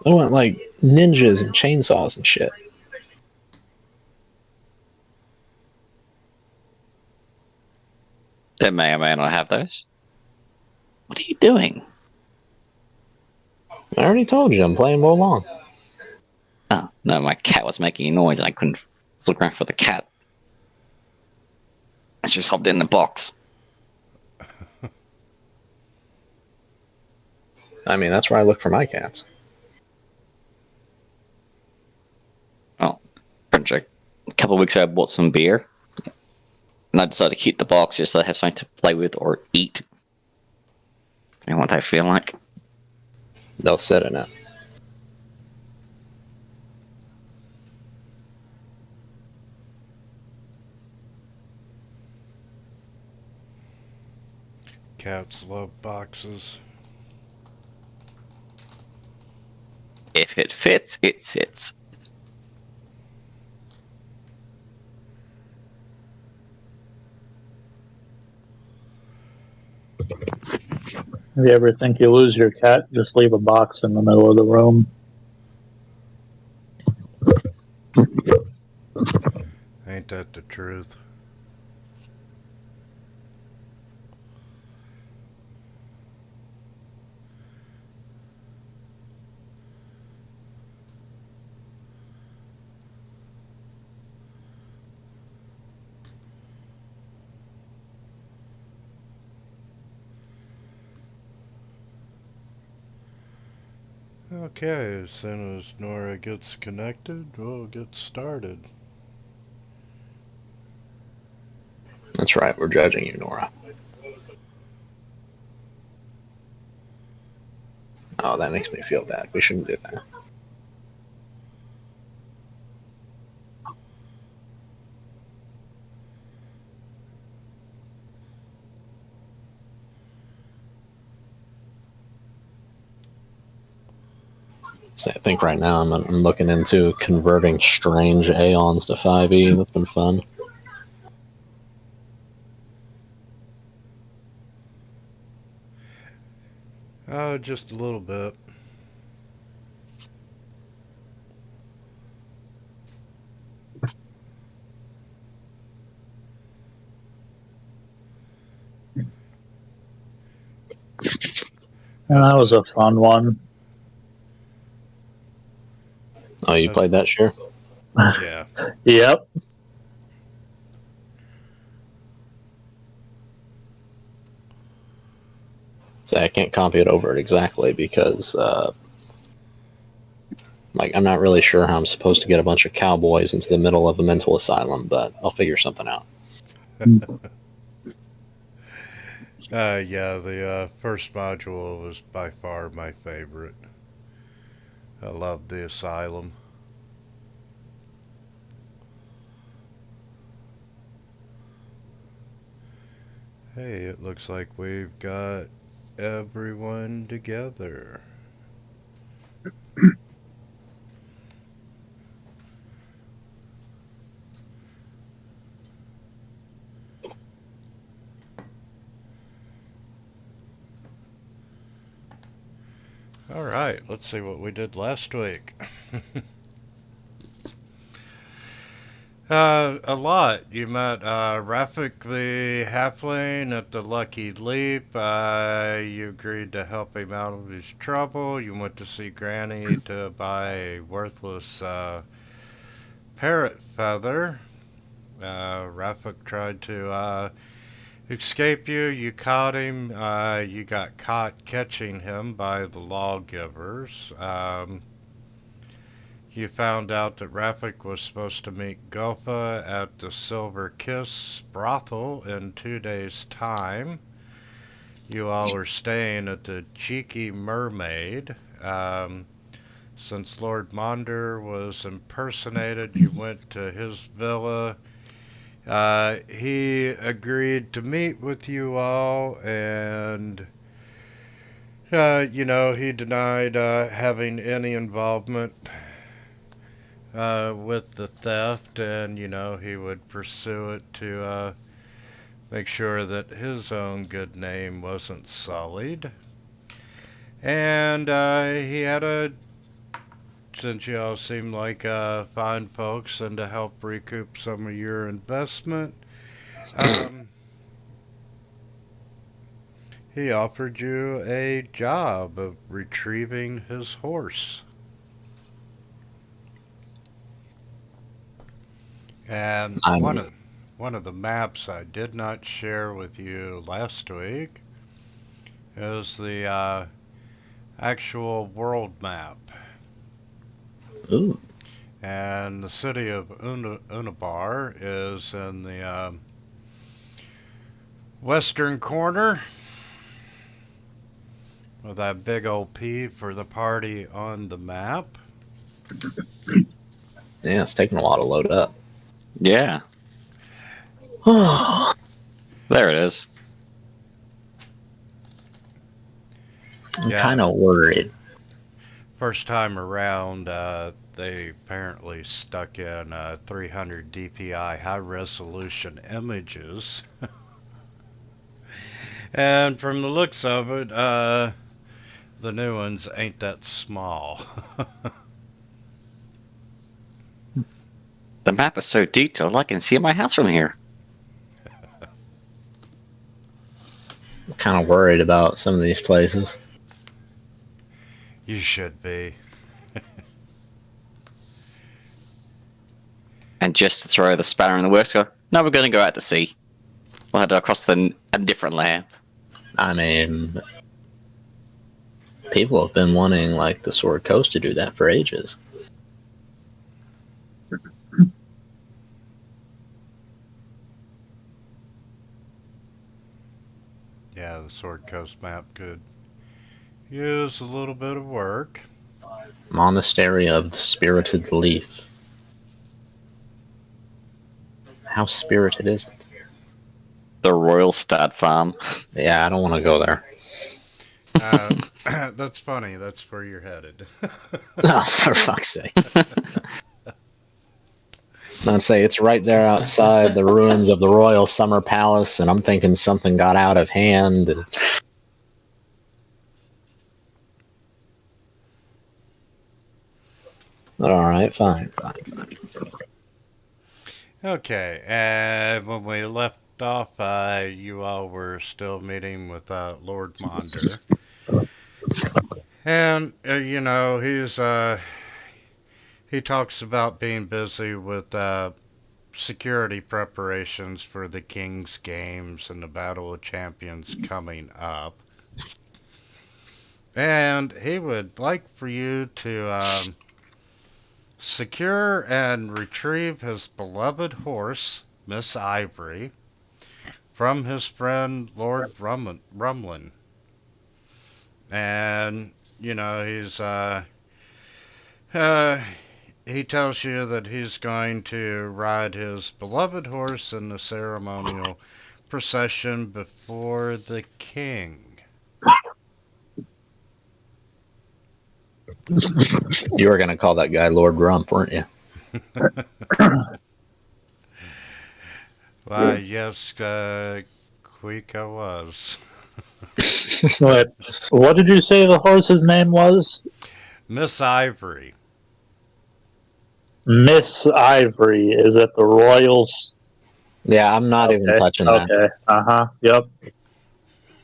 They want like ninjas and chainsaws and shit. It may or may not have those. What are you doing? I already told you I'm playing Wo Long. Oh, no, my cat was making a noise and I couldn't look around for the cat. I just hopped in the box. I mean, that's where I look for my cats. Oh, a couple of weeks ago I bought some beer. And I decided to keep the box just so I have something to play with or eat. You know what I feel like? They'll sit in it. Cats love boxes. If it fits, it sits. If you ever think you lose your cat, just leave a box in the middle of the room. Ain't that the truth? Okay, as soon as Nora gets connected, we'll get started. That's right, we're judging you, Nora. Oh, that makes me feel bad. We shouldn't do that. So I think right now I'm looking into converting strange Aeons to 5e. That's been fun. Oh, just a little bit. And that was a fun one. Oh, you played that, sure? Yeah. Yep. So I can't copy it over it exactly because, like, I'm not really sure how I'm supposed to get a bunch of cowboys into the middle of a mental asylum, but I'll figure something out. Yeah, the first module was by far my favorite. I love the asylum. Hey, it looks like we've got everyone together. Alright, let's see what we did last week. A lot. You met Rafik the Halfling at the Lucky Leap. You agreed to help him out of his trouble. You went to see Granny to buy a worthless parrot feather. Rafik tried to escape you. You caught him. You got caught catching him by the lawgivers. You found out that Rafik was supposed to meet Gofa at the Silver Kiss brothel in 2 days' time. You all were staying at the Cheeky Mermaid. Since Lord Monder was impersonated, you went to his villa. He agreed to meet with you all, and he denied having any involvement with the theft, and he would pursue it to make sure that his own good name wasn't sullied. And he had a since you all seem like fine folks and to help recoup some of your investment, he offered you a job of retrieving his horse. And one of the maps I did not share with you last week is the actual world map. Ooh. And the city of Unabar is in the western corner with that big old P for the party on the map. Yeah, it's taking a while to load up. Yeah. I'm There it is. Yeah. kind of worried. First time around, they apparently stuck in 300 DPI high resolution images. And from the looks of it, the new ones ain't that small. The map is so detailed, I can see my house from here. I'm kind of worried about some of these places. You should be. And just to throw the spanner in the works, go, no, we're going to go out to sea. We'll head across a different land. I mean, people have been wanting, like, the Sword Coast to do that for ages. Yeah, the Sword Coast map could use a little bit of work. Monastery of the Spirited Leaf. How spirited is it? The Royal Stad Farm. Yeah, I don't want to go there. That's funny. That's where you're headed. Oh, for fuck's sake. I'd say it's right there outside the ruins of the Royal Summer Palace, and I'm thinking something got out of hand. And... Alright, fine. Okay, and when we left off, you all were still meeting with Lord Monder. And, you know, he talks about being busy with security preparations for the King's Games and the Battle of Champions coming up. And he would like for you to secure and retrieve his beloved horse, Miss Ivory, from his friend Lord Rumlin. And, you know, he tells you that he's going to ride his beloved horse in the ceremonial procession before the king. You were going to call that guy Lord Rump, weren't you? Why, yes, Quika was. Wait, what did you say the horse's name was? Miss Ivory. Miss Ivory. Is it the Royals? Yeah, I'm not even touching that. Okay. Yep.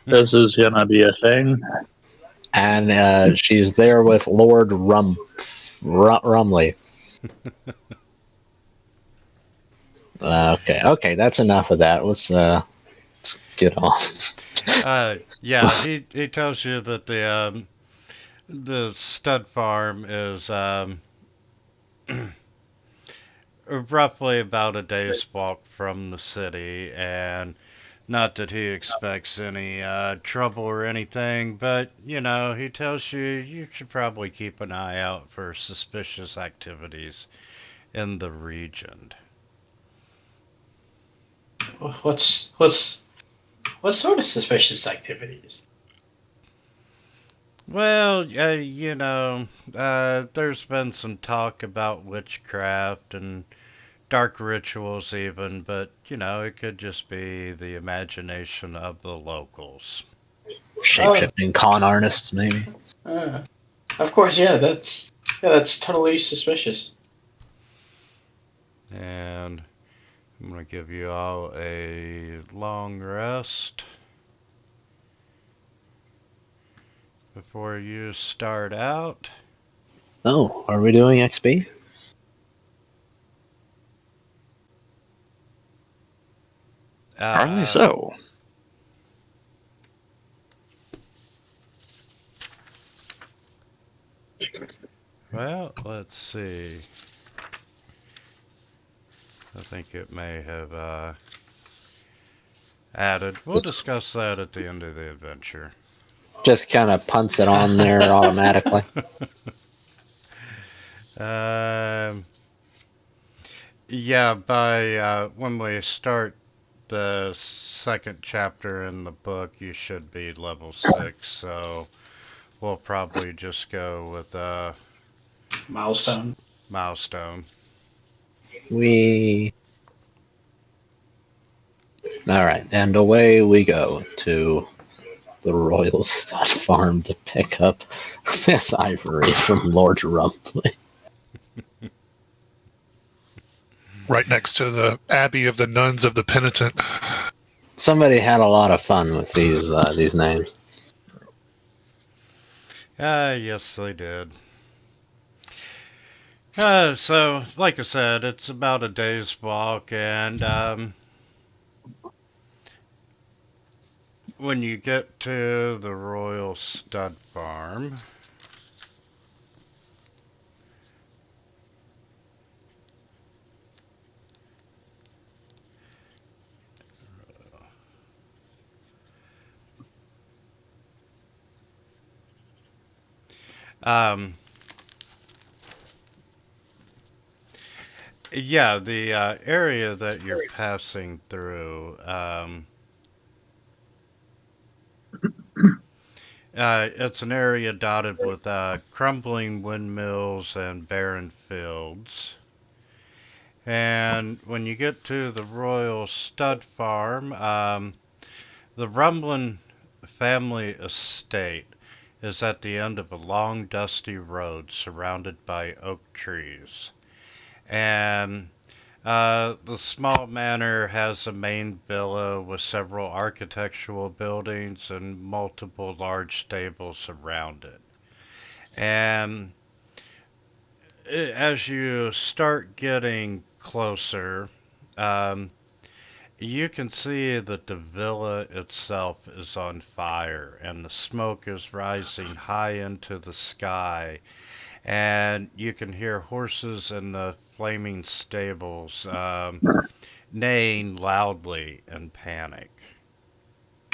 This is gonna be a thing. And she's there with Lord Rumley. Okay, that's enough of that. Let's get on. Yeah, he tells you that the stud farm is roughly about a day's walk from the city, and not that he expects any trouble or anything, but, you know, he tells you should probably keep an eye out for suspicious activities in the region. What sort of suspicious activities? Well, you know, there's been some talk about witchcraft and dark rituals even, but, you know, it could just be the imagination of the locals. Shape-shifting con artists, maybe. Of course, yeah, that's Yeah, that's totally suspicious. And I'm going to give you all a long rest before you start out. Oh, are we doing XP? Apparently so. Well, let's see. I think it may have added. We'll discuss that at the end of the adventure. Just kind of punts it on there automatically. um, yeah, by when we start the second chapter in the book, you should be level 6, so we'll probably just go with Milestone. milestone. Alright, and away we go to the Royal Stud Farm to pick up Miss Ivory from Lord Rumpley. Right next to the Abbey of the Nuns of the Penitent. Somebody had a lot of fun with these names. Yes, they did. So, like I said, it's about a day's walk, and when you get to the Royal Stud Farm, um, yeah, the area that you're passing through, it's an area dotted with crumbling windmills and barren fields. And when you get to the Royal Stud Farm, the Rumblin family estate is at the end of a long, dusty road surrounded by oak trees. And the small manor has a main villa with several architectural buildings and multiple large stables around it. And as you start getting closer, um, you can see that the villa itself is on fire and the smoke is rising high into the sky. And you can hear horses in the flaming stables neighing loudly in panic.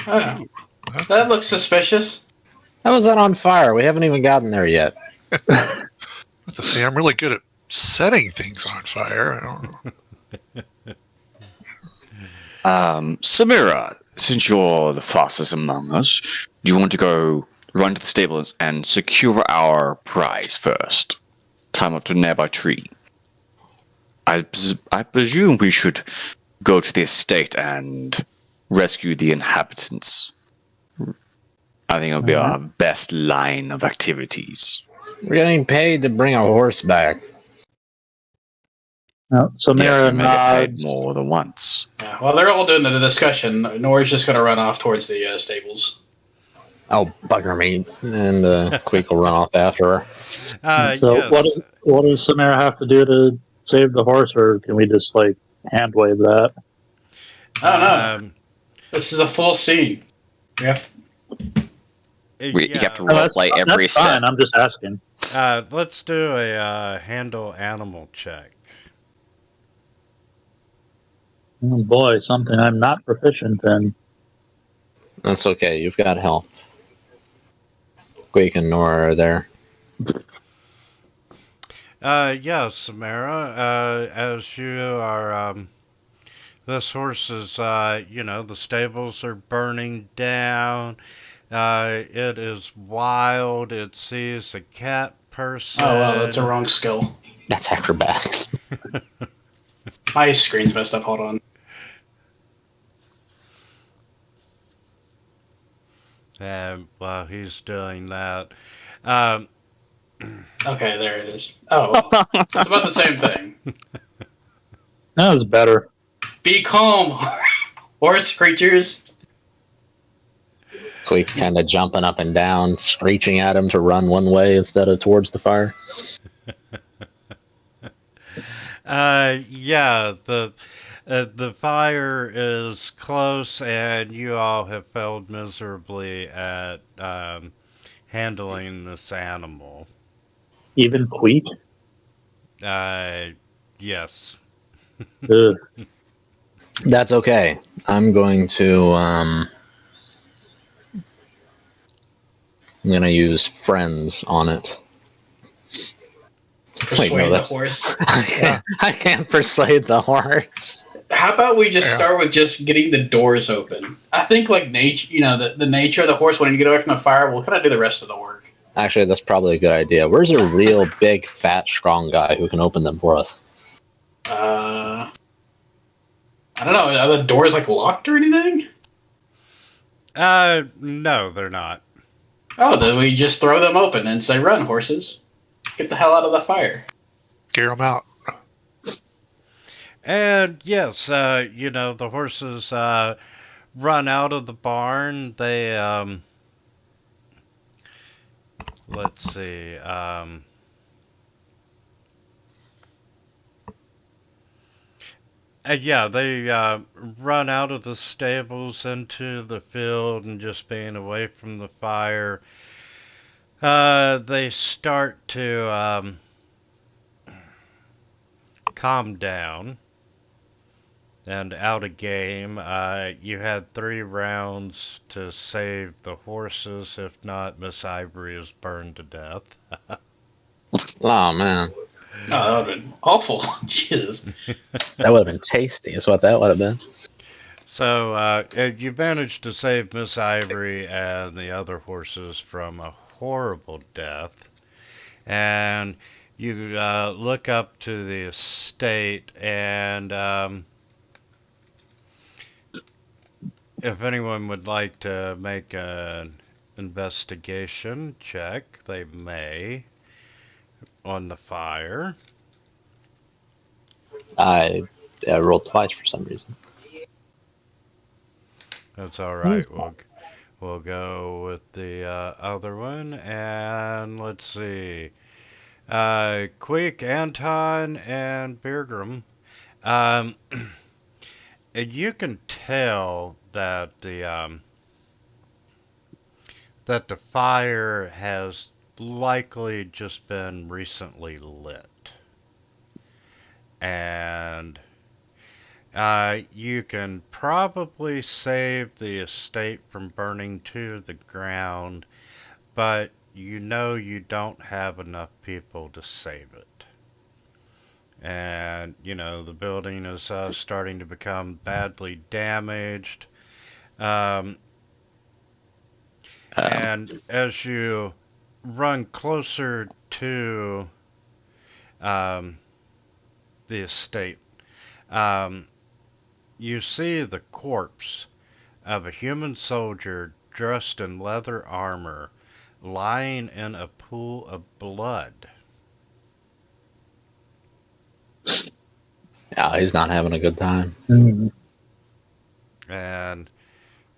Oh, That's that looks suspicious. How is that on fire? We haven't even gotten there yet. I have to say, I'm really good at setting things on fire. I don't know. Samira, since you're the fastest among us, do you want to go run to the stables and secure our prize first? Climb up to a nearby tree. I presume we should go to the estate and rescue the inhabitants. I think it'll be our best line of activities. We're getting paid to bring a horse back. So Yes, Mira we may get paid nods. more than once. Yeah, while they're all doing the discussion, Nora's just going to run off towards the stables. Oh, bugger me. And Queek will run off after her. So Yes. what does Samara have to do to save the horse, or can we just like hand wave that? I don't know. This is a full scene. We have to. You have to Oh, roleplay every that's step. fine. I'm just asking. Let's do a handle animal check. Oh boy, something I'm not proficient in. That's okay. You've got help. Queek and Nora are there. Yeah, Samara, as you are, this horse is, the stables are burning down. It is wild. It sees a cat person. Oh, well, that's a wrong skill. That's acrobatics. My screen's messed up. Hold on. And while he's doing that, Okay, there it is. Oh, it's about the same thing. That was better. Be calm, horse creatures. Quake's kind of jumping up and down, screeching at him to run one way instead of towards the fire. Yeah, the fire is close, and you all have failed miserably at handling this animal. Even Queek? Yes. Ugh. That's okay. I'm going to use friends on it. Persuade the horse. I can't persuade the horse. How about we just Yeah. start with just getting the doors open? I think like nature, the nature of the horse wanting to get away from the fire will kind of do the rest of the work. Actually, that's probably a good idea. Where's a real big, fat, strong guy who can open them for us? I don't know. Are the doors like locked or anything? No, they're not. Oh, then we just throw them open and say, "Run, horses! Get the hell out of the fire!" Scare them out. And yes, the horses run out of the barn. They let's see. Yeah, they run out of the stables into the field, and just being away from the fire, they start to calm down. And out of game, you had 3 rounds to save the horses. If not, Miss Ivory is burned to death. Oh, man. Oh, that would have been awful. Jesus. That would have been tasty, is what that would have been. So you managed to save Miss Ivory and the other horses from a horrible death. And you look up to the estate, and if anyone would like to make an investigation check, they may on the fire. I rolled twice for some reason. That's all right. We'll go with the other one, and let's see. Queek, Anton, and Birgram. And you can tell that the fire has likely just been recently lit, and you can probably save the estate from burning to the ground, but you don't have enough people to save it. And, the building is starting to become badly damaged. And as you run closer to the estate, you see the corpse of a human soldier dressed in leather armor lying in a pool of blood. Yeah, he's not having a good time. Mm. And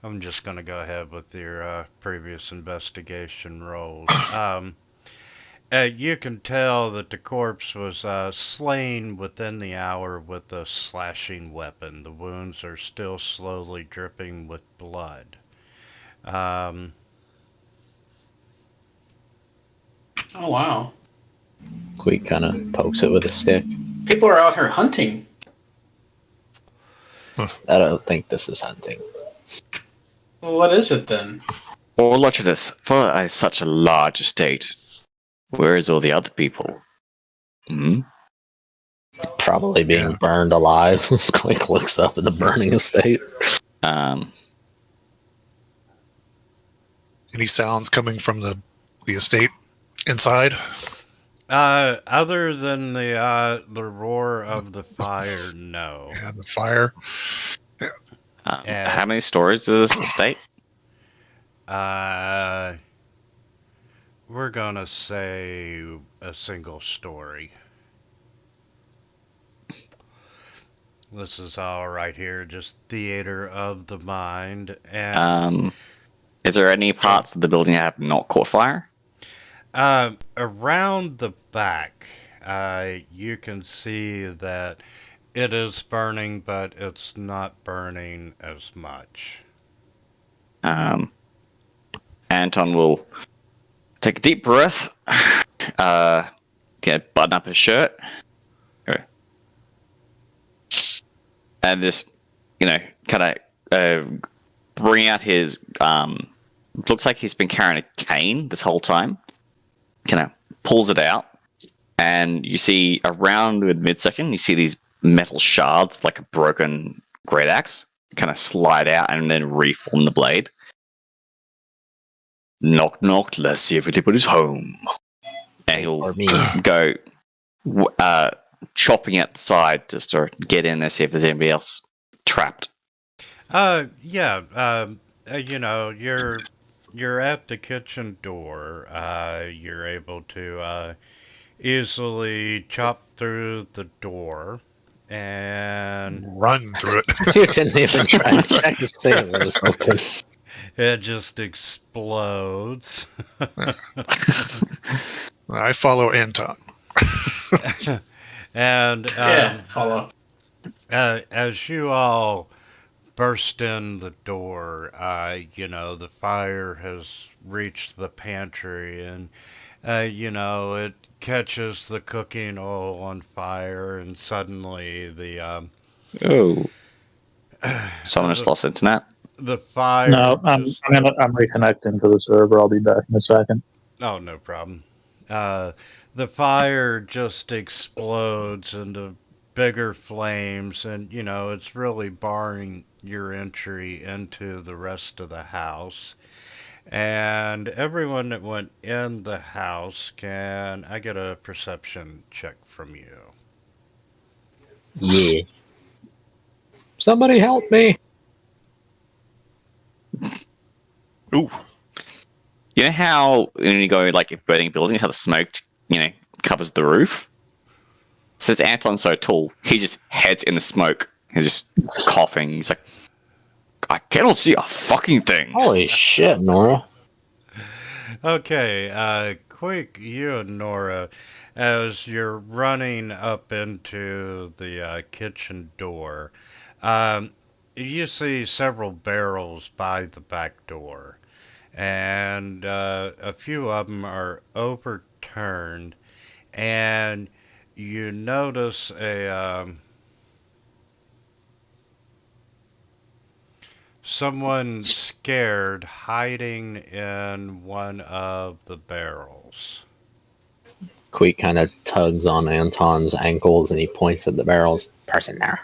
I'm just going to go ahead with your previous investigation rolls. You can tell that the corpse was slain within the hour with a slashing weapon. The wounds are still slowly dripping with blood. Oh, wow. Queek kind of pokes it with a stick. People are out here hunting. I don't think this is hunting. Well, what is it then? Or look at this. For such a large estate, where is all the other people? Hmm? Probably being burned alive. Queek looks up at the burning estate. Any sounds coming from the estate inside? Other than the roar of the fire, no. Yeah, the fire. How many stories is this estate? we're gonna say a single story. This is all right here, just theater of the mind, and Is there any parts of the building that have not caught fire? around the back, you can see that it is burning, but it's not burning as much. Anton will take a deep breath, button up his shirt, and just, kind of bring out his. Looks like he's been carrying a cane this whole time. Kind of pulls it out, and you see around with midsection, you see these metal shards like a broken great axe kind of slide out and then reform the blade. Knock, knock, let's see if anybody's home. And he'll go chopping at the side just to get in there, see if there's anybody else trapped. Yeah, you're at the kitchen door. You're able to easily chop through the door and Run through it. You didn't even try to check to see if it was open. it just explodes. I follow Anton. And follow. as you all burst in the door, the fire has reached the pantry, and it catches the cooking oil on fire, and suddenly the Someone just lost internet. the fire. No, I'm reconnecting to the server. I'll be back in a second. Oh, no problem. The fire just explodes into bigger flames, and it's really barring your entry into the rest of the house. And everyone that went in the house, can I get a perception check from you? Yeah. Somebody help me. Ooh. You know how when you go like burning buildings, how the smoke, covers the roof? Since Anton's so tall, he just heads in the smoke. He's just coughing. He's like, I cannot see a fucking thing. Holy shit, Nora. Okay, quick, you and Nora, as you're running up into the kitchen door, you see several barrels by the back door, and a few of them are overturned, and you notice someone scared hiding in one of the barrels. Queek kind of tugs on Anton's ankles and he points at the barrels. Person there.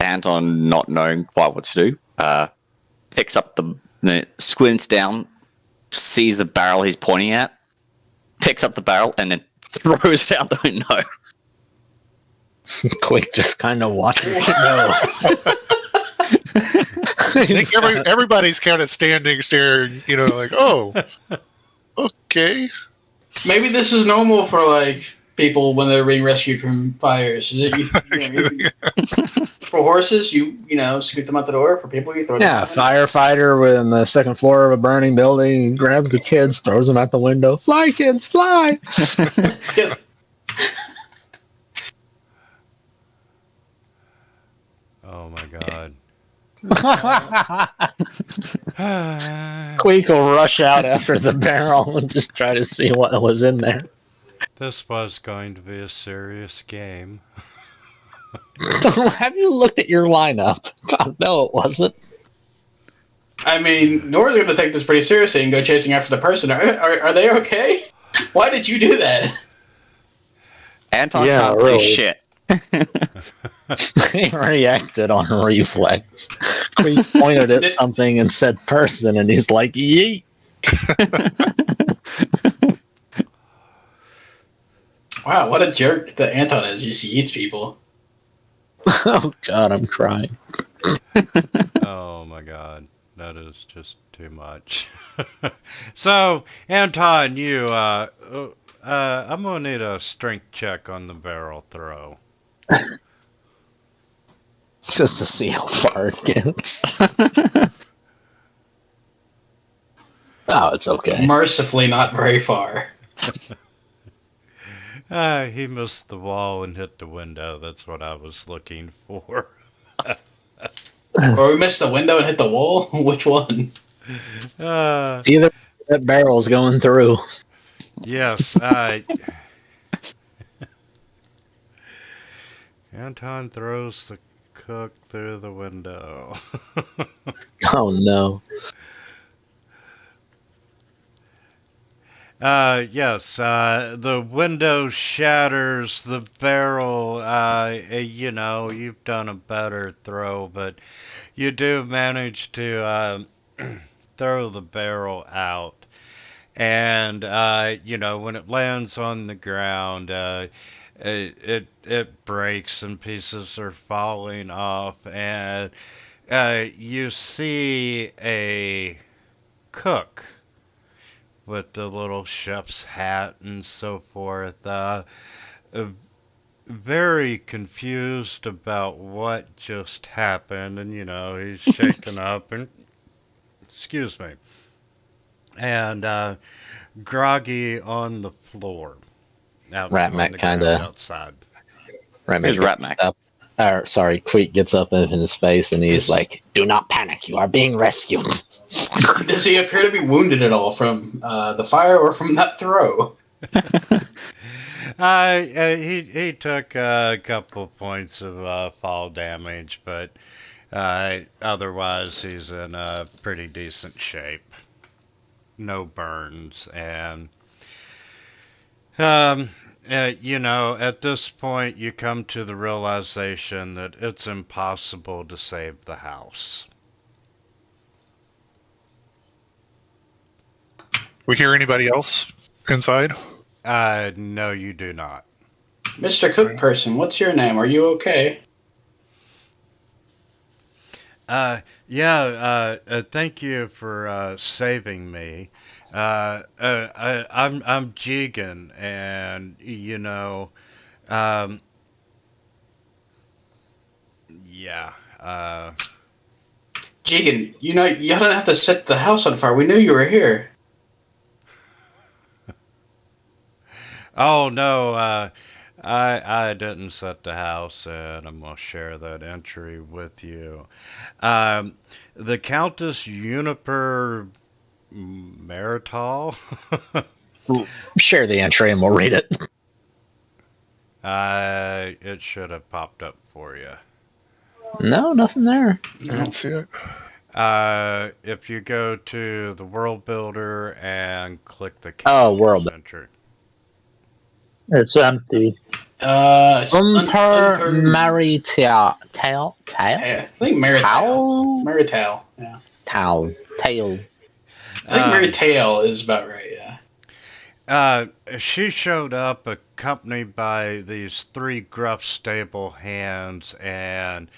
Anton, not knowing quite what to do, picks up squints down, sees the barrel he's pointing at, picks up the barrel, and then throws it out the window. Quake just kind of watches it go. I think everybody's kind of standing, staring, like, oh, okay. Maybe this is normal for like people when they're being rescued from fires. For horses, you scoot them out the door. For people, you throw them out. Firefighter on the second floor of a burning building grabs the kids, throws them out the window. Fly, kids, fly! Oh my god. Queek will rush out after the barrel and just try to see what was in there. This was going to be a serious game. Have you looked at your lineup? God, no, it wasn't. I mean, Nora's going to take this pretty seriously and go chasing after the person. Are they okay? Why did you do that? Anton can't see shit. He reacted on reflex. We pointed at something and said person, and he's like, yeet. Wow, what a jerk that Anton is. He eats people. Oh, God, I'm crying. Oh my god. That is just too much. So, Anton, I'm gonna need a strength check on the barrel throw. Just to see how far it gets. Oh, it's okay. Mercifully, not very far. He missed the wall and hit the window. That's what I was looking for. Or we missed the window and hit the wall? Which one? Uh, Either that barrel's going through. yes. Anton throws the cook through the window. Oh no. Yes, the window shatters, the barrel, you've done a better throw, but you do manage to, throw the barrel out. And, when it lands on the ground, it breaks and pieces are falling off, and, you see a cook with the little chef's hat and so forth, very confused about what just happened, and he's shaken up and excuse me, and groggy on the floor, out Rat on Mac the ground kinda outside. Remy Here's Rat gets Mac. up. Or, sorry, Queek gets up in his face and he's like, "Do not panic. You are being rescued." Does he appear to be wounded at all from the fire or from that throw? He took a couple points of fall damage, but otherwise he's in pretty decent shape. No burns, and at this point you come to the realization that it's impossible to save the house. We hear anybody else inside? No, you do not. Mr. Cook Person, what's your name? Are you okay? Thank you for saving me. I'm Jigen, and um, yeah. Jigen, you don't have to set the house on fire. We knew you were here. Oh no, I didn't set the house, and I'm gonna share that entry with you. Um, the Countess Juniper Marital. Share the entry and we'll read it. It should have popped up for you. No, nothing there. I don't see it. If you go to the World Builder and click the Oh, World Countess entry. It's empty. It's Umper Marital. I think Marital. Marital, yeah. Tail. Tail. I think Marital is about right, yeah. She showed up accompanied by these three gruff stable hands and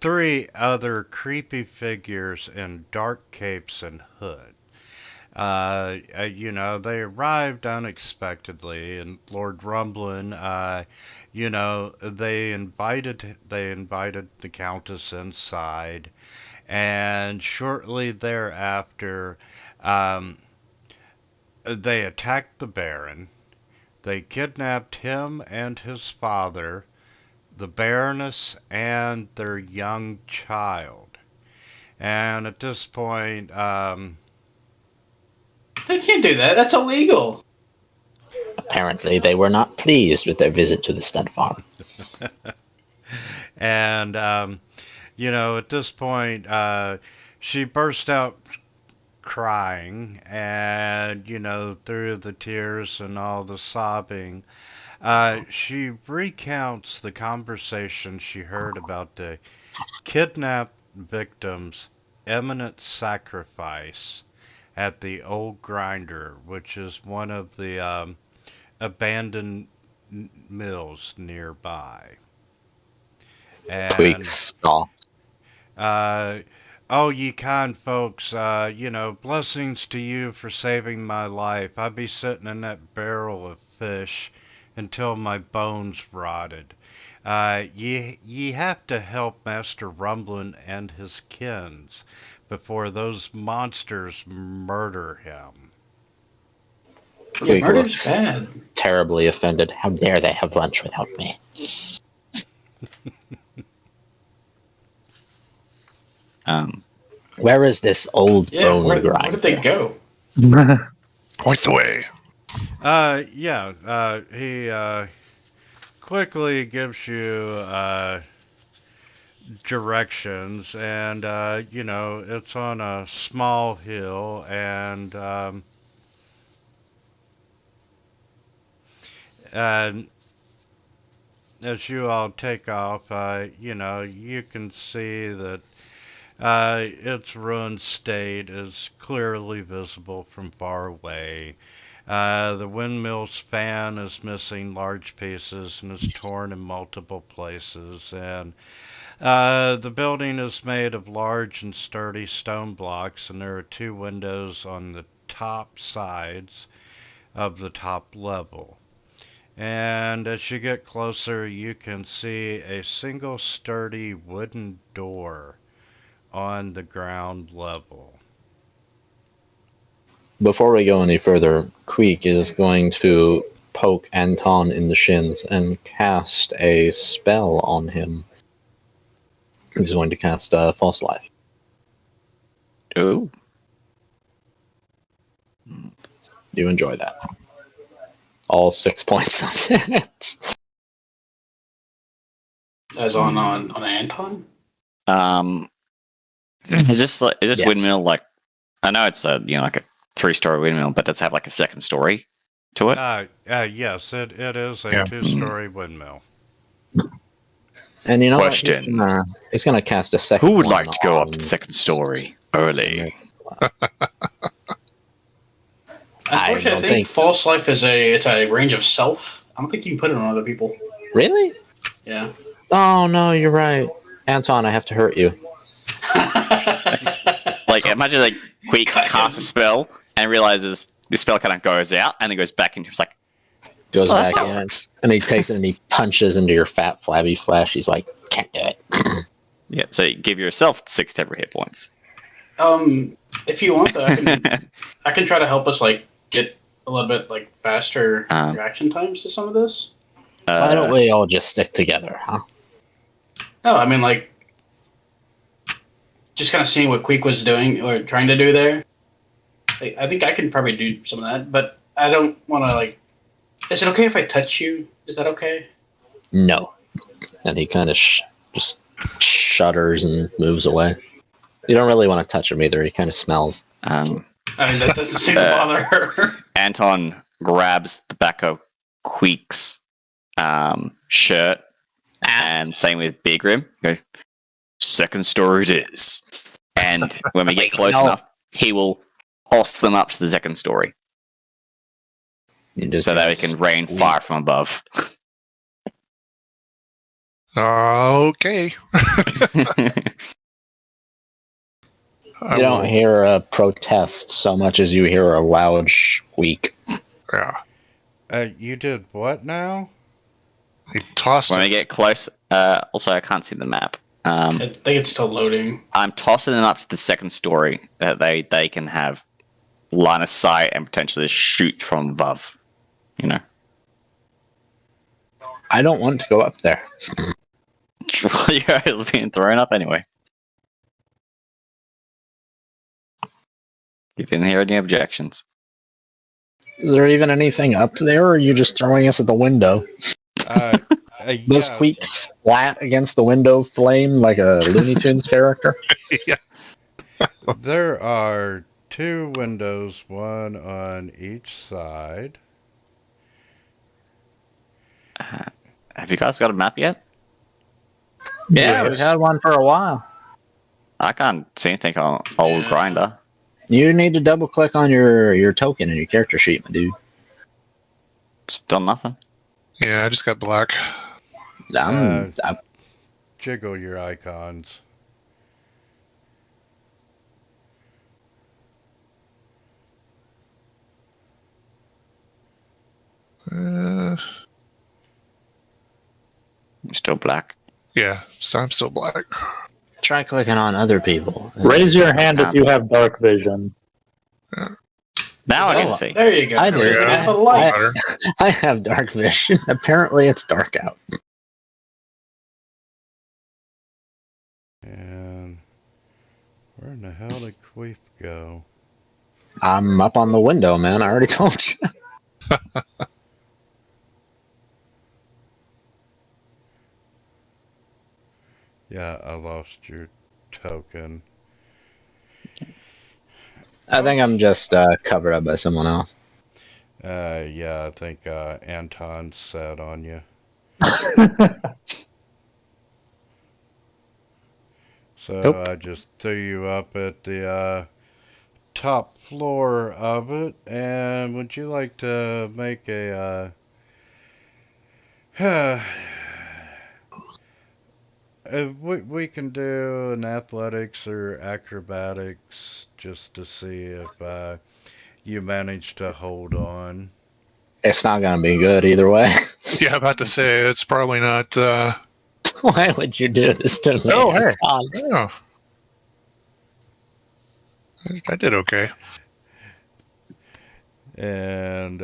three other creepy figures in dark capes and hood. They arrived unexpectedly, and Lord Rumblin, they invited the Countess inside, and shortly thereafter, they attacked the Baron. They kidnapped him and his father, the Baroness, and their young child. And at this point, They can't do that. That's illegal. Apparently, they were not pleased with their visit to the stud farm. and at this point, she burst out crying, and through the tears and all the sobbing, she recounts the conversation she heard about the kidnapped victim's imminent sacrifice at the old grinder, which is one of the abandoned mills nearby. And Tweaks. Oh. Oh, ye kind folks, blessings to you for saving my life. I'd be sitting in that barrel of fish until my bones rotted. Ye have to help Master Rumblin and his kins before those monsters murder him. Yeah, Queek murder's looks bad. terribly offended. How dare they have lunch without me? Where is this old Yeah, bone where grinder? did they go? Point the way. He quickly gives you directions, and it's on a small hill, and as you all take off, you can see that its ruined state is clearly visible from far away. The windmill's fan is missing large pieces and is torn in multiple places, and the building is made of large and sturdy stone blocks, and there are 2 windows on the top sides of the top level. And as you get closer, you can see a single sturdy wooden door on the ground level. Before we go any further, Queek is going to poke Anton in the shins and cast a spell on him. He's going to cast False Life. Oh. You enjoy that. All 6 points of it. As on Anton? Is this Yes. windmill like? I know it's like a 3-story windmill, but does it have like a second story to it? Yes, it is a Yeah. 2-story windmill. And you know Question. what? He's gonna cast a second Who would one like to go up on to the second story early? Unfortunately, I don't think think- false life is a range of self. I don't think you can put it on other people. Really? Yeah. Oh, no, you're right. Anton, I have to hurt you. Like, imagine like Queek Cut casts a him. spell and realizes the spell kind of goes out and then goes back into. It's like, Goes oh, back that's how it in, works. and he takes it and he punches into your fat, flabby flesh. He's like, can't do it. Yeah, so you give yourself 6 temporary hit points. If you want, though, I can try to help us like get a little bit like faster reaction times to some of this. Why don't we all just stick together, huh? No, I mean like just kind of seeing what Queek was doing or trying to do there. Like, I think I can probably do some of that, but I don't want to like. Is it okay if I touch you? Is that okay? No. And he kind of just shudders and moves away. You don't really want to touch him either. He kind of smells. I mean, that doesn't seem to bother her. Anton grabs the back of Queek's shirt, and same with Big Rim. Go, second story it is. And when we get close enough, he will toss them up to the second story so that we can rain fire from above. Okay. You don't hear a protest so much as you hear a loud squeak. Yeah. You did what now? He tossed When us. we get close, also I can't see the map. I think it's still loading. I'm tossing them up to the second story that they can have line of sight and potentially shoot from above. You know, I don't want to go up there. you're being thrown up anyway. You didn't hear any objections. Is there even anything up there, or are you just throwing us at the window? Does Yeah, Queek splat against the window flame like a Looney Tunes character? Yeah. there are 2 windows, one on each side. Have you guys got a map yet? Yeah, we've had one for a while. I can't see anything on old Yeah. Grinder. You need to double click on your token in your character sheet, my dude. Still nothing. Yeah, I just got black. I'm Jiggle your icons. Still black. Yeah, so I'm still black. Try clicking on other people. Raise your hand if you have dark vision. Now I Oh, can see. There you go. I There we did. go. Have a light. Better. I have dark vision. Apparently, it's dark out. And where in the hell did Queef go? I'm up on the window, man. I already told you. Yeah, I lost your token. I think I'm just covered up by someone else. Yeah, I think Anton sat on you. So Nope. I just threw you up at the top floor of it. And would you like to make a we can do an athletics or acrobatics just to see if you manage to hold on. It's not gonna be good either way. Yeah, I'm about to say it's probably not. Why would you do this to me? Oh, hey. Tom? Oh, I did okay. And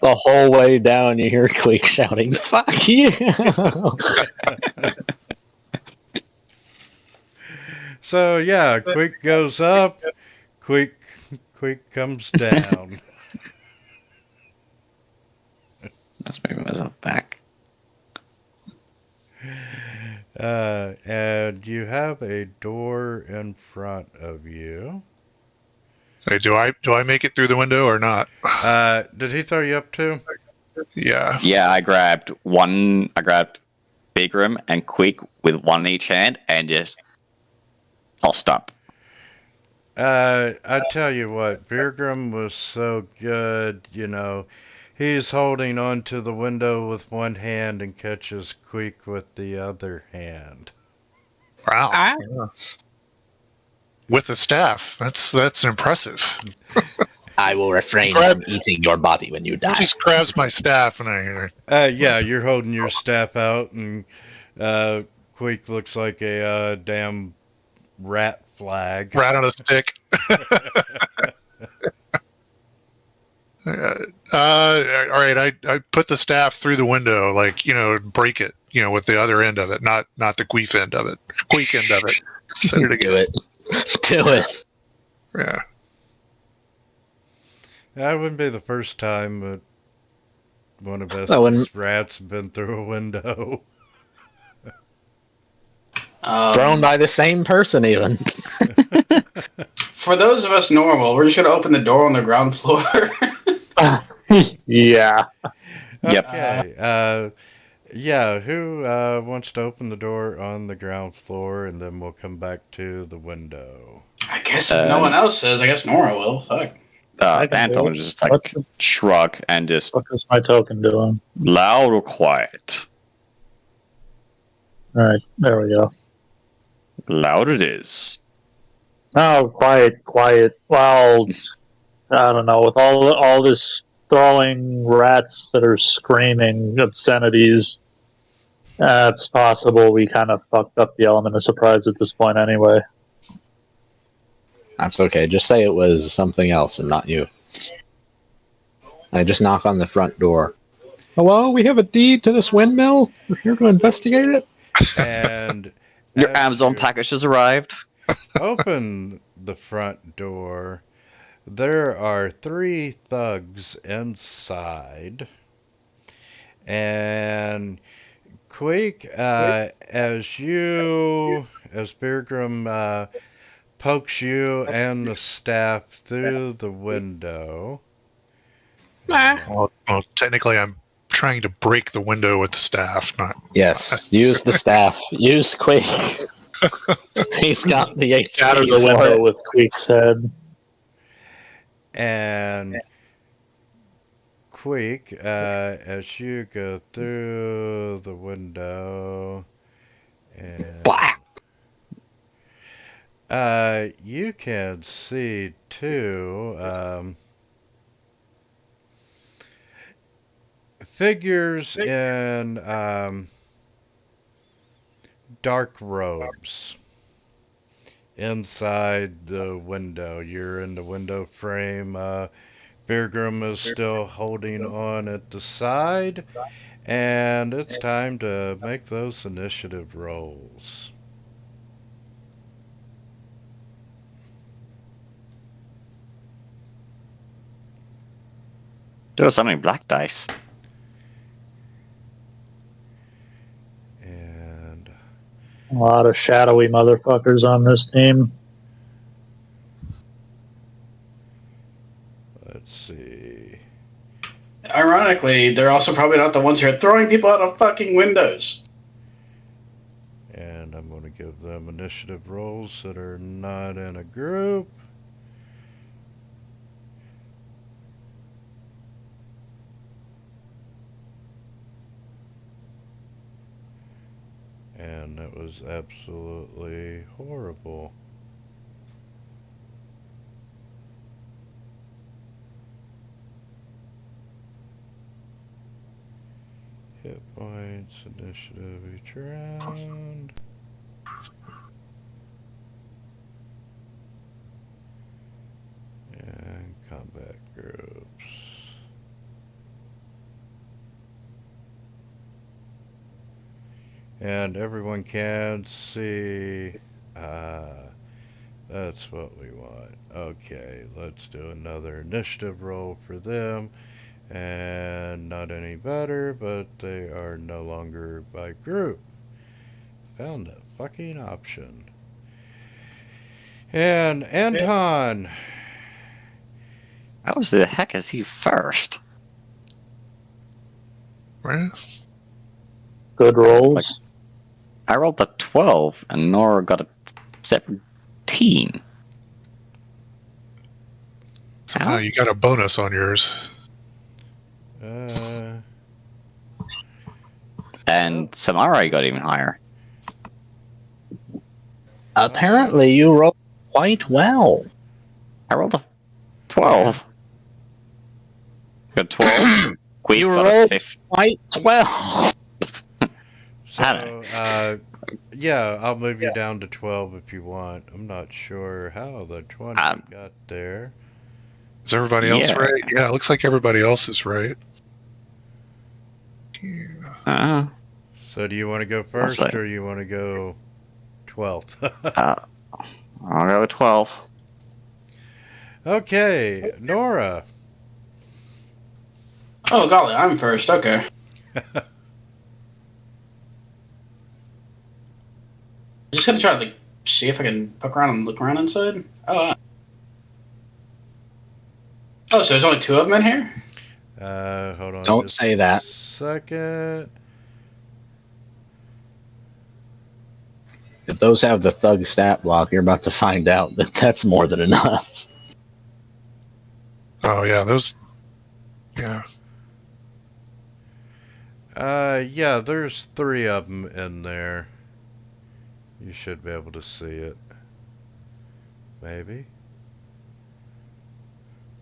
The whole way down, you hear Queek shouting, "Fuck you!" so yeah, Quick goes up, Quick comes down. Let's move myself back. And you have a door in front of you. Hey, do I make it through the window or not? Did he throw you up too? Yeah. Yeah, I grabbed Bigrum and Quick with one in each hand and just tossed up. I tell you what, Virgrim was so good, you know. He's holding onto the window with one hand and catches Queek with the other hand. Wow. Ah. Yeah. With a staff. That's impressive. I will refrain Grab- from eating your body when you He die. just grabs my staff and I. Yeah, you're holding your staff out, and Queek looks like a damn rat flag. Rat on a stick. All right, I put the staff through the window, like, break it, with the other end of it, not the queef end of it. Queek end of it. Set it again. Do it. Do it. Yeah. That wouldn't be the first time that one of That wouldn't- Estes' rats been through a window. Thrown by the same person, even. For those of us normal, we're just gonna open the door on the ground floor. Yeah. Yep. Okay. Yeah, who wants to open the door on the ground floor, and then we'll come back to the window. I guess if no one else says, I guess Nora will. Fuck. I can do Anton it. will just like shrug and just What is my token doing? loud or quiet. Alright, there we go. Loud it is. Oh, quiet. Well, I don't know. With all this throwing rats that are screaming obscenities, it's possible we kind of fucked up the element of surprise at this point anyway. That's okay. Just say it was something else and not you. I just knock on the front door. Hello, we have a deed to this windmill. We're here to investigate it. And Your as Amazon you package has arrived. open the front door, there are 3 thugs inside. And Queek, as Birgrim pokes you and the staff through the window. Well, technically, I'm trying to break the window with the staff, not. Yes, use the staff. Use Quake. He's got the HP Out of the for window it. with Queek's head. And Queek, as you go through the window, and Blah! you can see too. figures in dark robes inside the window. You're in the window frame. Birgrim is still holding on at the side, and it's time to make those initiative rolls. There are so many black dice. And A lot of shadowy motherfuckers on this team. let's see. Ironically, they're also probably not the ones who are throwing people out of fucking windows. And I'm going to give them initiative rolls that are not in a group. And that was absolutely horrible. Hit points, initiative each round. And combat groups. And everyone can see. That's what we want. Okay, let's do another initiative roll for them. And not any better, but they are no longer by group. Found a fucking option. And Anton. How the heck is he first? Right? Good rolls. I rolled a 12 and Nora got a 17. Somehow you got a bonus on yours. And Samara got even higher. Apparently, you rolled quite well. I rolled a 12. Got 12. Queen You got a rolled 15. quite well. So, yeah, I'll move you down to 12 if you want. I'm not sure how the 20 got there. Is everybody else Yeah. right? Yeah, it looks like everybody else is right. So do you want to go first, like- or you want to go 12th? I'll go with 12. Okay, Nora. Oh golly, I'm first. Okay. Just gonna try to like, see if I can poke around and look around inside. Oh. Oh, so there's only two of them in here? Hold on. Don't just say a that. Second. If those have the thug stat block, you're about to find out that that's more than enough. Oh yeah, those. Yeah. Yeah, there's 3 of them in there. You should be able to see it. Maybe.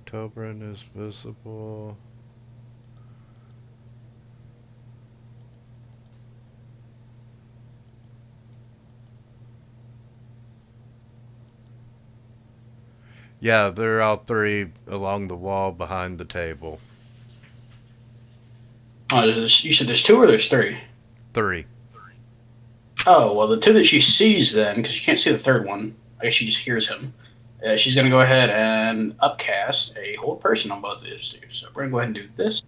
Tobrin is visible. Yeah, they're all 3 along the wall behind the table. Oh, you said there's 2 or there's 3? 3. Oh, well, the 2 that she sees then, because you can't see the third one, I guess she just hears him. She's going to go ahead and upcast a hold person on both of these 2. So we're going to go ahead and do this.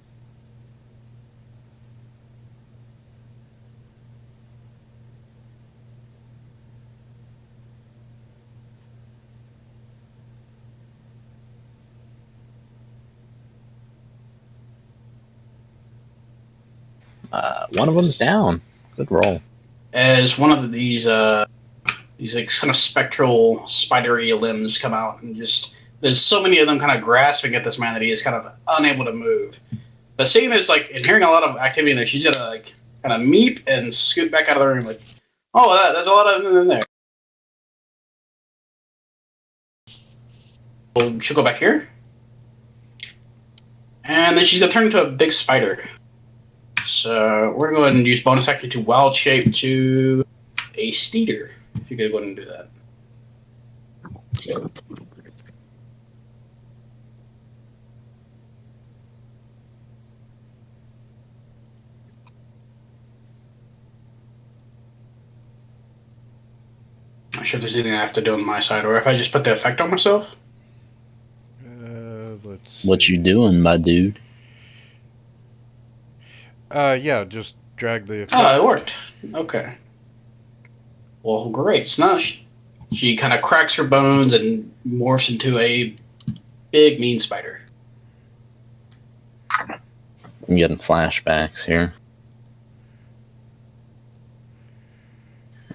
One of them's down. Good roll. As one of these like kind of spectral, spidery limbs come out, and just there's so many of them kind of grasping at this man that he is kind of unable to move. But seeing this, like, and hearing a lot of activity in there, she's gonna like kind of meep and scoot back out of the room, like, oh, there's a lot of them in there. Well, she'll go back here, and then she's gonna turn into a big spider. So we're going to go ahead and use bonus action to wild shape to a steeder. If you could go ahead and do that. I'm not sure if there's anything I have to do on my side, or if I just put the effect on myself. Let's What see. you doing, my dude? Yeah, just drag the effect. Oh, it worked. Okay. Well, great. So now she kind of cracks her bones and morphs into a big, mean spider. I'm getting flashbacks here.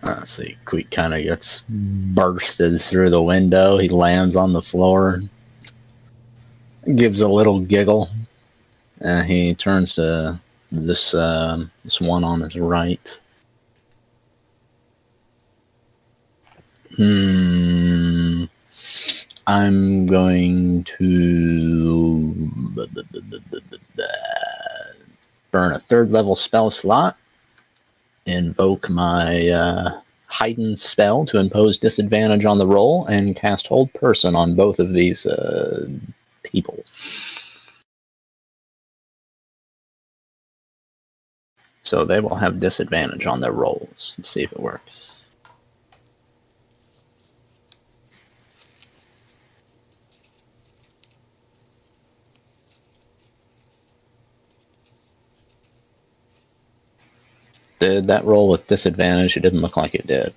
Let's see. Quick kind of gets bursted through the window. He lands on the floor, gives a little giggle, and he turns to this one on his right. I'm going to burn a 3rd level spell slot, invoke my heightened spell to impose disadvantage on the roll, and cast Hold Person on both of these people. So they will have disadvantage on their rolls. Let's see if it works. Did that roll with disadvantage? It didn't look like it did.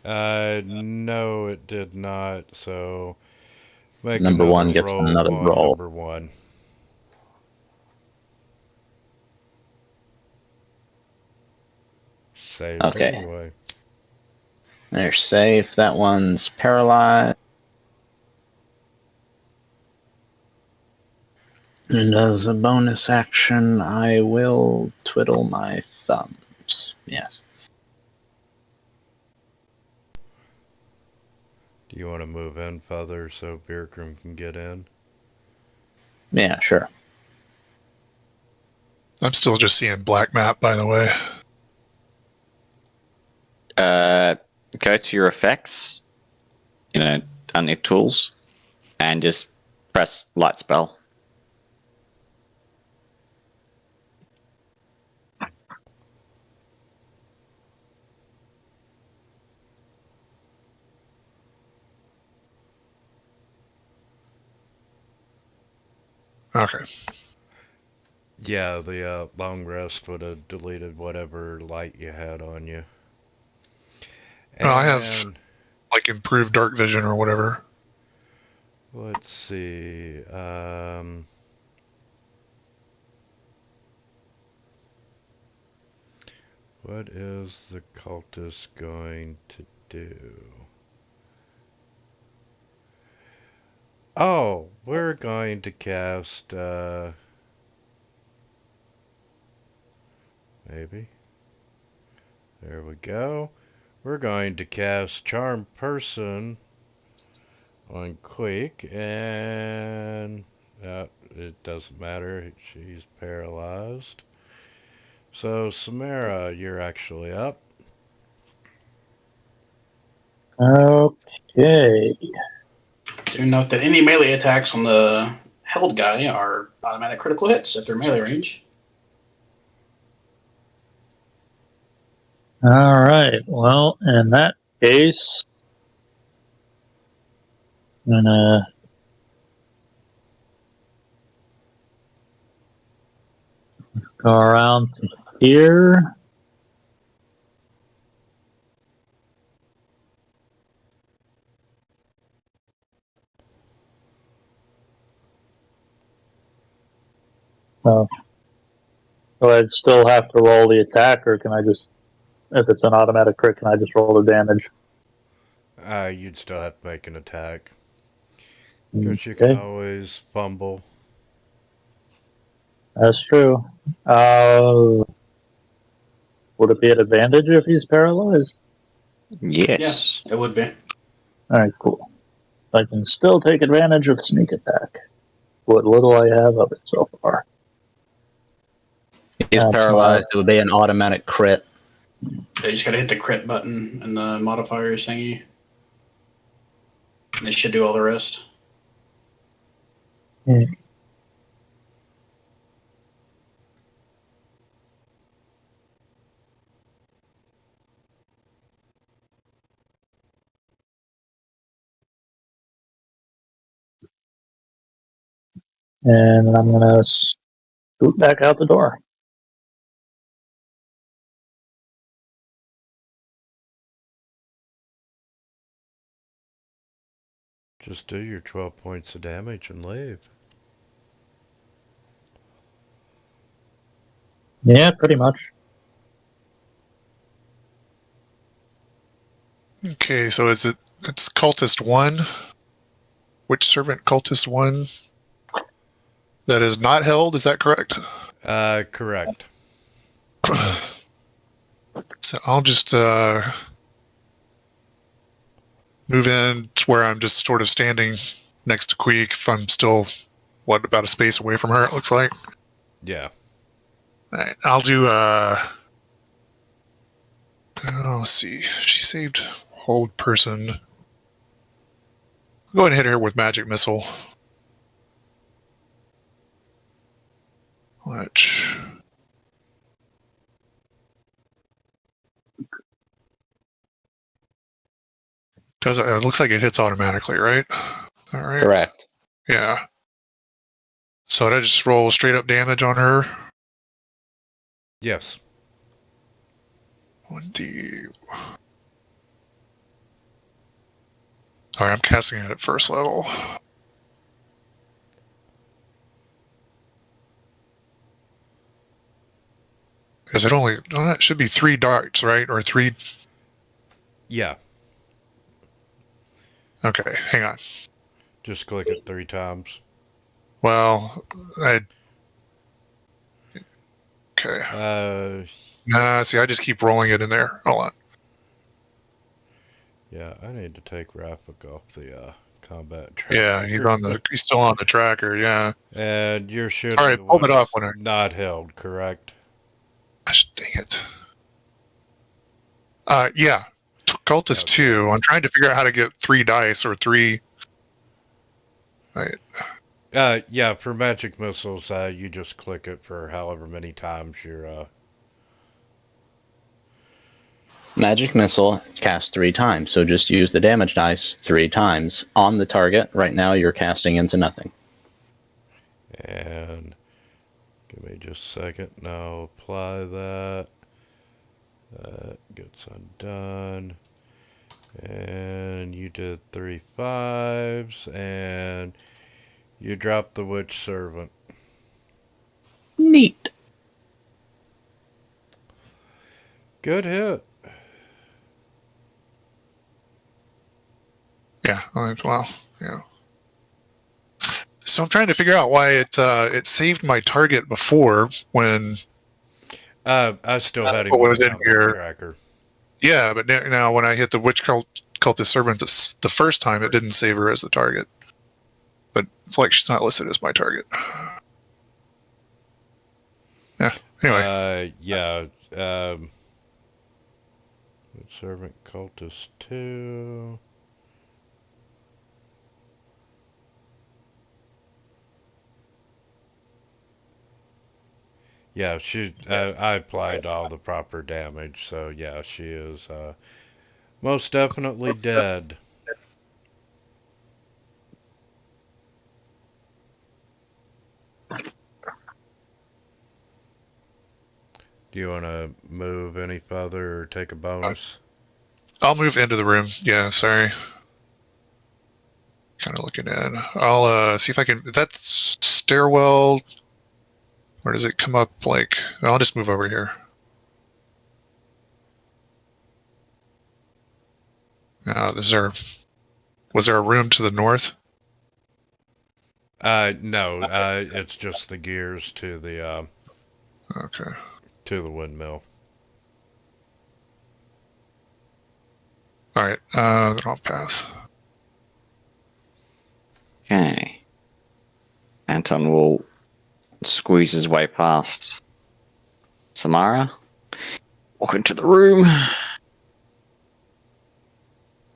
No, it did not. So make Number another one gets roll another on roll. number 1. Safe Okay. anyway. They're safe. That one's paralyzed. And as a bonus action, I will twiddle my thumbs. Yes. Do you want to move in, Feather, so Beercrum can get in? Yeah, sure. I'm still just seeing black map, by the way. Go to your effects, underneath tools, and just press light spell. Okay. Yeah, the long rest would have deleted whatever light you had on you. Oh, I have like improved dark vision or whatever. Let's see. What is the cultist going to do? Oh, we're going to cast, maybe. There we go. We're going to cast Charm Person on Quake, and it doesn't matter. She's paralyzed. So, Samara, you're actually up. Okay. Do note that any melee attacks on the held guy are automatic critical hits if they're melee range. All right. Well, in that case, I'm gonna go around to here. So, do I still have to roll the attack, or can I just, if it's an automatic crit, can I just roll the damage? You'd still have to make an attack. Because you can always fumble. That's true. Would it be an advantage if he's paralyzed? Yes. Yeah, it would be. All right, cool. I can still take advantage of sneak attack. What little I have of it so far. He's That's paralyzed. It would be an automatic crit. Yeah, you just gotta hit the crit button and the modifiers thingy. And they should do all the rest. Hmm. And I'm gonna scoot back out the door. Just do your 12 points of damage and leave. Yeah, pretty much. Okay, so it's cultist 1. Which servant cultist 1 that is not held, is that correct? Correct. So I'll just move in to where I'm just sort of standing next to Queek if I'm still, about a space away from her, it looks like. Yeah. Alright, I'll do, let's see. She saved hold person. Go ahead and hit her with magic missile. Which... it looks like it hits automatically, right? All right. Correct. Yeah. So did I just roll straight up damage on her? Yes. 1d. Alright, I'm casting it at first level. Because it should be 3 darts, right? Or 3. Yeah. Okay, hang on. Just click it 3 times. Well, okay. See, I just keep rolling it in there. Hold on. Yeah, I need to take Rafik off the combat tracker. Yeah, he's still on the tracker, yeah. And you're shooting Sorry, the pulled it one off when not held, correct? Dang it. Yeah. Cultist Okay. 2. I'm trying to figure out how to get 3 dice or 3. Right. Yeah, for magic missiles, you just click it for however many times you're, Magic missile cast 3 times, so just use the damage dice 3 times on the target. Right now, you're casting into nothing. And give me just a second. Now apply that. That gets undone. And you did 3 5s, and you dropped the witch servant. Neat. Good hit. Yeah. Well, yeah. So I'm trying to figure out why it saved my target before when. I still had him what on was the in combat here? tracker. Yeah, but now when I hit the witch cultist servant the first time, it didn't save her as the target. But it's like she's not listed as my target. Yeah. Anyway. Yeah. Servant cultist 2. Yeah, I applied all the proper damage, so yeah, she is most definitely dead. Do you want to move any further or take a bonus? I'll move into the room. Yeah, sorry. Kind of looking in. I'll see if I can. That's stairwell. Where does it come up? I'll just move over here. Was there a room to the north? No, it's just the gears to the Okay. to the windmill. All right. Then I'll pass. Okay. Anton will squeeze his way past Samara. Walk into the room.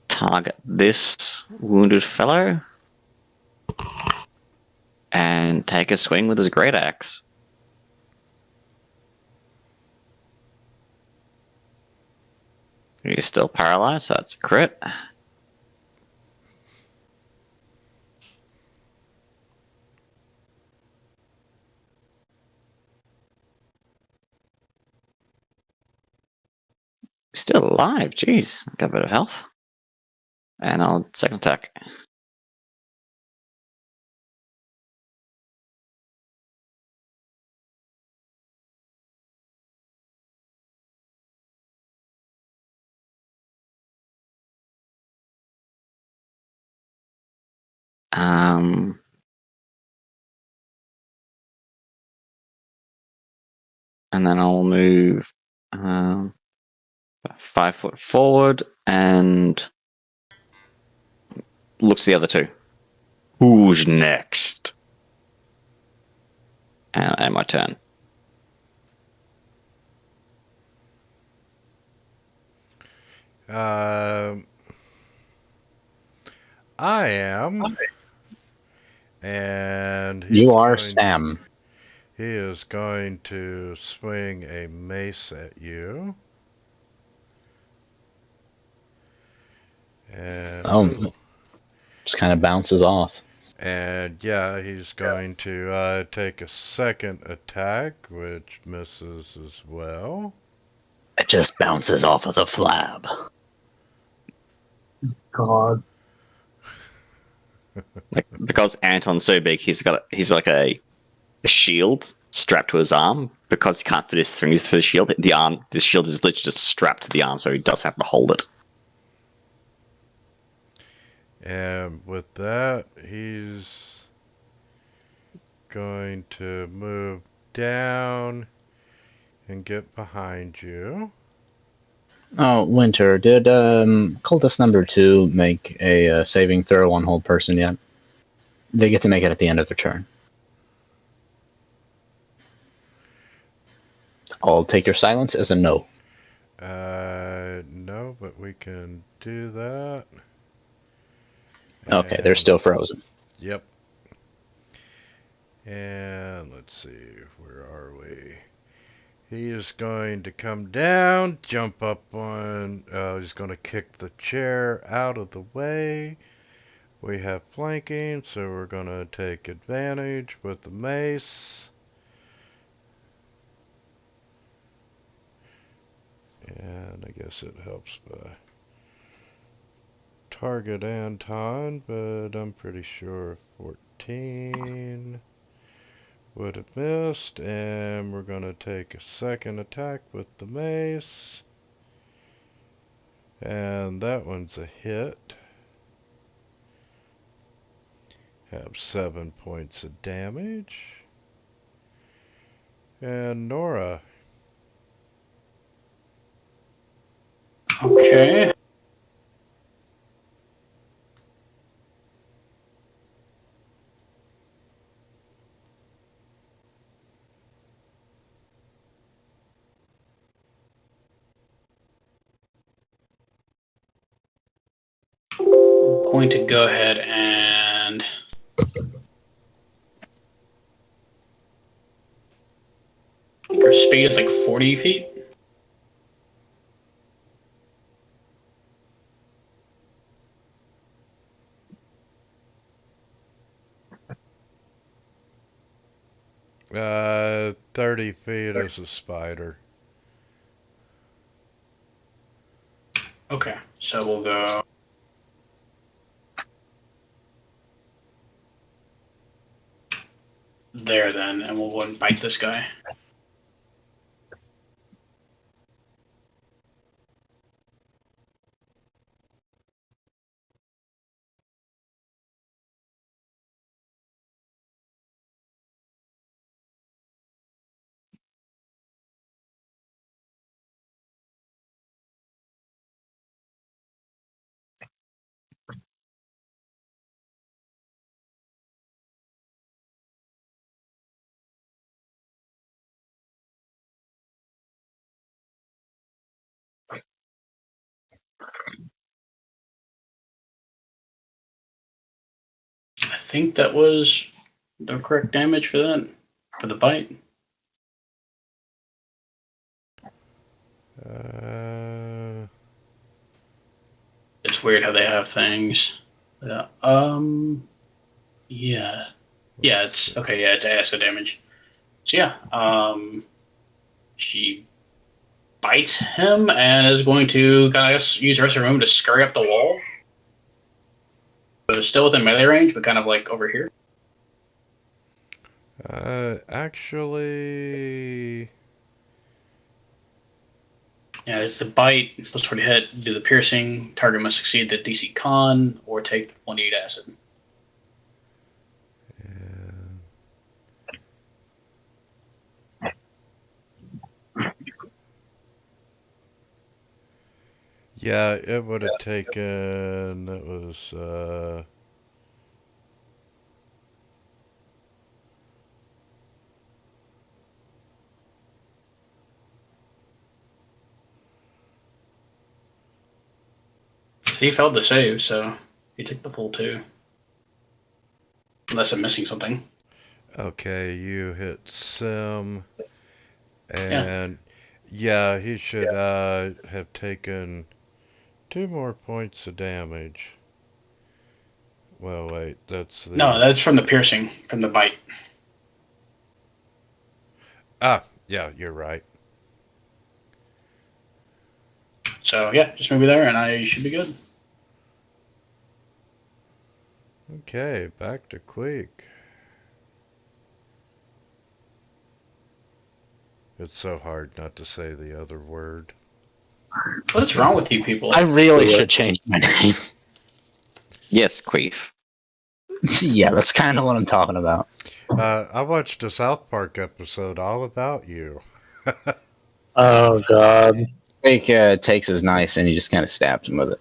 Target this wounded fellow. And take a swing with his great axe. He's still paralyzed, so that's a crit. Still alive, jeez. Got a bit of health. And I'll second attack. And then I'll move 5 foot forward and looks the other two. Who's next? And my turn. I am. And You are Sam. He is going to swing a mace at you. And Just kind of bounces off. And yeah, he's going to take a second attack, which misses as well. It just bounces off of the flab. God. Like, because Anton's so big, he's like a shield strapped to his arm. Because he can't fit his fingers through the shield, the shield is literally just strapped to the arm, so he does have to hold it. And with that, he's going to move down and get behind you. Oh, Winter, did cultist number 2 make a saving throw on hold person yet? They get to make it at the end of their turn. I'll take your silence as a no. No, but we can do that. Okay, they're still frozen. Yep. And let's see, where are we? He is going to come down, jump up on, he's going to kick the chair out of the way. We have flanking, so we're going to take advantage with the mace. And I guess it helps by target Anton, but I'm pretty sure 14 would have missed. And we're going to take a second attack with the mace. And that one's a hit. Have 7 points of damage. And Nora. Okay. I'm going to go ahead and I think her speed is like 40 feet. Uh, 30 feet is a spider. Okay, so we'll go there then, and we'll go and bite this guy. think that was the correct damage for that, for the bite. It's weird how they have things. Yeah. Yeah. Yeah, it's okay. Yeah, it's acid damage. So yeah, she bites him and is going to kind of use the rest of the room to scurry up the wall. But it's still within melee range, but kind of like over here. Actually, Yeah, it's the bite. Plus 40 hit. Do the piercing. Target must succeed the DC con or take 1d8 acid. yeah, it would have taken. It was. He failed the save, so he took the full 2. Unless I'm missing something. Okay, you hit Sim, and yeah, he should have taken 2 more points of damage. Well, wait, that's the. No, that's from the piercing, from the bite. Ah, yeah, you're right. So yeah, just move me there and I should be good. Okay, back to Queek. It's so hard not to say the other word. What's wrong with you people? I really should change my name. Yes, Queef. Yeah, that's kind of what I'm talking about. I watched a South Park episode all about you. Oh god. Drake takes his knife and he just kind of stabs him with it.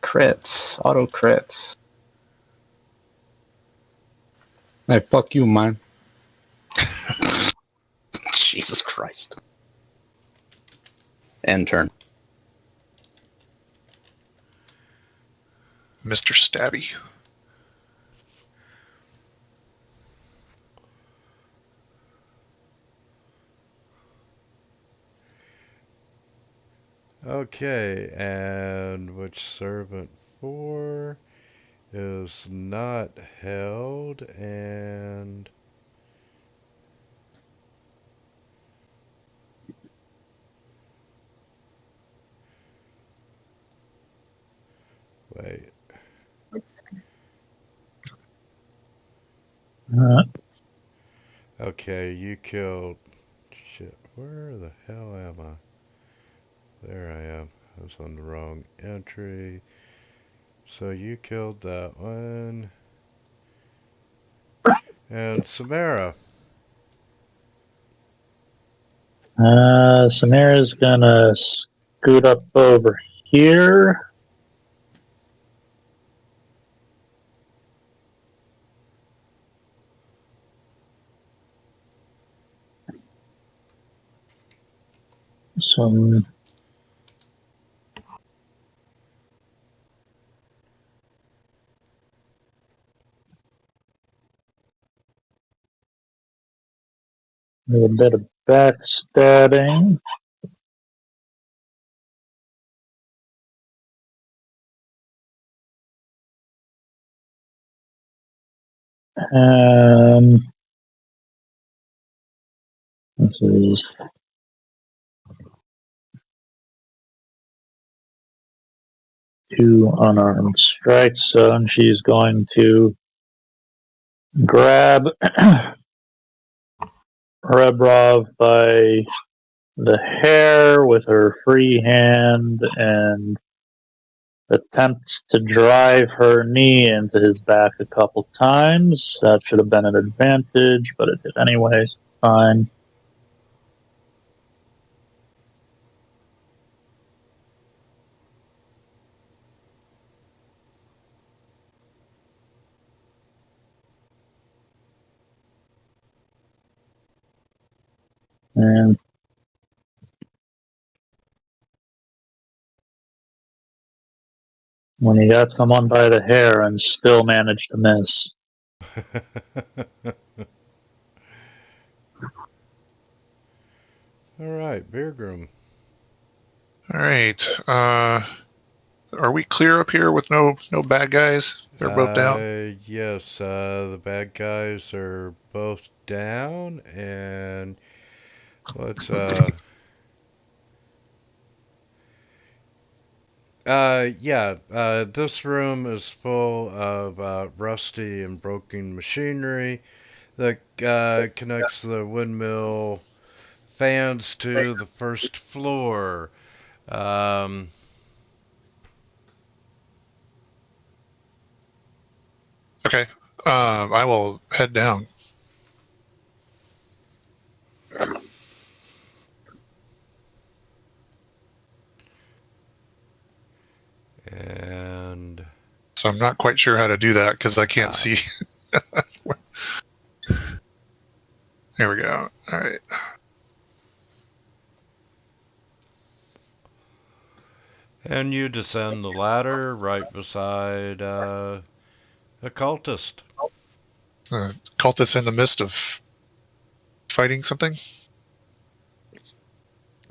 Crits. Auto crits. Hey, fuck you, man. Jesus Christ. End turn. Mr. Stabby. Okay, and which servant 4 is not held, and wait. Okay, you killed. Shit, where the hell am I? There I am. I was on the wrong entry. So you killed that one. And Samara. Samara's gonna scoot up over here. Some a bit of backstabbing. This is 2 unarmed strikes, so and she's going to grab Rebrov by the hair with her free hand and attempts to drive her knee into his back a couple times. That should have been an advantage, but it did anyway. Fine. And when you got someone by the hair and still managed to miss. All right, Beer Groom. All right. Are we clear up here with no bad guys? They're both down. Yes, the bad guys are both down, and let's this room is full of rusty and broken machinery that connects the windmill fans to the first floor. Um, Okay. I will head down. and So I'm not quite sure how to do that because I can't see. There we go. All right. and you descend the ladder right beside a cultist. Cultists in the midst of fighting something.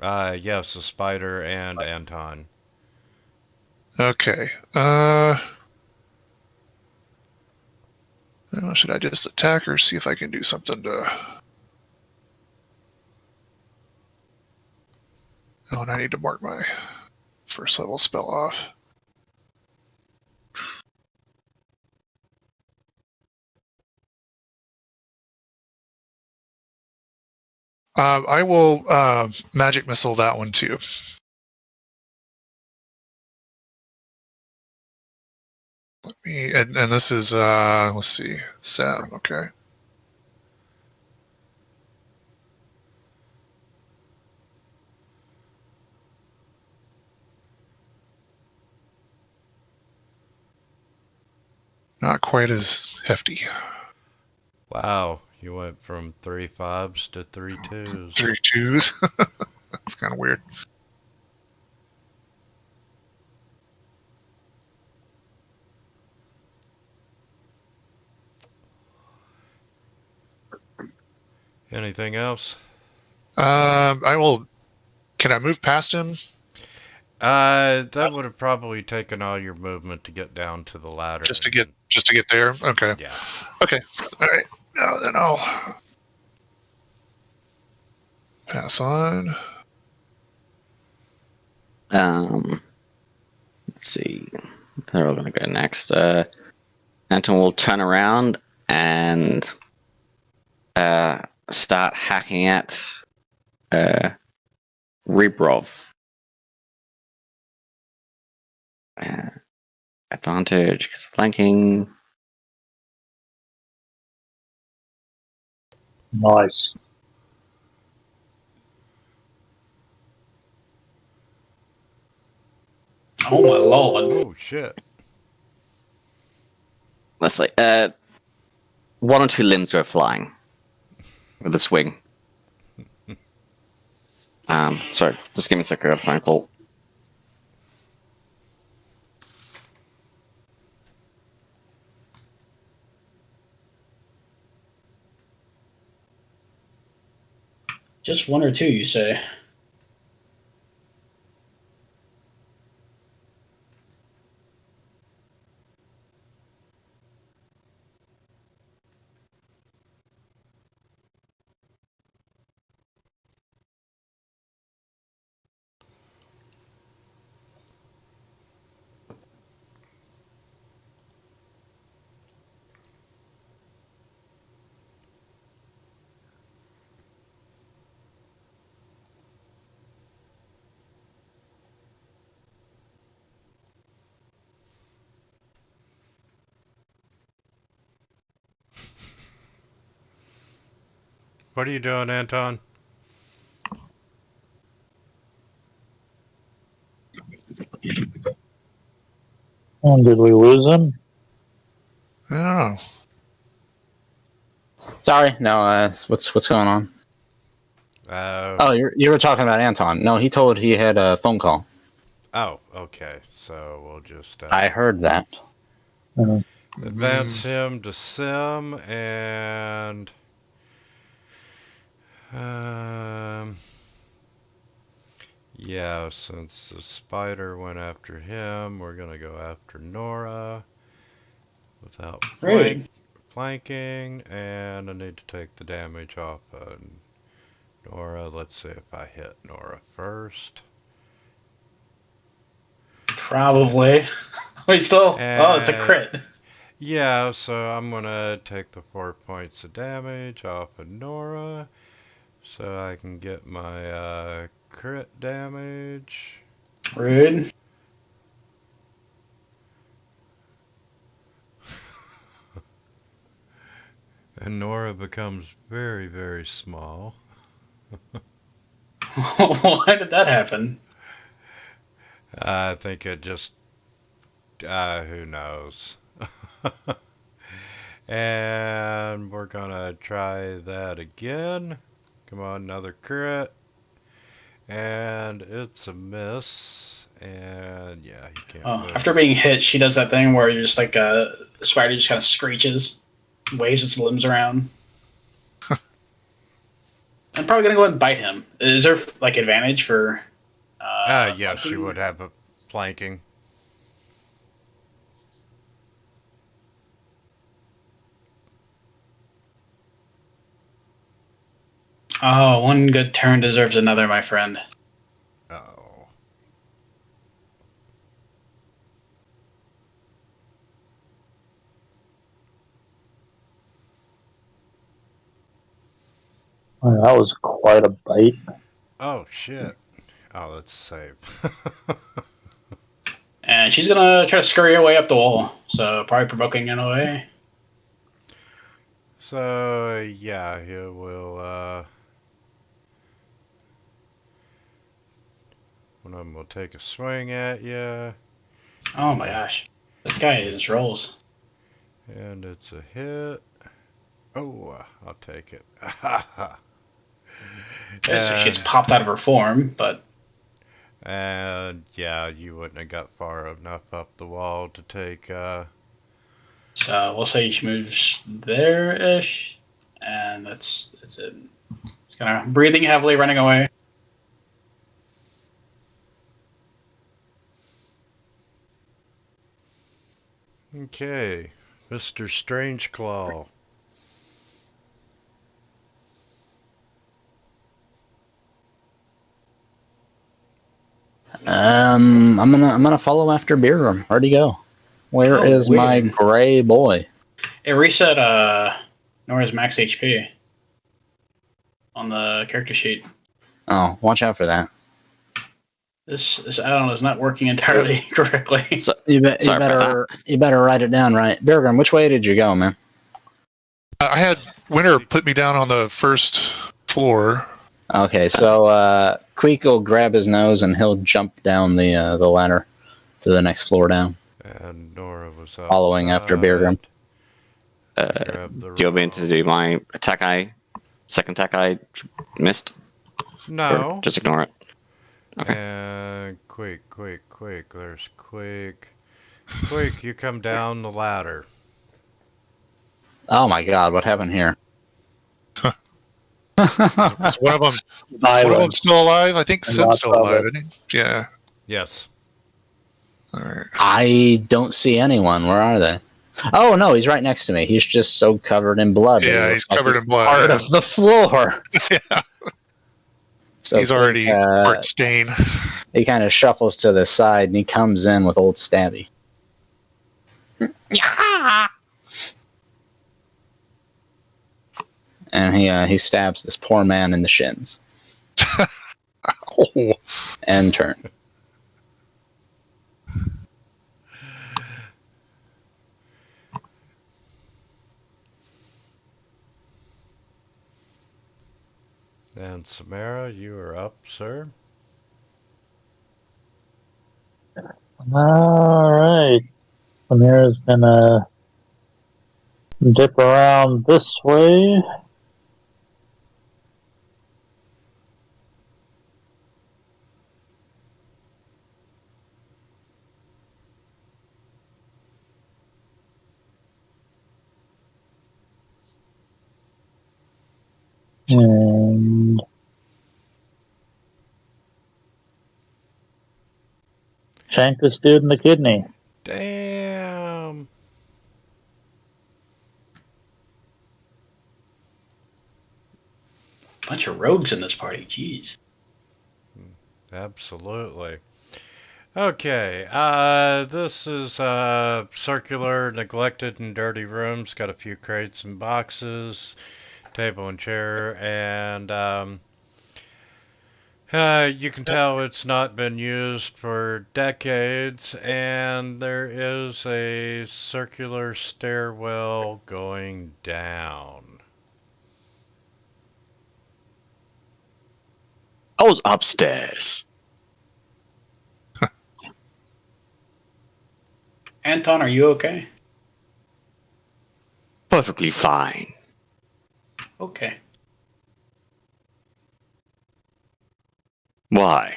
Yes, the spider and Anton. Okay. Should I just attack or see if I can do something to... Oh, and I need to mark my first level spell off. I will magic missile that one too. Let me, and this is let's see, Sam. Okay. Not quite as hefty. Wow, you went from 3 5s to 3 2s. 3 2s. That's kind of weird. Anything else? I will. Can I move past him? That would have probably taken all your movement to get down to the ladder. Just to get there. Okay. Yeah. Okay. All right. Now then, I'll pass on. Let's see. They're all gonna go next. Anton will turn around and start hacking at Ribrov. Advantage because flanking. Nice. Oh my lord. Oh shit. Let's say one or two limbs go flying with a swing. Sorry, just give me a second. I gotta find Bolt. Just one or two, you say? What are you doing, Anton? And did we lose him? Oh. Sorry, no. What's going on? Oh, Oh, you were talking about Anton. No, he told he had a phone call. oh, okay. so we'll just I heard that. advance him to Sim and yeah, since the spider went after him, we're gonna go after Nora without Great. flanking, and I need to take the damage off Nora. Let's see if I hit Nora first. Probably. Wait, still. Oh, it's a crit. Yeah, so I'm gonna take the 4 points of damage off of Nora, so I can get my crit damage. Rude. And Nora becomes very, very small. Why did that happen? I think it just, who knows. And we're gonna try that again. Come on, another crit. And it's a miss. And yeah, he can't Oh, move. after being hit, she does that thing where you're just like the spider just kind of screeches, waves its limbs around. I'm probably gonna go ahead and bite him. Is there like advantage for? Yes, she flanking? would have a flanking. Oh, one good turn deserves another, my friend. Oh. Well, that was quite a bite. Oh shit. Oh, let's save. And she's gonna try to scurry her way up the wall, so probably provoking in a way. So yeah, he will. One of them will take a swing at you, Oh my gosh, this guy just rolls. and it's a hit. Oh, I'll take it. So she's and, popped out of her form, but and yeah, you wouldn't have got far enough up the wall to take. so we'll say she moves there-ish, and that's it. She's kind of breathing heavily, running away. Okay, Mr. Strangeclaw. I'm gonna follow after Beergrim. Where'd he go? Where Oh, is my weird. gray boy? It reset Nora's max HP on the character sheet. Oh, watch out for that. This add-on is not working entirely correctly. So, You Sorry about better write it down right. Beergrim, which way did you go, man? I had Winter put me down on the first floor. Okay, so Queek will grab his nose and he'll jump down the ladder to the next floor down, And Nora was outside. following after Beergrim. Grab the do you want me to do my attack second attack I missed? No. Or just ignore it? Okay. And quick. There's quick. Quick, you come down the ladder. Oh my God, what happened here? Is one of them Violence. still alive? I think And Sim's lots still of alive, it. isn't he? Yeah. Yes. All right. I don't see anyone. Where are they? Oh no, he's right next to me. He's just so covered in blood. that Yeah, he he's looks like covered in blood. Part yeah. of the floor. Yeah. So He's already part stain. he kind of shuffles to the side and he comes in with old Stabby. And he stabs this poor man in the shins Oh. and turn. And Samara, you are up, sir. All right. Amira's gonna dip around this way. And shank this dude in the kidney. Damn. Bunch of rogues in this party. Jeez. Absolutely. Okay, this is circular, neglected, and dirty rooms. Got a few crates and boxes, table and chair, and you can tell it's not been used for decades, and there is a circular stairwell going down. I was upstairs. Anton, are you okay? Perfectly fine. Okay. Why?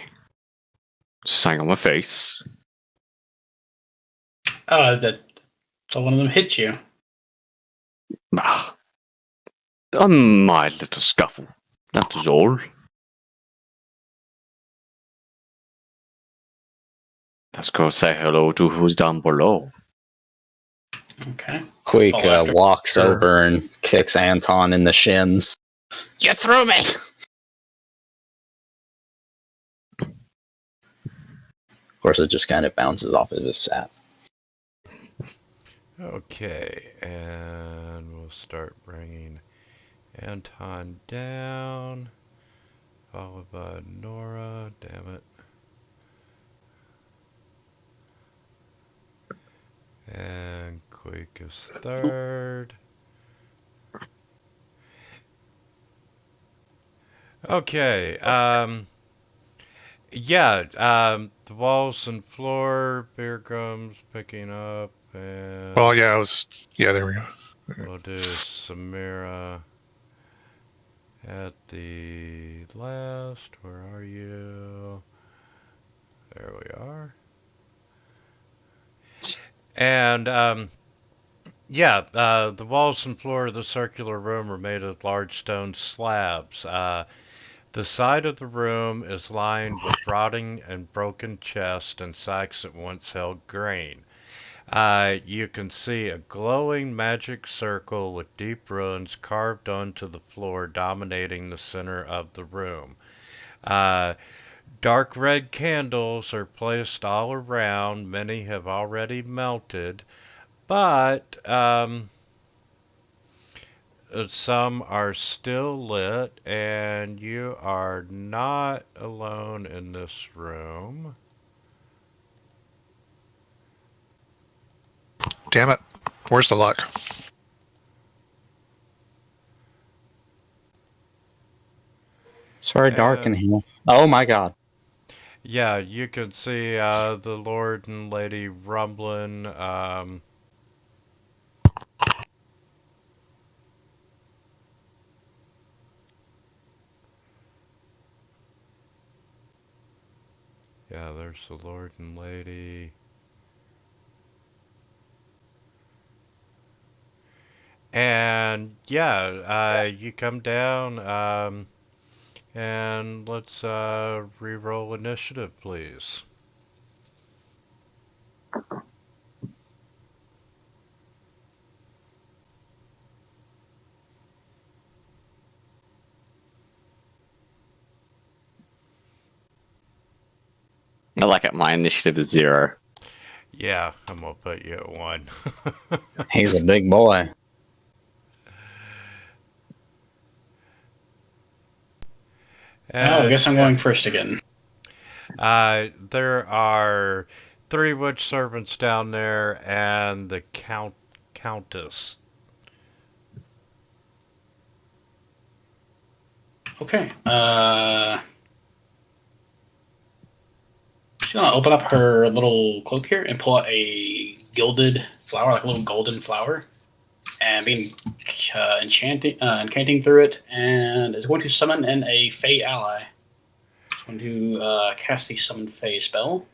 Sign on my face. So one of them hit you. Ah, a mild little scuffle. That was all. Let's go say hello to who's down below. Okay. Queek Follow after. walks Sure. over and kicks Anton in the shins. You threw me! Of course, it just kind of bounces off of his sap. Okay, and we'll start bringing Anton down, followed by Nora. Damn it. And Quake is third. Okay, the walls and floor, beer gums picking up, and Well, yeah, there we go. we'll do Samira at the last. Where are you? There we are. And, the walls and floor of the circular room are made of large stone slabs. The side of the room is lined with rotting and broken chests and sacks that once held grain. You can see a glowing magic circle with deep runes carved onto the floor dominating the center of the room. Dark red candles are placed all around. Many have already melted, but some are still lit, and you are not alone in this room. Damn it. Where's the luck? It's very dark in here. Oh my god. Yeah, you can see the Lord and Lady rumbling. Yeah, there's the Lord and Lady. And you come down, and let's re-roll initiative, please. I like it. My initiative is 0. Yeah, I'm gonna put you at 1. He's a big boy. I guess I'm going first again. There are 3 witch servants down there and the countess. Okay. She's gonna open up her little cloak here and pull out a gilded flower, like a little golden flower, and begin incanting through it, and is going to summon in a Fey ally. It's going to cast the Summon Fey spell.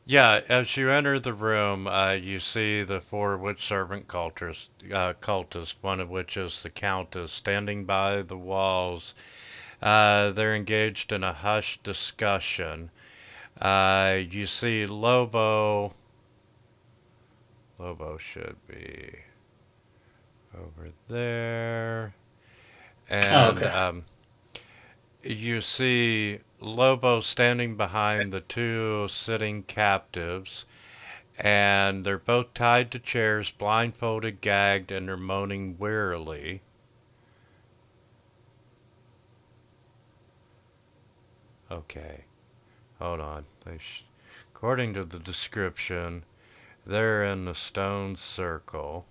Yeah, as you enter the room, you see the four witch servant cultists, one of which is the Countess, standing by the walls. They're engaged in a hushed discussion. You see Lobo. Lobo should be over there. Oh, And okay. you see Lobo standing behind the two sitting captives. And they're both tied to chairs, blindfolded, gagged, and they're moaning wearily. Okay, hold on. According to the description, they're in the stone circle.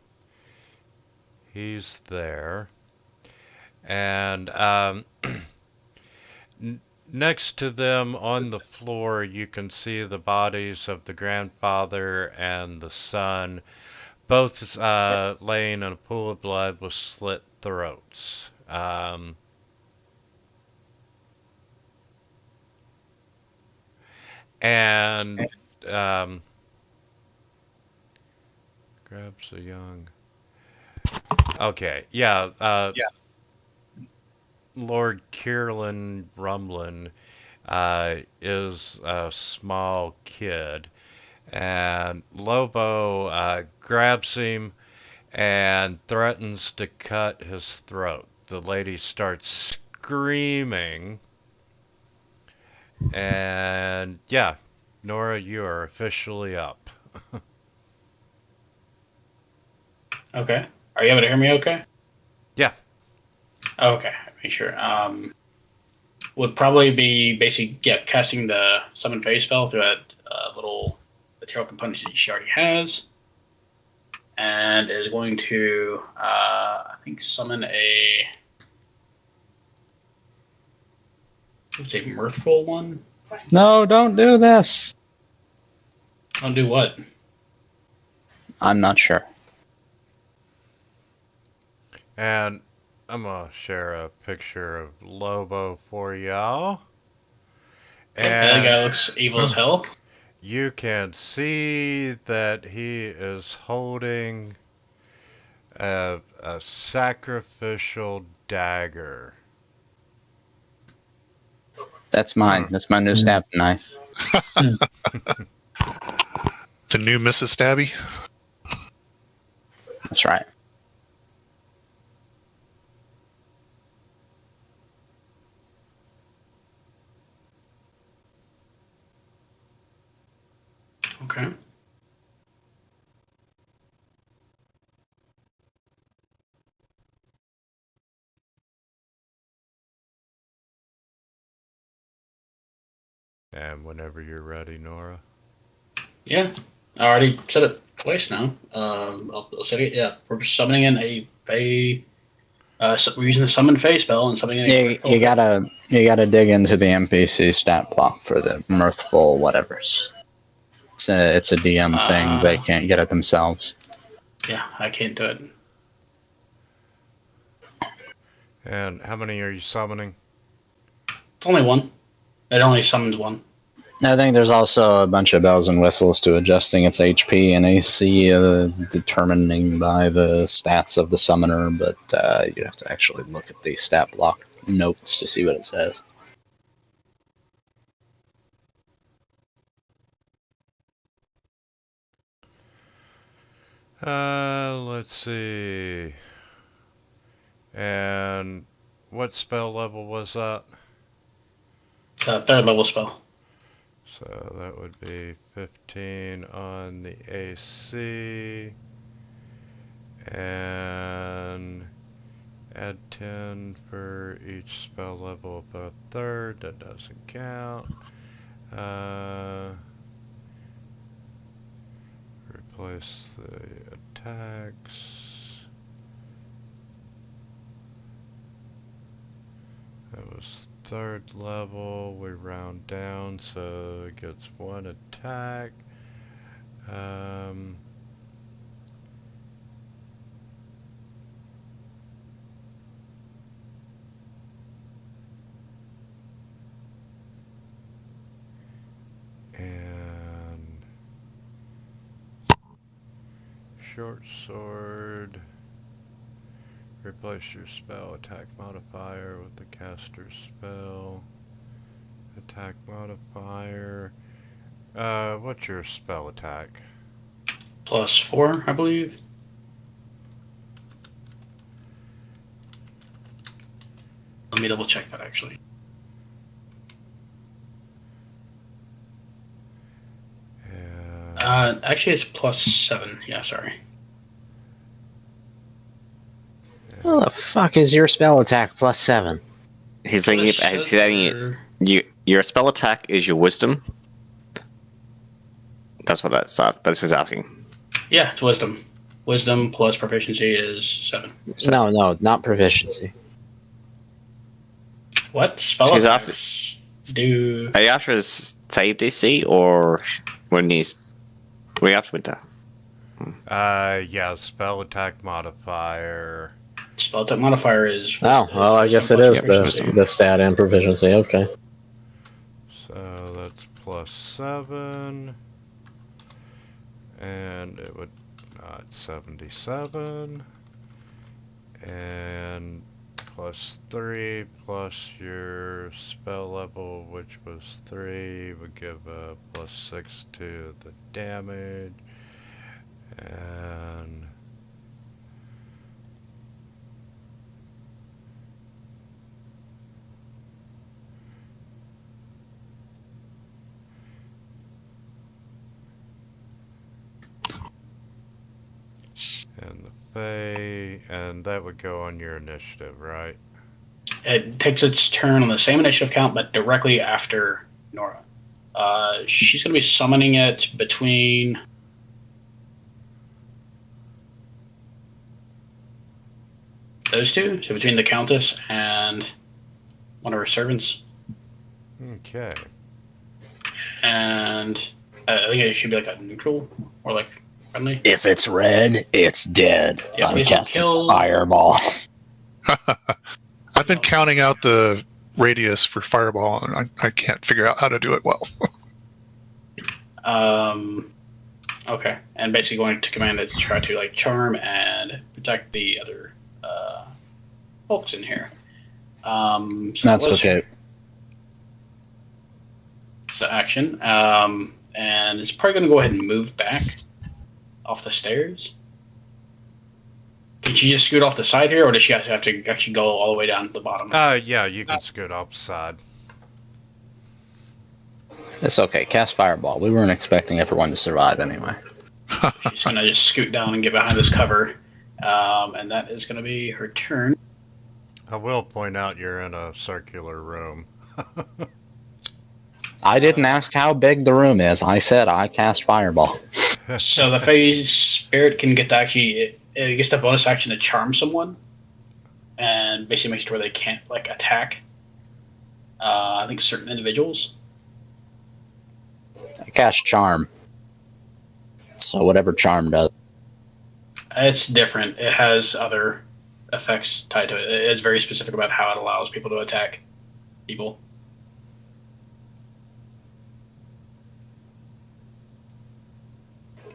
He's there. And next to them on the floor, you can see the bodies of the grandfather and the son, both laying in a pool of blood with slit throats. And um, grabs a young. Okay, yeah. Lord Kierlan Rumlin is a small kid, and Lobo grabs him and threatens to cut his throat. The lady starts screaming, and yeah, Nora, you are officially up. Okay. Are you able to hear me okay? Yeah. Okay. Make sure. Would probably be basically casting the summon phase spell through that little material components that she already has. And is going to, I think, summon let's say, mirthful one. No, don't do this. I'll do what? I'm not sure. And I'm gonna share a picture of Lobo for y'all. Okay, that guy And looks evil as hell. you can see that he is holding a sacrificial dagger. That's mine. That's my new stab knife. The new Mrs. Stabby. That's right. Okay. And whenever you're ready, Nora. Yeah, I already said it twice now. I'll say it. Yeah, we're just summoning in we're using the summon phase spell and summoning in a You, mirthful you thing. gotta dig into the NPC stat block for the mirthful whatevers. It's a DM thing. They can't get it themselves. Yeah, I can't do it. And how many are you summoning? It's only one. It only summons one. I think there's also a bunch of bells and whistles to adjusting its HP and AC, determining by the stats of the summoner, but you have to actually look at the stat block notes to see what it says. Let's see. And what spell level was that? Third level spell. So that would be 15 on the AC. And add 10 for each spell level above third. That doesn't count. Replace the attacks. That was third level. We round down, so it gets one attack. And short sword. Replace your spell attack modifier with the caster's spell. Attack modifier. What's your spell attack? +4, I believe. Let me double check that actually. Actually, it's +7. Yeah, sorry. How the fuck is your spell attack +7? He's thinking your spell attack is your wisdom. That's what that's what he's asking. Yeah, it's wisdom. Wisdom plus proficiency is 7. No, not proficiency. What? Spell He's attacks do... Are you after his save DC or when he's way after winter? Yeah, spell attack modifier. Spell attack modifier is... Oh, well, I guess it is the stat and proficiency. Okay. So that's +7. And it would... it's 77. And +3 plus your spell level, which was 3, would give a +6 to the damage. And... and the Fae, and that would go on your initiative, right? It takes its turn on the same initiative count, but directly after Nora. She's going to be summoning it between... those two, so between the Countess and one of her servants. Okay. And I think it should be like a neutral or like friendly. If it's red, it's dead. Yeah, I'm please casting kill- Fireball. I've been counting out the radius for fireball, and I can't figure out how to do it well. Okay, and basically going to command it to try to like charm and protect the other folks in here. So That's okay. So action, and it's probably going to go ahead and move back off the stairs. Can she just scoot off the side here, or does she have to actually go all the way down to the bottom? Yeah, you can scoot off the side. It's okay. Cast Fireball. We weren't expecting everyone to survive anyway. She's going to just scoot down and get behind this cover, and that is going to be her turn. I will point out you're in a circular room. I didn't ask how big the room is. I said I cast Fireball. So the phase spirit can get to actually it gets the bonus action to charm someone, and basically makes it to where they can't like attack. I think certain individuals. I cast Charm. So whatever Charm does. It's different. It has other effects tied to it. It's very specific about how it allows people to attack people.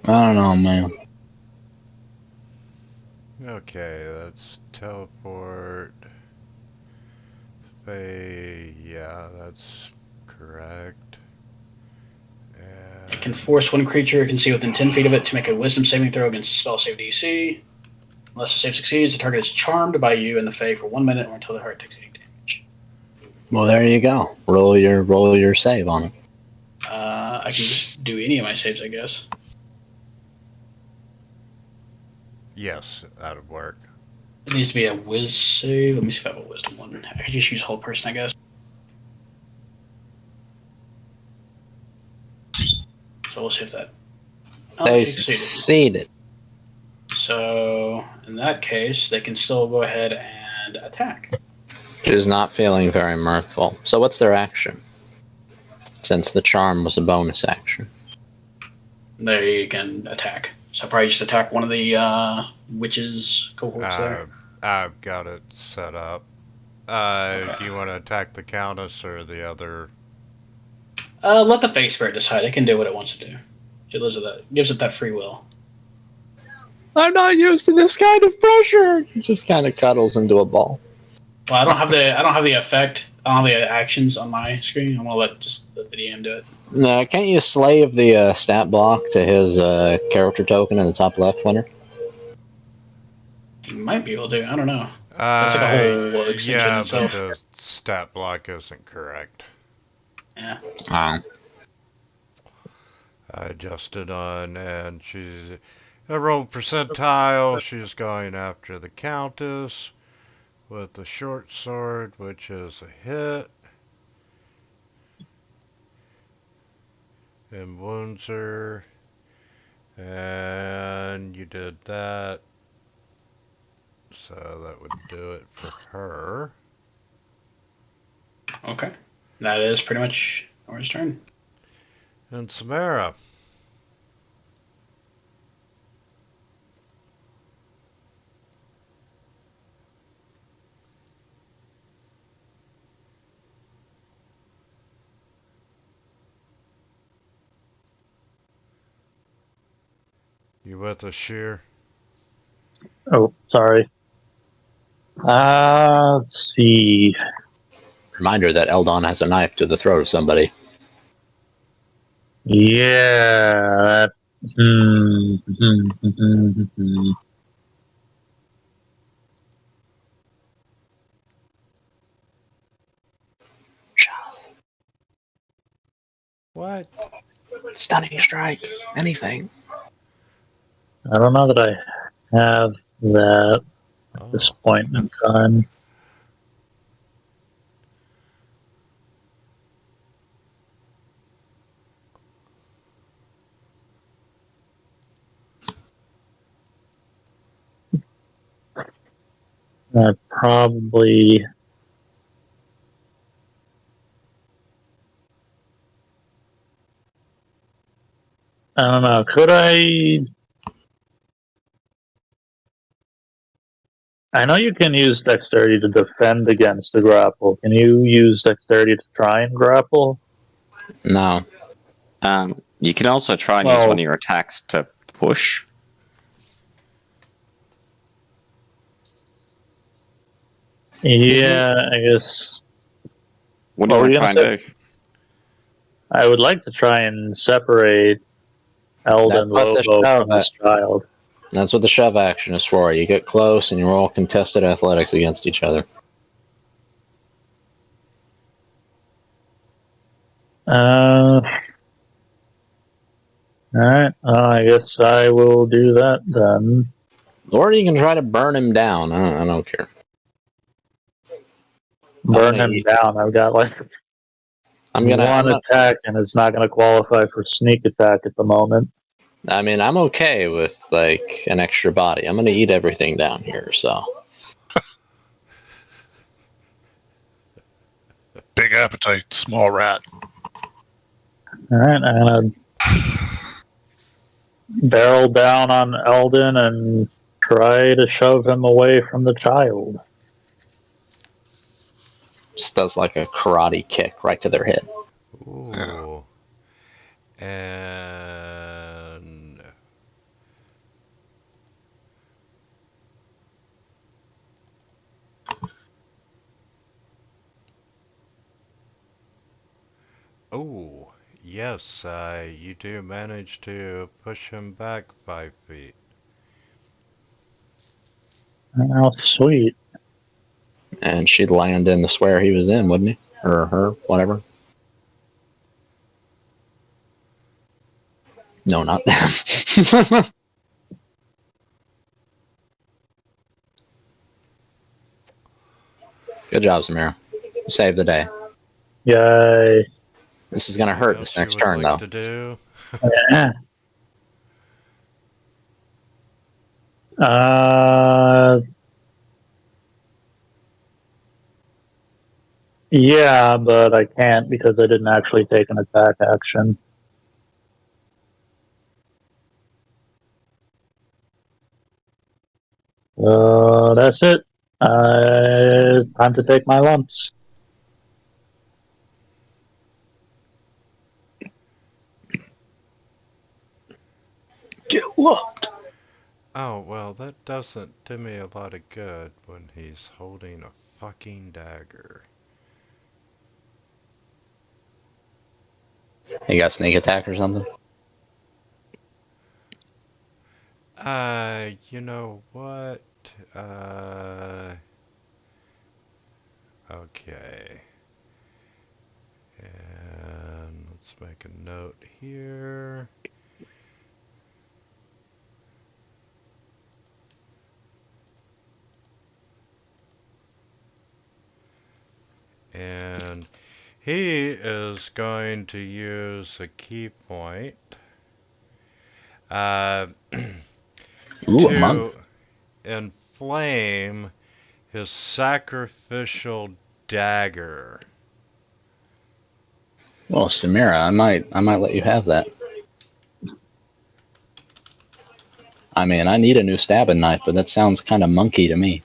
I don't know, man. Okay, that's teleport. Yeah, that's correct. It can force one creature it can see within 10 feet of it to make a wisdom saving throw against a spell save DC. Unless the save succeeds, the target is charmed by you and the Fae for 1 minute or until the heart takes 8 damage. Well, there you go. Roll your save on it. I can just do any of my saves, I guess. Yes, that would work. It needs to be a whiz save. Let me see if I have a wisdom one. I could just use whole person, I guess. So we'll see if that. They she succeeded. So in that case, they can still go ahead and attack. Which is not feeling very mirthful. So what's their action? Since the charm was a bonus action. They can attack. So probably just attack one of the witches cohorts there. I've got it set up. Okay. Do you want to attack the Countess or the other? Let the Fae Spirit decide. It can do what it wants to do. Gives it that free will. I'm not used to this kind of pressure. He just kind of cuddles into a ball. Well, I don't have the effect. I don't have the actions on my screen. I'm gonna let the DM do it. No, can't you slave the stat block to his character token in the top left, Winner? You might be able to. I don't know. That's like a whole extension Yeah, itself. but the stat block isn't correct. Yeah. Oh. I adjusted on, and she's a roll percentile. She's going after the Countess with the short sword, which is a hit. And wounds her. And you did that. So that would do it for her. Okay. That is pretty much Nora's turn. And Samara. You with us, Sheer? Oh, sorry. Let's see. Reminder that Eldon has a knife to the throat of somebody. Yeah. What? Stunning strike. Anything. I don't know that I have that at this Oh. point in time. I probably. I don't know. Could I? I know you can use dexterity to defend against the grapple. Can you use dexterity to try and grapple? No. You can also try and use Well- one of your attacks to push. Yeah, I guess. What do you What were want to you try gonna and do? I would like to try and separate Eldon That's what the Lobo shove from this child. That's what the shove action is for. You get close and you roll contested athletics against each other. Alright, I guess I will do that then. Or you can try to burn him down. I don't care. Burn gonna him eat- down. I've got like I'm gonna. one attack, and it's not going to qualify for sneak attack at the moment. I mean, I'm okay with like an extra body. I'm gonna eat everything down here. So Big appetite, small rat. Alright, I'm going to barrel down on Eldon and try to shove him away from the child. just does like a karate kick right to their head. Ooh. And oh, yes, you do manage to push him back 5 feet. Oh, sweet. And she'd land in the square he was in, wouldn't he? Or her, whatever. No, not them. Good job, Samira. Save the day. Yay. This is gonna Anything hurt else this you next would turn, like though. to do? Yeah. Uh, yeah, but I can't because I didn't actually take an attack action. That's it. Time to take my lumps. Get whooped. Oh, well, that doesn't do me a lot of good when he's holding a fucking dagger. You got sneak attack or something? You know what? Okay. And let's make a note here. And he is going to use a key point Ooh, a monk. to inflame his sacrificial dagger. Well, Samira, I might let you have that. I mean, I need a new stabbing knife, but that sounds kind of monkey to me.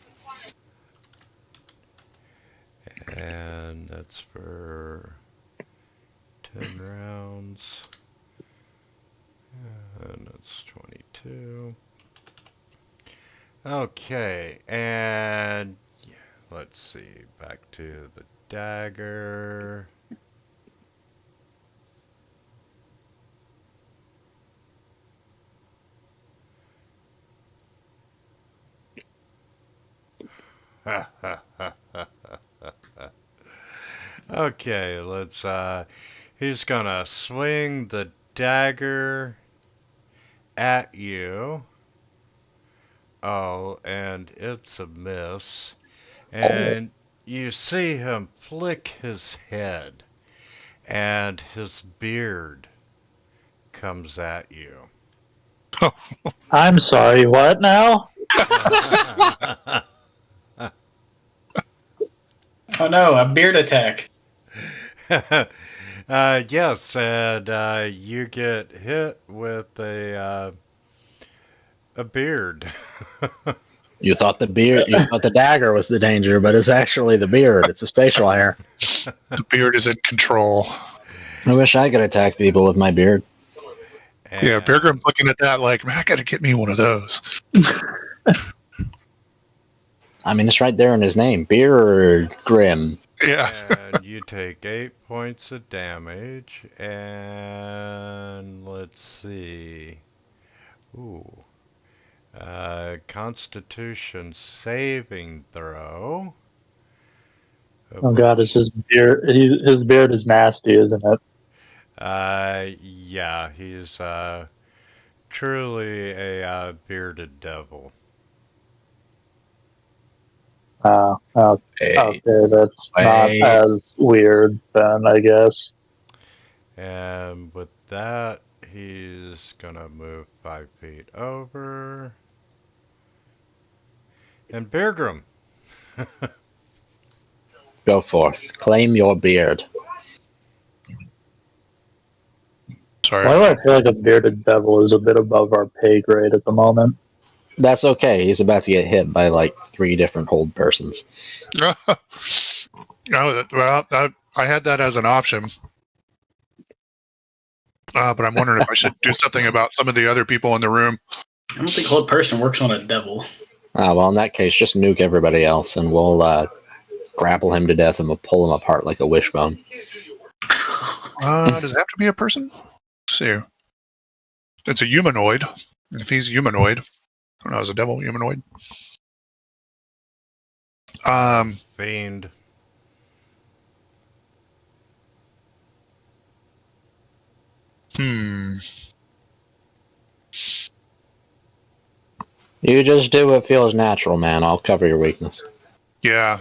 And that's for 10 rounds. And that's 22. Okay, and let's see, back to the dagger. Okay, let's, he's gonna swing the dagger at you. Oh, and it's a miss. And you see him flick his head, and his beard comes at you. I'm sorry, what now? Oh no, a beard attack. Yes, and you get hit with a beard. You thought the dagger was the danger, but it's actually the beard. It's a facial hair. The beard is in control. I wish I could attack people with my beard. Yeah, And, Bear Grylls looking at that like, man, I got to get me one of those. I mean, it's right there in his name, Beard Grim. Yeah. and you take 8 points of damage, and let's see. Ooh. Constitution saving throw. Oh god, is his beard? His beard is nasty, isn't it? Yeah, he's truly a bearded devil. Okay, that's not as weird then, I guess. And with that, he's gonna move 5 feet over. And Beargrim. Go forth. Claim your beard. Sorry. Why do I feel like a bearded devil is a bit above our pay grade at the moment? That's okay. He's about to get hit by like 3 different hold persons. No, well, I had that as an option. But I'm wondering if I should do something about some of the other people in the room. I don't think hold person works on a devil. Well, in that case, just nuke everybody else, and we'll grapple him to death, and we'll pull him apart like a wishbone. Does it have to be a person? Let's see. It's a humanoid. If he's humanoid, I don't know, is a devil humanoid? Fiend. You just do what feels natural, man. I'll cover your weakness. Yeah.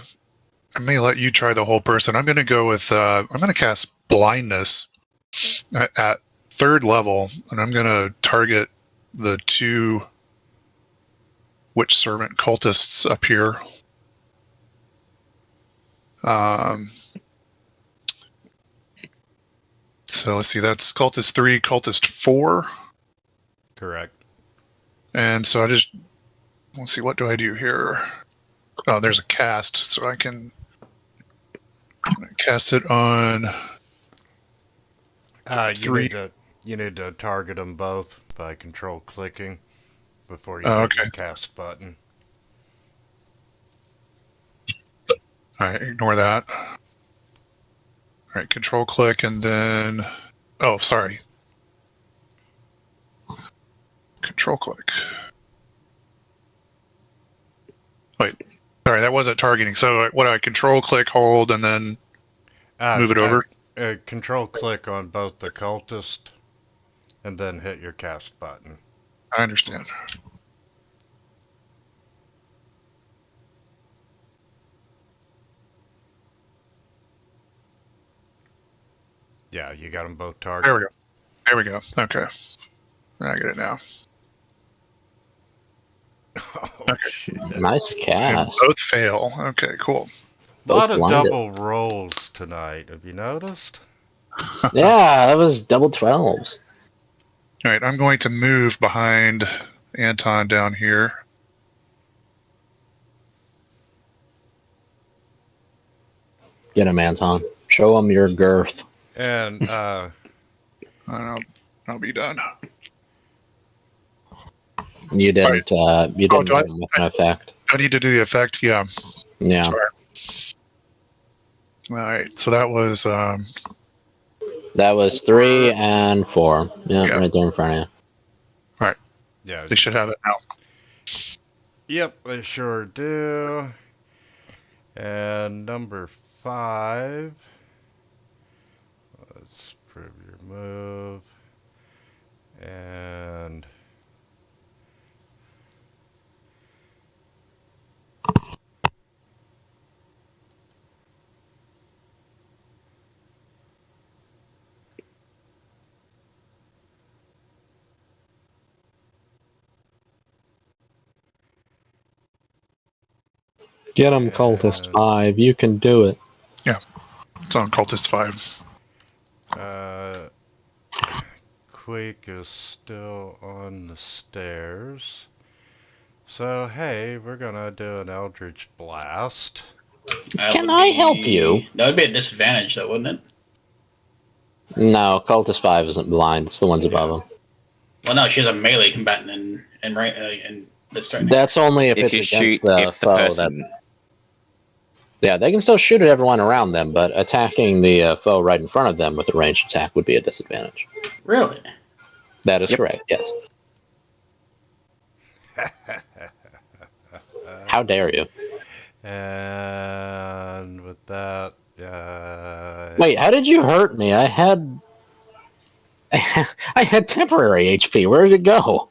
I may let you try the whole person. I'm going to go with, I'm going to cast blindness at 3rd level, and I'm going to target the 2 witch servant cultists up here. So let's see, that's cultist 3, cultist 4. Correct. And so let's see, what do I do here? Oh, there's a cast, so I can cast it on You 3. need to target them both by control clicking. before you Oh, hit okay. your cast button. Alright, ignore that. Alright, control click and then... Oh, sorry. Control click. Wait. Sorry, that wasn't targeting. So what do I control click, hold, and then move it over? Control click on both the cultist and then hit your cast button. I understand. Yeah, you got them both There we targeted. go. There we go. Okay. I get it now. Oh, Okay. shit. Nice And cast. both fail. Okay, cool. A lot of blinded. double rolls tonight. Have you noticed? Yeah, that was double 12s. All right, I'm going to move behind Anton down here. Get him, Anton. Show him your girth. And I'll be done. You didn't. You didn't do I- hit him with an effect. I need to do the effect. Yeah. Yeah. Sorry. All right. So that was That was 3 and 4. Yeah, Yeah. right there in front of you. yeah, they should have it now. yep, they sure do. And number 5. Let's prove your move. And Get him, cultist And- 5. You can do it. It's on Cultist 5. Quake is still on the stairs. So, hey, we're gonna do an Eldritch Blast. That Can would I be- help you? That would be a disadvantage, though, wouldn't it? No, cultist 5 isn't blind. It's the ones above him. Well, no, she has a melee combatant and right and that's starting. That's only if it's If you against shoot, the if the foe. person, Yeah, they can still shoot at everyone around them, but attacking the foe right in front of them with a ranged attack would be a disadvantage. Really? That is Yep. correct, yes. How dare you? And with that, Wait, how did you hurt me? I had I had temporary HP. Where did it go?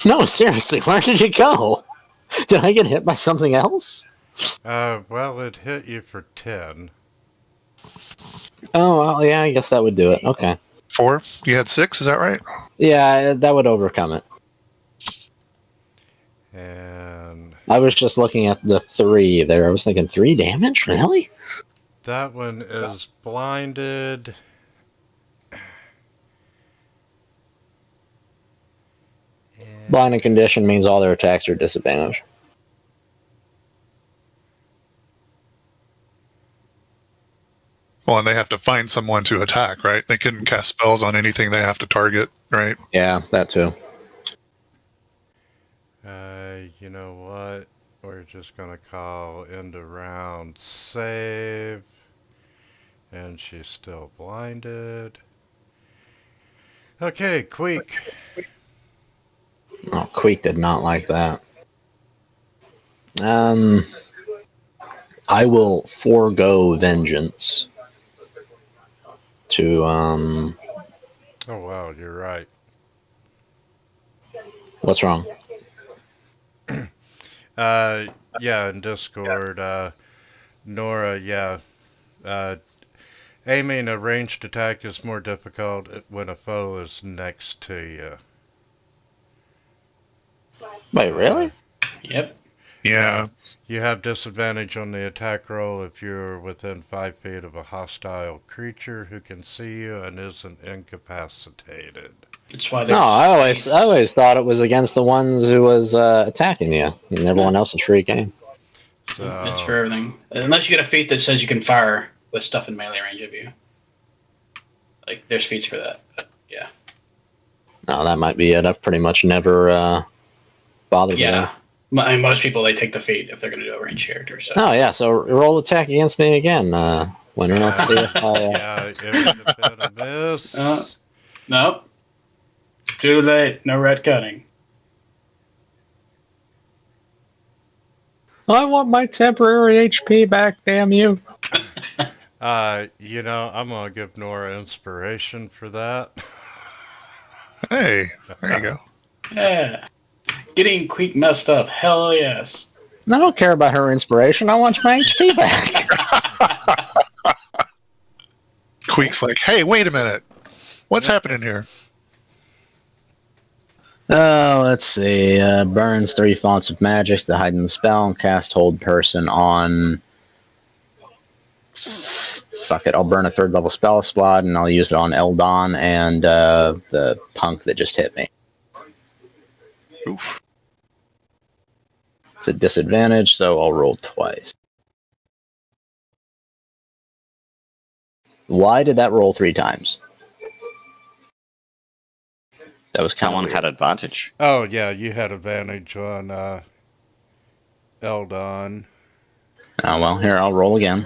No, seriously, where did it go? Did I get hit by something else? well, it hit you for 10. Oh, well, yeah, I guess that would do it. Okay. 4? You had 6, is that right? Yeah, that would overcome it. And I was just looking at the 3 there. I was thinking 3 damage? Really? that one is blinded. And Blinding condition means all their attacks are disadvantaged. Well, and they have to find someone to attack, right? They couldn't cast spells on anything they have to target, right? Yeah, that too. you know what? We're just gonna call end of round save. And she's still blinded. Okay, Queek. Oh, Queek did not like that. I will forego vengeance to Oh wow, you're right. What's wrong? Yeah, in Discord, Nora, yeah. Aiming a ranged attack is more difficult when a foe is next to you. Wait, really? Yep. Yeah. You have disadvantage on the attack roll if you're within 5 feet of a hostile creature who can see you and isn't incapacitated. That's why. No, I always thought it was against the ones who was attacking you, and everyone else is free game. So, It's for everything, unless you get a feat that says you can fire with stuff in melee range of you. Like, there's feats for that. But, yeah. No, that might be it. I've pretty much never bothered with Yeah. that. I mean, most people, they take the feat if they're going to do a range character. So. Oh, yeah, so roll attack against me again. Winner, let's see if I... Yeah, it would have been a miss. Nope. Too late. No red cutting. I want my temporary HP back, damn you. You know, I'm gonna give Nora inspiration for that. Hey, there you go. Yeah. Getting Queek messed up. Hell yes. I don't care about her inspiration. I want my HP back. Queek's like, hey, wait a minute. What's happening here? Let's see. Burns 3 fonts of magic to hide in the spell and cast hold person on. Fuck it. I'll burn a 3rd level spell slot and I'll use it on Eldon and the punk that just hit me. Oof. It's a disadvantage, so I'll roll twice. Why did that roll 3 times? That was kinda Someone weird. had advantage. Oh yeah, you had advantage on Eldon. Oh well, here I'll roll again.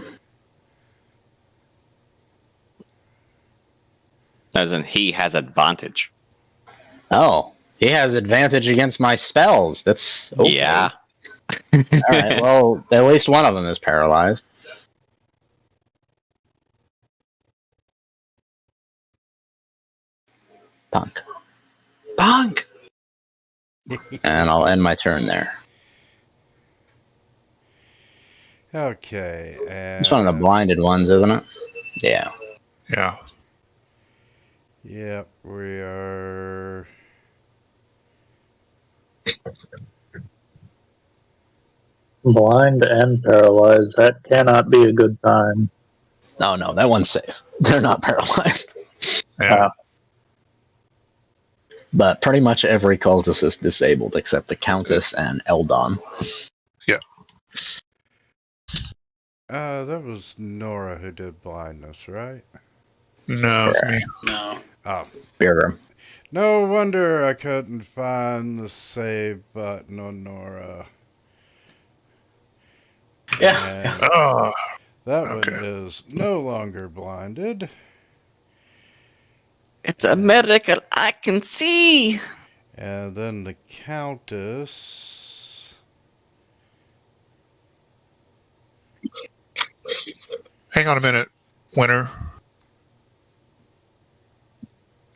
As in, he has advantage. Oh, he has advantage against my spells. That's okay. Yeah. All right. Well, at least one of them is paralyzed. Punk. Punk. And I'll end my turn there. Okay, and It's one of the blinded ones, isn't it? Yeah. Yeah. Yep, we are. Blind and paralyzed. That cannot be a good time. Oh no, that one's safe. They're not paralyzed. Yeah. But pretty much every cultist is disabled except the Countess and Eldon. That was Nora who did blindness, right? No, it's me. No. Oh, Beer. no wonder I couldn't find the save button on Nora. Yeah. And Oh, that okay. one is no longer blinded. It's a miracle I can see. And then the Countess. Hang on a minute, Winter.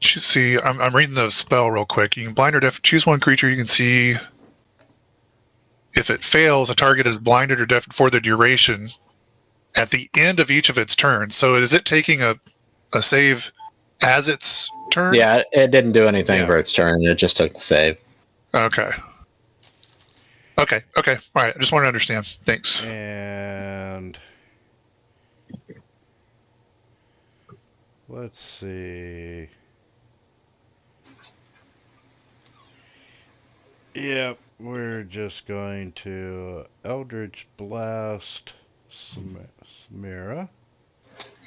See, I'm reading the spell real quick. You can blind or deaf. Choose one creature you can see. If it fails, a target is blinded or deafened for the duration at the end of each of its turns. So is it taking a save as its turn? Yeah, it didn't do anything Yeah. for its turn. It just took the save. Okay. Okay. All right. I just want to understand. Thanks. And let's see. Yep, we're just going to Eldritch Blast Samira.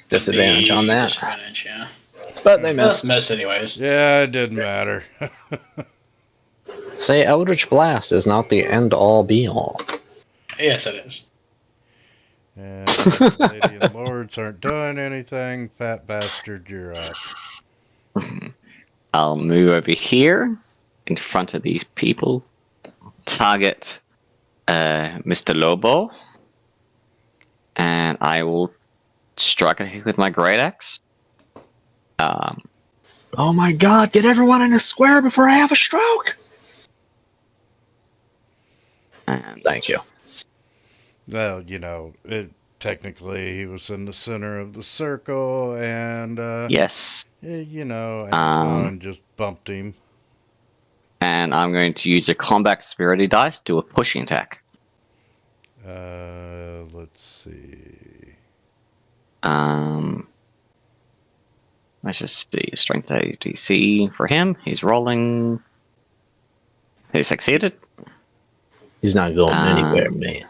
Disadvantage on that. Disadvantage, yeah. But they missed. Miss anyways. Yeah, it didn't matter. Say Eldritch Blast is not the end-all be-all. Yes, it is. And Lady and Lords aren't doing anything. Fat bastard, you're up. I'll move over here in front of these people. Target Mr. Lobo. And I will strike at him with my great axe. Oh my god, get everyone in a square before I have a stroke! And Thank you. Well, you know, technically he was in the center of the circle, and yes. you know, Anton just bumped him. And I'm going to use a combat spirity dice to do a pushing attack. Let's see. Let's just see. Strength ATC for him. He's rolling. He succeeded. He's not going anywhere, man.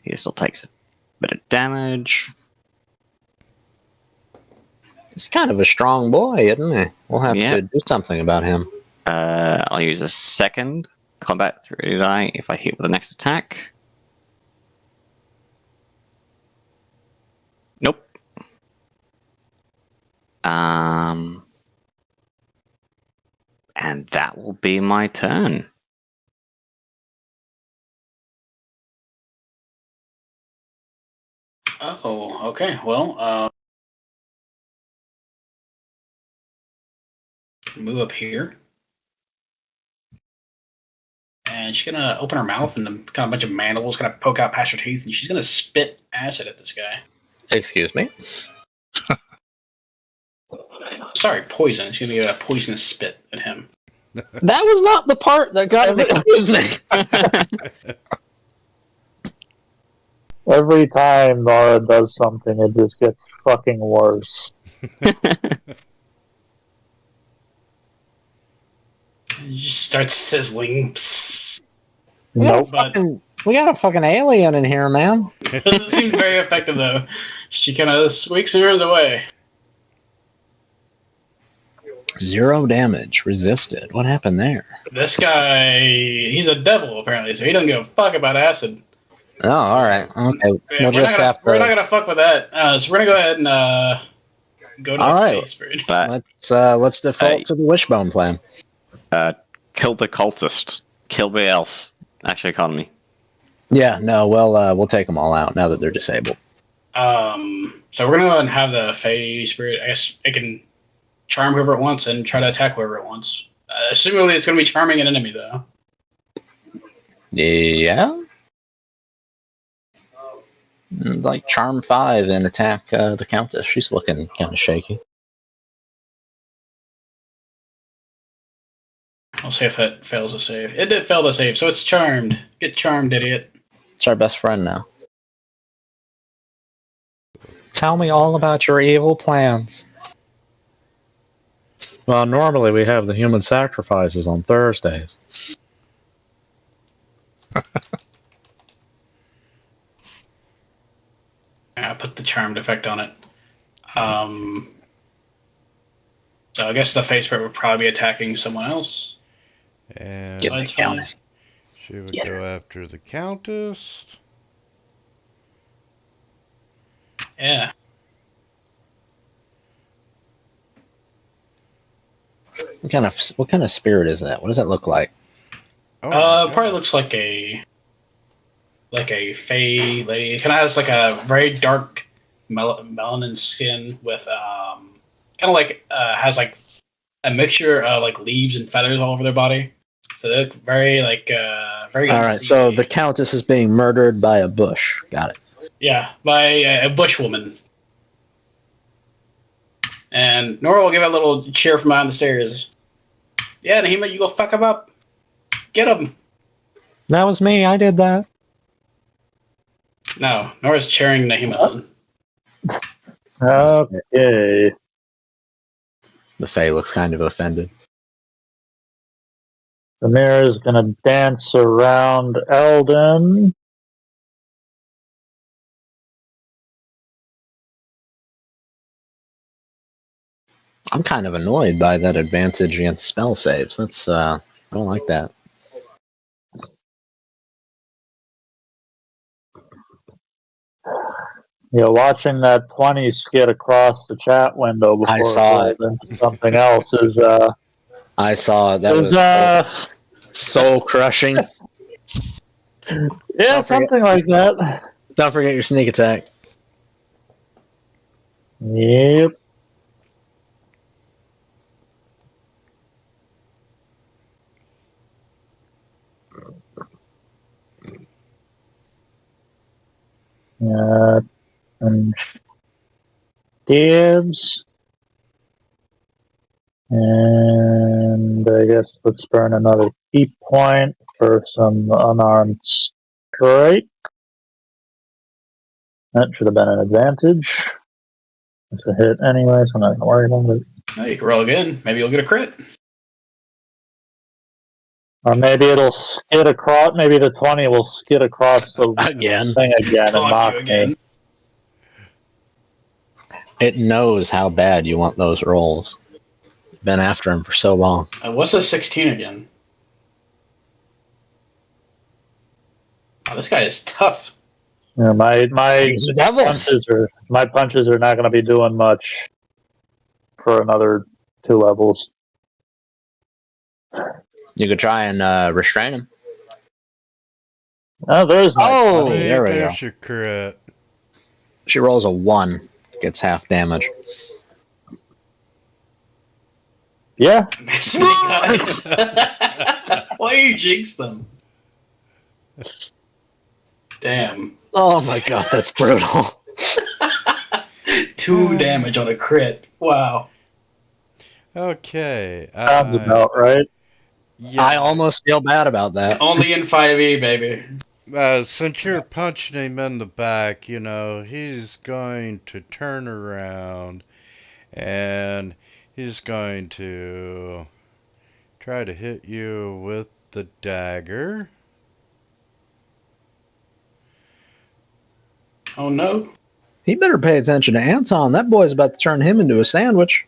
He still takes a bit of damage. He's kind of a strong boy, isn't he? We'll have Yeah. to do something about him. I'll use a second combat 3 die if I hit with the next attack. Nope. And that will be my turn. Oh, okay. Well, move up here. And she's going to open her mouth and kind of a bunch of mandibles kind of poke out past her teeth. And she's going to spit acid at this guy. Excuse me? Sorry, poison. She's going to give a poisonous spit at him. That was not the part that got me poisoning. Every time Nora does something, it just gets fucking worse. It just starts sizzling. Psst. Nope. But We got a fucking alien in here, man. it doesn't seem very effective, though. She kind of squeaks her the way. 0 damage. Resisted. What happened there? This guy, he's a devil, apparently, so he doesn't give a fuck about acid. Oh, alright. Okay. Yeah, we're not gonna fuck with that. So we're gonna go ahead and go to All the right. face spirit. Let's default to the wishbone plan. Kill the cultist. Kill me else. Actual economy. Yeah, no, we'll take them all out now that they're disabled. So we're gonna go ahead and have the Fey spirit. I guess it can charm whoever it wants and try to attack whoever it wants. Assumingly, it's gonna be charming an enemy, though. Yeah? Like charm 5 and attack the countess. She's looking kind of shaky. I'll see if it fails to save. It did fail to save, so it's charmed. Get charmed, idiot. It's our best friend now. Tell me all about your evil plans. Well, normally we have the human sacrifices on Thursdays. I put the charmed effect on it. So I guess the face spirit would probably be attacking someone else. And Get the it's fine. countess. she would Get go after the countess. Yeah. What kind of spirit is that? What does that look like? Oh, my Probably God. looks like a fey lady. It kind of has like a very dark melanin skin with kind of like has like a mixture of like leaves and feathers all over their body. So they look very like very. All right, so the countess is being murdered by a bush. Got it. Yeah, by a bushwoman. And Nora will give a little cheer from behind the stairs. Yeah, Nahima, you go fuck him up. Get him. That was me. I did that. No, Nora's cheering Nahima on. Okay. The Fae looks kind of offended. The mirror is going to dance around Eldon. I'm kind of annoyed by that advantage against spell saves. That's I don't like that. You know, watching that 20 skid across the chat window before I saw it rolled into something else is I saw it. That is was soul crushing. yeah, something like that. Don't forget your sneak attack. Yep. And dibs. And I guess let's burn another key point for some unarmed strike. That should have been an advantage. It's a hit anyway, so I'm not going to worry about it. Oh, you can roll again. Maybe you'll get a crit. Or maybe it'll skid across, maybe the 20 will skid across the Again. thing again and Taunt mock you again. me. It knows how bad you want those rolls. Been after him for so long. What's a 16 again? Oh, this guy is tough. Yeah, my He's a devil. punches are not going to be doing much for another 2 levels. You could try and restrain him. Oh, there's my Oh, Hey, there we go. there's your crit. She rolls a 1, gets half damage. yeah. Snake eyes. Why you jinx them? Damn. Oh my god, that's brutal. 2 damage on a crit. Wow. Okay. Sounds about right. Yeah. I almost feel bad about that. Only in 5e, baby. Since you're punching him in the back, you know, he's going to turn around and he's going to try to hit you with the dagger. Oh no. He better pay attention to Anton. That boy's about to turn him into a sandwich.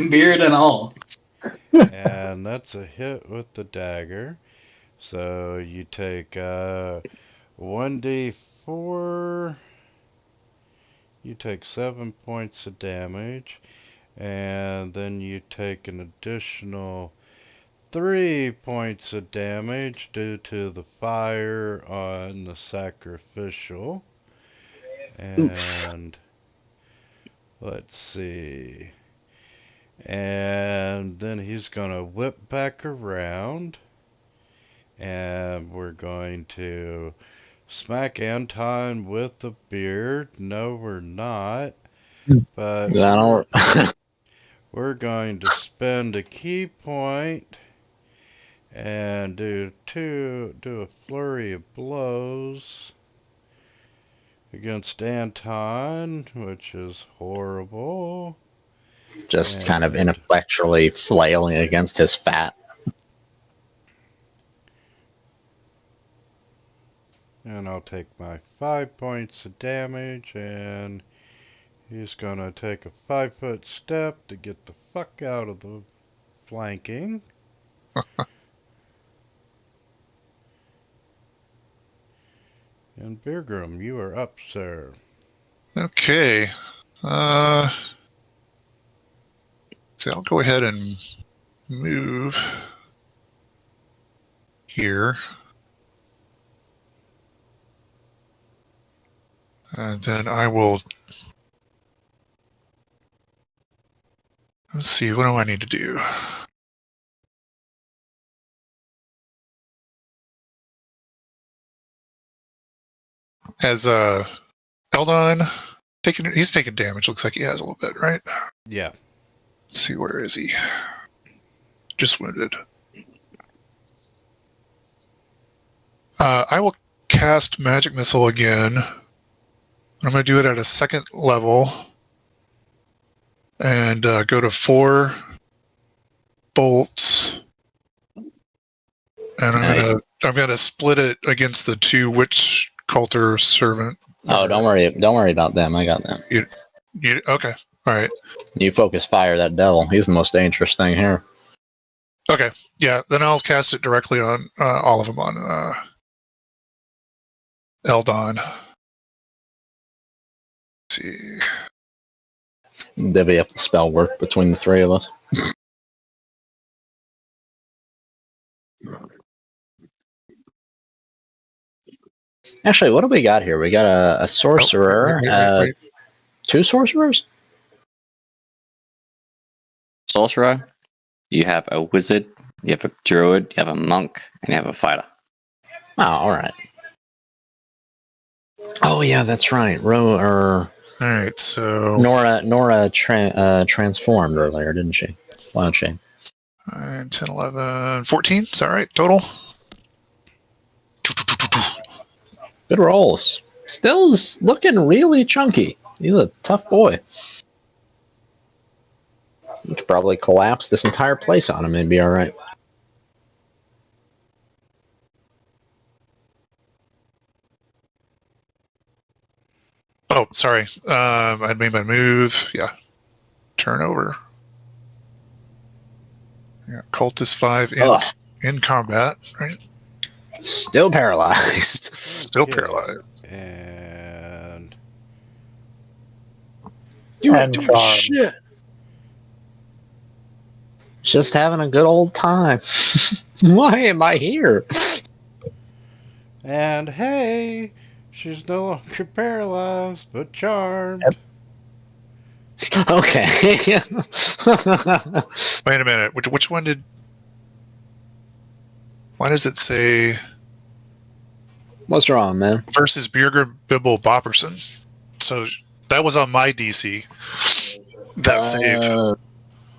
Beard and all. And that's a hit with the dagger. So you take 1d4. You take 7 points of damage. And then you take an additional 3 points of damage due to the fire on the sacrificial. And let's see. And then he's gonna whip back around. And we're going to smack Anton with the beard. No, we're not. But we're going to spend a key point and do a flurry of blows against Anton, which is horrible. Just kind of ineffectually flailing against his fat. And I'll take my 5 points of damage, and he's gonna take a 5-foot step to get the fuck out of the flanking. And Birgrim, you are up, sir. Okay. So I'll go ahead and move here. And then I will... Let's see, what do I need to do? Has Eldon taken... He's taken damage. Looks like he has a little bit, right? Yeah. Let's see, where is he? Just wounded. I will cast Magic Missile again. I'm going to do it at a 2nd level. And go to 4 bolts. And I'm gonna split it against the 2 Witch Coulter Servant. Oh, don't worry about them. I got them. You okay? All right. You focus fire that devil. He's the most dangerous thing here. Okay. Yeah. Then I'll cast it directly on all of them on Eldon. Let's see. Divvy up the spell work between the 3 of us. Actually, what do we got here? We got a sorcerer. Wait. 2 sorcerers? Sorcerer, you have a wizard, you have a druid, you have a monk, and you have a fighter. Oh, alright. Oh, yeah, that's right. All right, so... Nora transformed earlier, didn't she? Wild shame. 9, 10, 11, 14. Is that right? Total? Good rolls. Still's looking really chunky. He's a tough boy. You could probably collapse this entire place on him and be alright. Oh, Oh, sorry. I made my move. Yeah. Turn over. Yeah. Cultist 5 Ugh, in combat, right? still paralyzed. Still Okay, paralyzed. And You And ain't doing charmed. shit. Just having a good old time. Why am I here? hey, she's no longer paralyzed, but charmed. Yep. Okay. Wait a minute. Which one did? Why does it say What's wrong, man? versus Bjerger Bibble Bopperson? So that was on my DC. That save.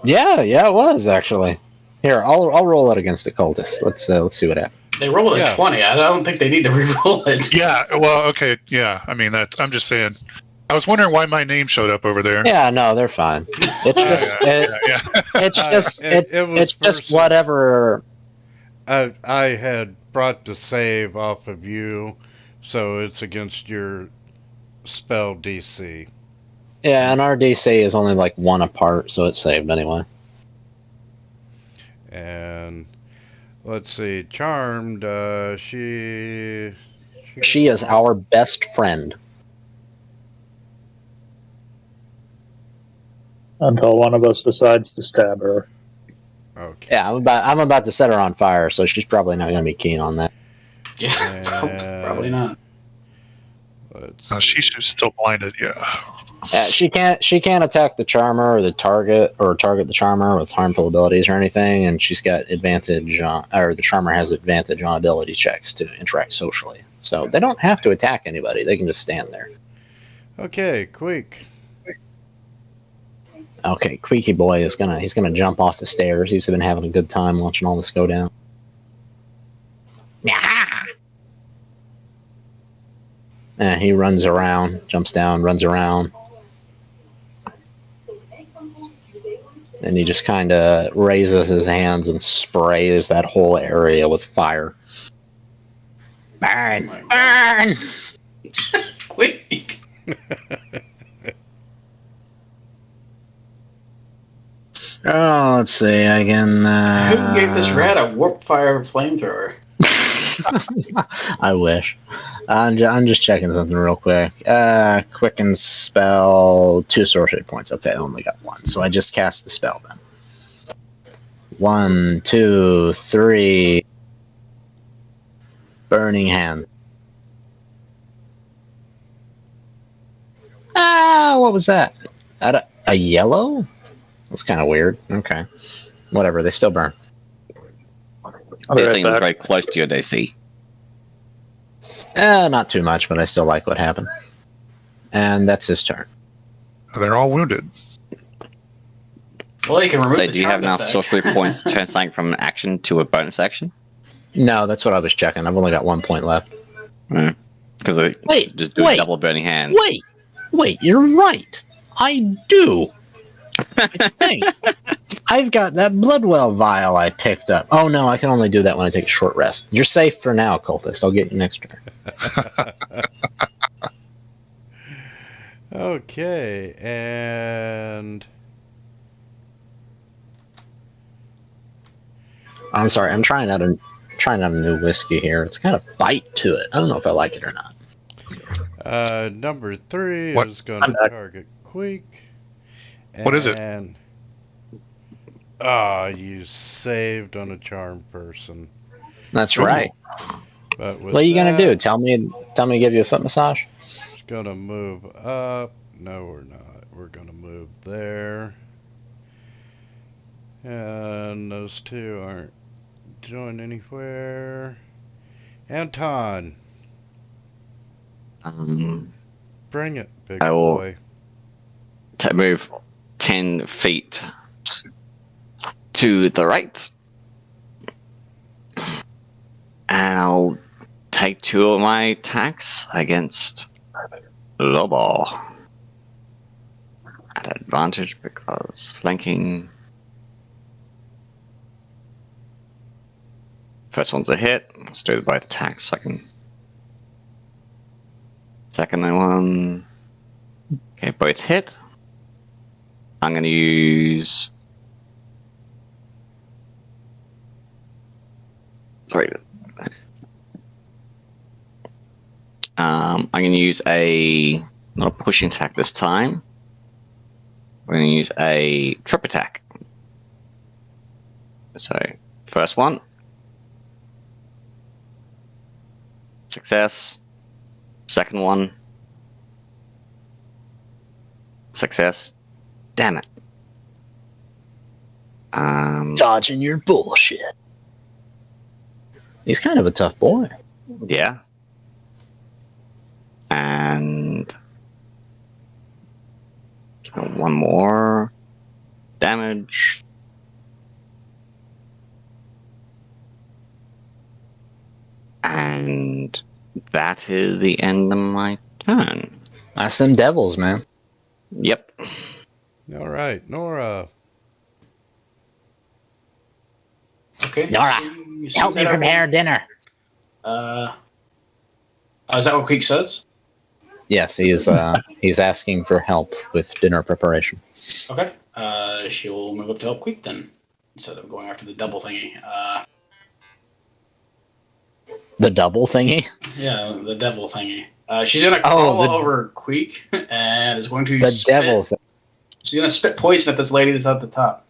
Yeah, it was actually. Here, I'll roll it against the cultist. Let's see what happens. They rolled a Yeah. 20. I don't think they need to re-roll it. Yeah. Well, okay. Yeah. I mean, I'm just saying. I was wondering why my name showed up over there. Yeah, no, they're fine. It's just Yeah. it's just it was it's just versus- whatever. I had brought the save off of you, so it's against your spell DC. Yeah, and our DC is only like one apart, so it's saved anyway. And let's see, charmed. She She is our best friend. Until one of us decides to stab her. Okay. Yeah, I'm about to set her on fire, so she's probably not going to be keen on that. Yeah, And probably not. Let's She's still blinded. Yeah. Yeah, she can't attack the charmer or target the charmer with harmful abilities or anything, and she's got advantage or the charmer has advantage on ability checks to interact socially. So they don't have to attack anybody; they can just stand there. Okay, Queek. Okay, Creaky Boy is he's gonna jump off the stairs. He's been having a good time watching all this go down. He runs around, jumps down, runs around. And he just kind of raises his hands and sprays that whole area with fire. Burn! Oh Burn! Quick. Oh, let's see. I can. Who gave this rat a warp fire flamethrower? I wish. I'm just checking something real quick. Quicken spell, 2 sorcery points. Okay, I only got 1, so I just cast the spell then. 1, 2, 3. Burning Hand. What was that? A yellow? That's kind of weird. Okay. Whatever, they still burn. I'll be This right thing was back. very close to your DC. Not too much, but I still like what happened. And that's his turn. They're all wounded. Well, you can remove So the do you have charm enough effect. sorcery points to turn something from an action to a bonus action? No, that's what I was checking. I've only got 1 point left. Because they Wait, just do wait, double burning hands. Wait, you're right. I do. I think. I've got that Bloodwell vial I picked up. Oh no, I can only do that when I take a short rest. You're safe for now, cultist. I'll get you next turn. Okay, and I'm sorry, I'm trying out a new whiskey here. It's got a bite to it. I don't know if I like it or not. number 3 What? is going I'm to back. target Queek. What is it? And you saved on a charmed person. That's Ooh. right. But with What are you gonna do? that, Tell me to give you a foot massage? It's gonna move up. No, we're not. We're gonna move there. And those two aren't going anywhere. Anton, bring it, big I will- boy. To move 10 feet to the right. And I'll take 2 of my attacks against Lobo. At advantage because flanking. First one's a hit. Let's do both attacks. Second one. Okay, both hit. I'm going to use... Sorry. I'm going to use not a pushing attack this time. We're going to use a trip attack. So, first one. Success. Second one. Success. Damn it. Dodging your bullshit. He's kind of a tough boy. Yeah. And one more damage. And that is the end of my turn. That's them devils, man. Yep. All right, Nora. Okay. Nora, You see help me that prepare dinner. Oh, is that what Queek says? Yes, he's asking for help with dinner preparation. Okay. She will move up to help Queek then, instead of going after the double thingy. The double thingy? Yeah, the devil thingy. She's gonna crawl over Queek and is going to spit. She's gonna spit poison at this lady that's at the top.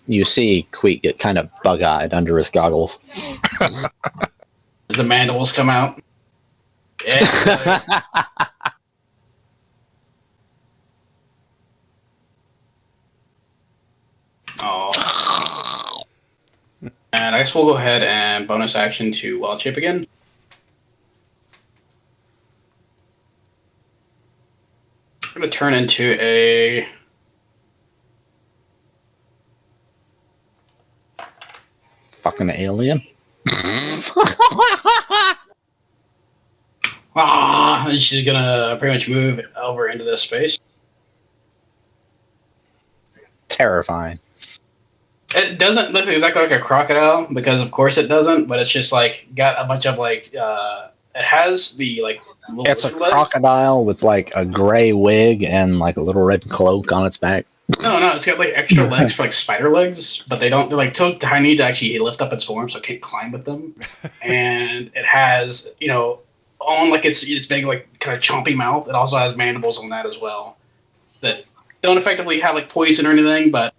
You see Queek get kind of bug-eyed under his goggles. As the mandibles come out. Yeah. Oh. And I guess we'll go ahead and bonus action to Wild Shape again. I'm going to turn into a... Fucking alien. And she's going to pretty much move over into this space. Terrifying. It doesn't look exactly like a crocodile, because of course it doesn't, but it's just like got a bunch of like it has the like little It's a legs. crocodile with like a gray wig and like a little red cloak on its back. No, it's got like extra legs for like spider legs, but they're like too tiny to actually lift up its form, so it can't climb with them. And it has, on like its big like kind of chompy mouth, it also has mandibles on that as well. That don't effectively have like poison or anything, but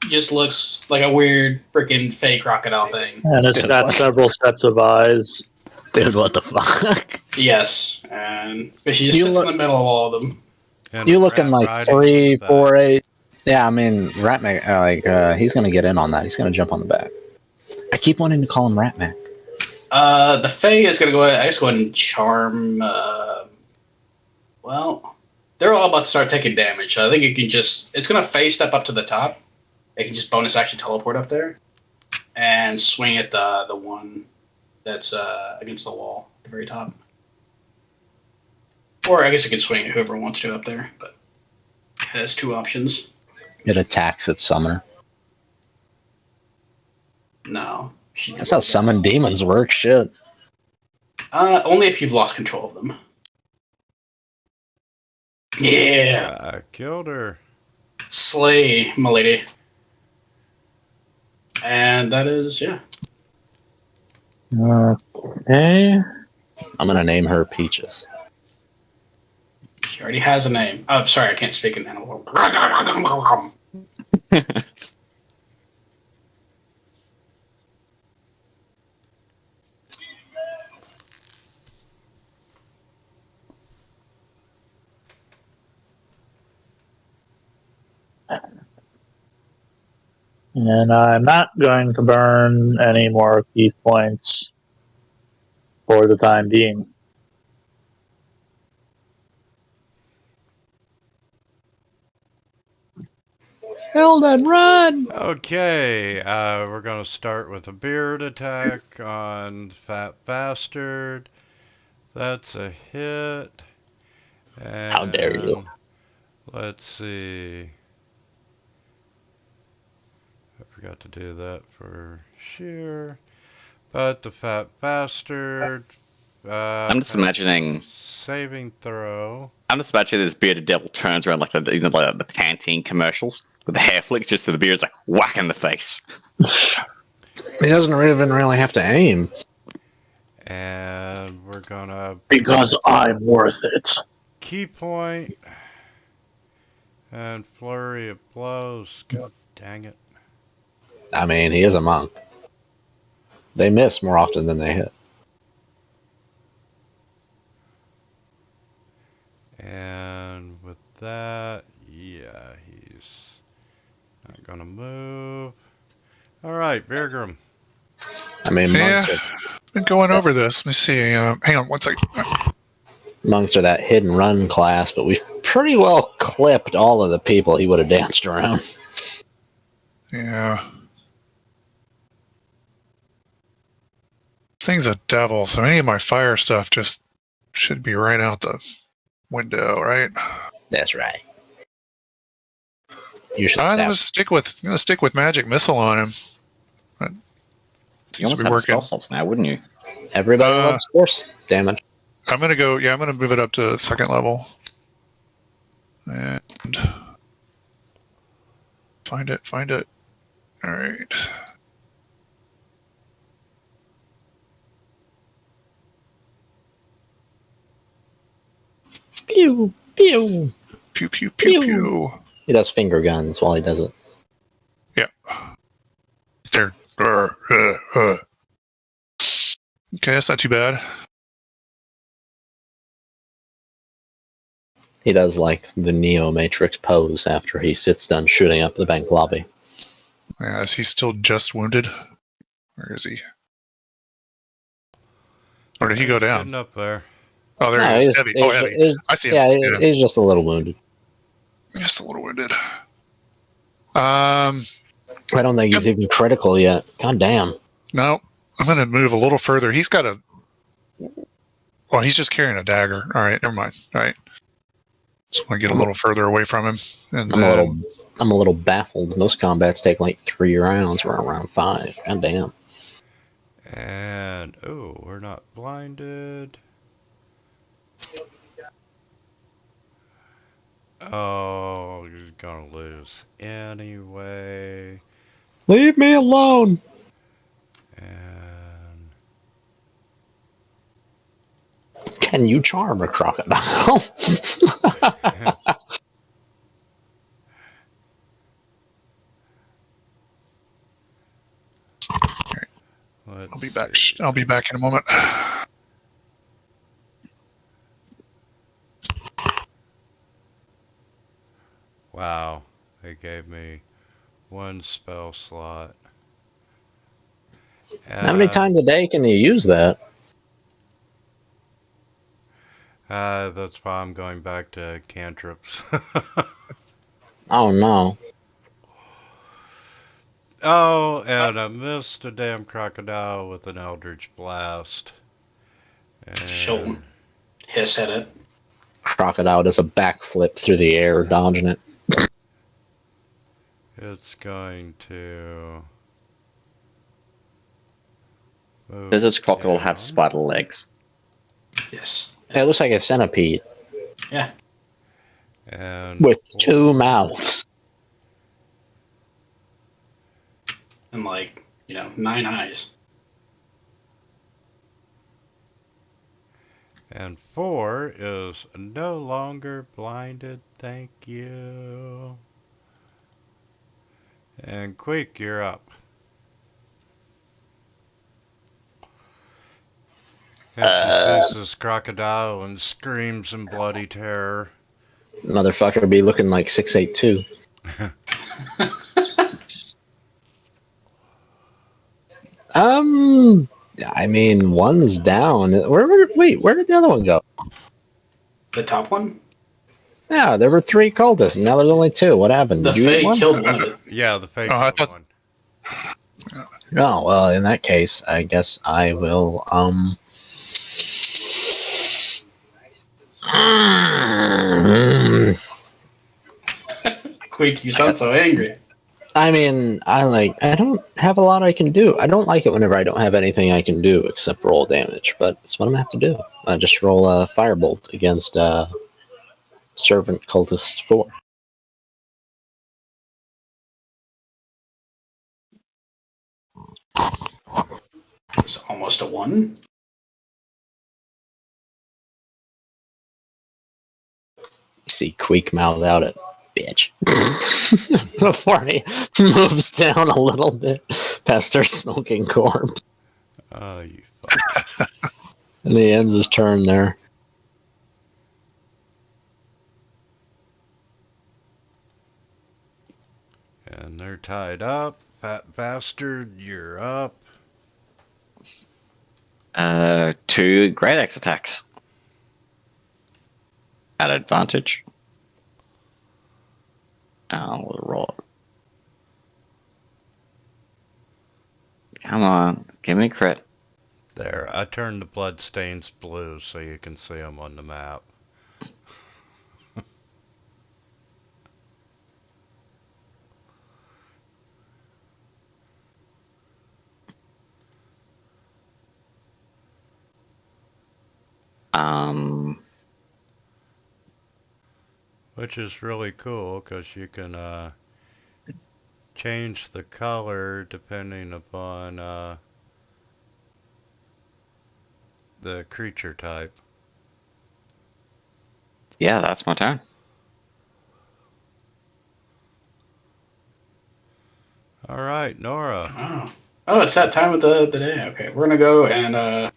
just looks like a weird freaking fake crocodile thing. And it's got several sets of eyes. Dude, what the fuck? Yes, but she just sits in the middle of all of them. And You looking like riding 3, with that. 4, 8. Yeah, I mean, Ratmac, he's gonna get in on that. He's gonna jump on the back. I keep wanting to call him Ratmac. The Fae is gonna go ahead. I just go ahead and charm. Well, they're all about to start taking damage. So I think it can just. It's gonna Fae step up to the top. It can just bonus action teleport up there, and swing at the one that's against the wall at the very top. Or I guess it can swing at whoever wants to up there, but it has 2 options. It attacks its summoner. No. That's how summon demons work. Shit. Only if you've lost control of them. Yeah. I killed her. Slay, milady. And that is, yeah. Okay. I'm gonna name her Peaches. She already has a name. Oh, sorry, I can't speak in animal. And I'm not going to burn any more key points for the time being. Hell then run! Okay, we're gonna start with a beard attack on Fat Bastard. That's a hit. And How dare you. Let's see. I forgot to do that for sheer. But the Fat Bastard. I'm just imagining saving throw. I'm just imagining this bearded devil turns around like the Pantene commercials with the hair flicks just to the beard's like whack in the face. He doesn't even really have to aim. And we're gonna Because I'm worth it. key point and flurry of blows. God dang it. I mean, he is a monk. They miss more often than they hit. And with that, yeah, he's not gonna move. Alright, Virgrim. I mean, Yeah, been going over this. Let me see. Hang on one second. monks are that hit and run class, but we've pretty well clipped all of the people he would have danced around. Yeah. This thing's a devil, so any of my fire stuff just should be right out the window, right? That's right. You should I'm stab. gonna stick with magic missile on him. That You seems almost to be have working. spell slots now, wouldn't you? Everybody loves force damage. I'm gonna go. Yeah, I'm gonna move it up to second level. And find it. All right. Pew, pew. Pew pew pew Pew. pew. He does finger guns while he does it. Yeah. There. Okay, that's not too bad. He does like the Neo Matrix pose after he sits done shooting up the bank lobby. Yeah, is he still just wounded? Where is he? Or did he go He's down? getting up there. Oh, there No, he is. he's- Heavy. he's- Oh, heavy. he's- I see him. Yeah, Yeah, he's just a little wounded. just a little wounded. I don't think he's even critical yet. God damn. No, I'm going to move a little further. He's got a. Well, he's just carrying a dagger. All right, never mind. All right. Just want to get a little further away from him. And I'm a little baffled. Most combats take like 3 rounds. We're around 5. God damn. And, oh, we're not blinded. Oh, you're gonna lose anyway. Leave me alone. And Can you charm a crocodile? I'll be back. I'll be back in a moment. Wow, they gave me 1 spell slot. How many times a day can you use that? That's why I'm going back to cantrips. Oh no. Oh, and I missed a damn crocodile with an Eldritch Blast. She'll And hiss at it. Crocodile does a backflip through the air, dodging it. it's going to move Does this crocodile have down. spider legs? Yes. It looks like a centipede Yeah. And with 2 mouths. And 9 eyes. And 4 is no longer blinded, thank you. And Queek, you're up. And she sees this crocodile and screams in bloody terror. Motherfucker be looking like 6'8" I mean, one's down. Where did the other one go? The top one? Yeah, there were 3 cultists, and now there's only 2. What happened? The Did you eat Fae one? killed one of it. Yeah, the fake I killed thought- one. Oh, well, in that case, I guess I will, Queek, you sound so angry. I mean, I don't have a lot I can do. I don't like it whenever I don't have anything I can do except roll damage, but it's what I'm gonna have to do. I just roll a firebolt against Servant Cultist 4. It's almost a 1. See Queek mouth out at bitch before he moves down a little bit past their smoking corpse. Oh, you And he ends his turn there. And they're tied up. Fat bastard, you're up. 2 Great Axe attacks. At advantage. I'll roll it. Come on, give me crit. There, I turned the bloodstains blue so you can see them on the map. Which is really cool because you can change the color depending upon the creature type. Yeah, that's my turn. All right, Nora. Oh. Oh, it's that time of the day. Okay, we're gonna go and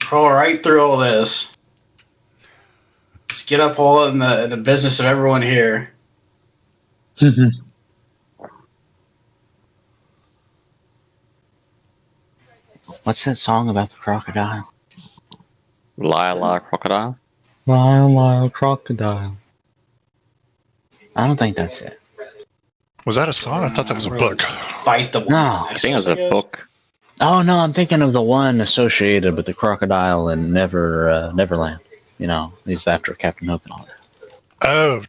crawl right through all this. Just get up all in the business of everyone here. What's that song about the crocodile? Lyle crocodile. Lyle, Lyle, crocodile. I don't think that's it. Was that a song? I thought that was a book. Fight the one. No. I think it was a book. Oh no, I'm thinking of the one associated with the crocodile in Neverland. You know, he's after Captain Hook and all that. Oh,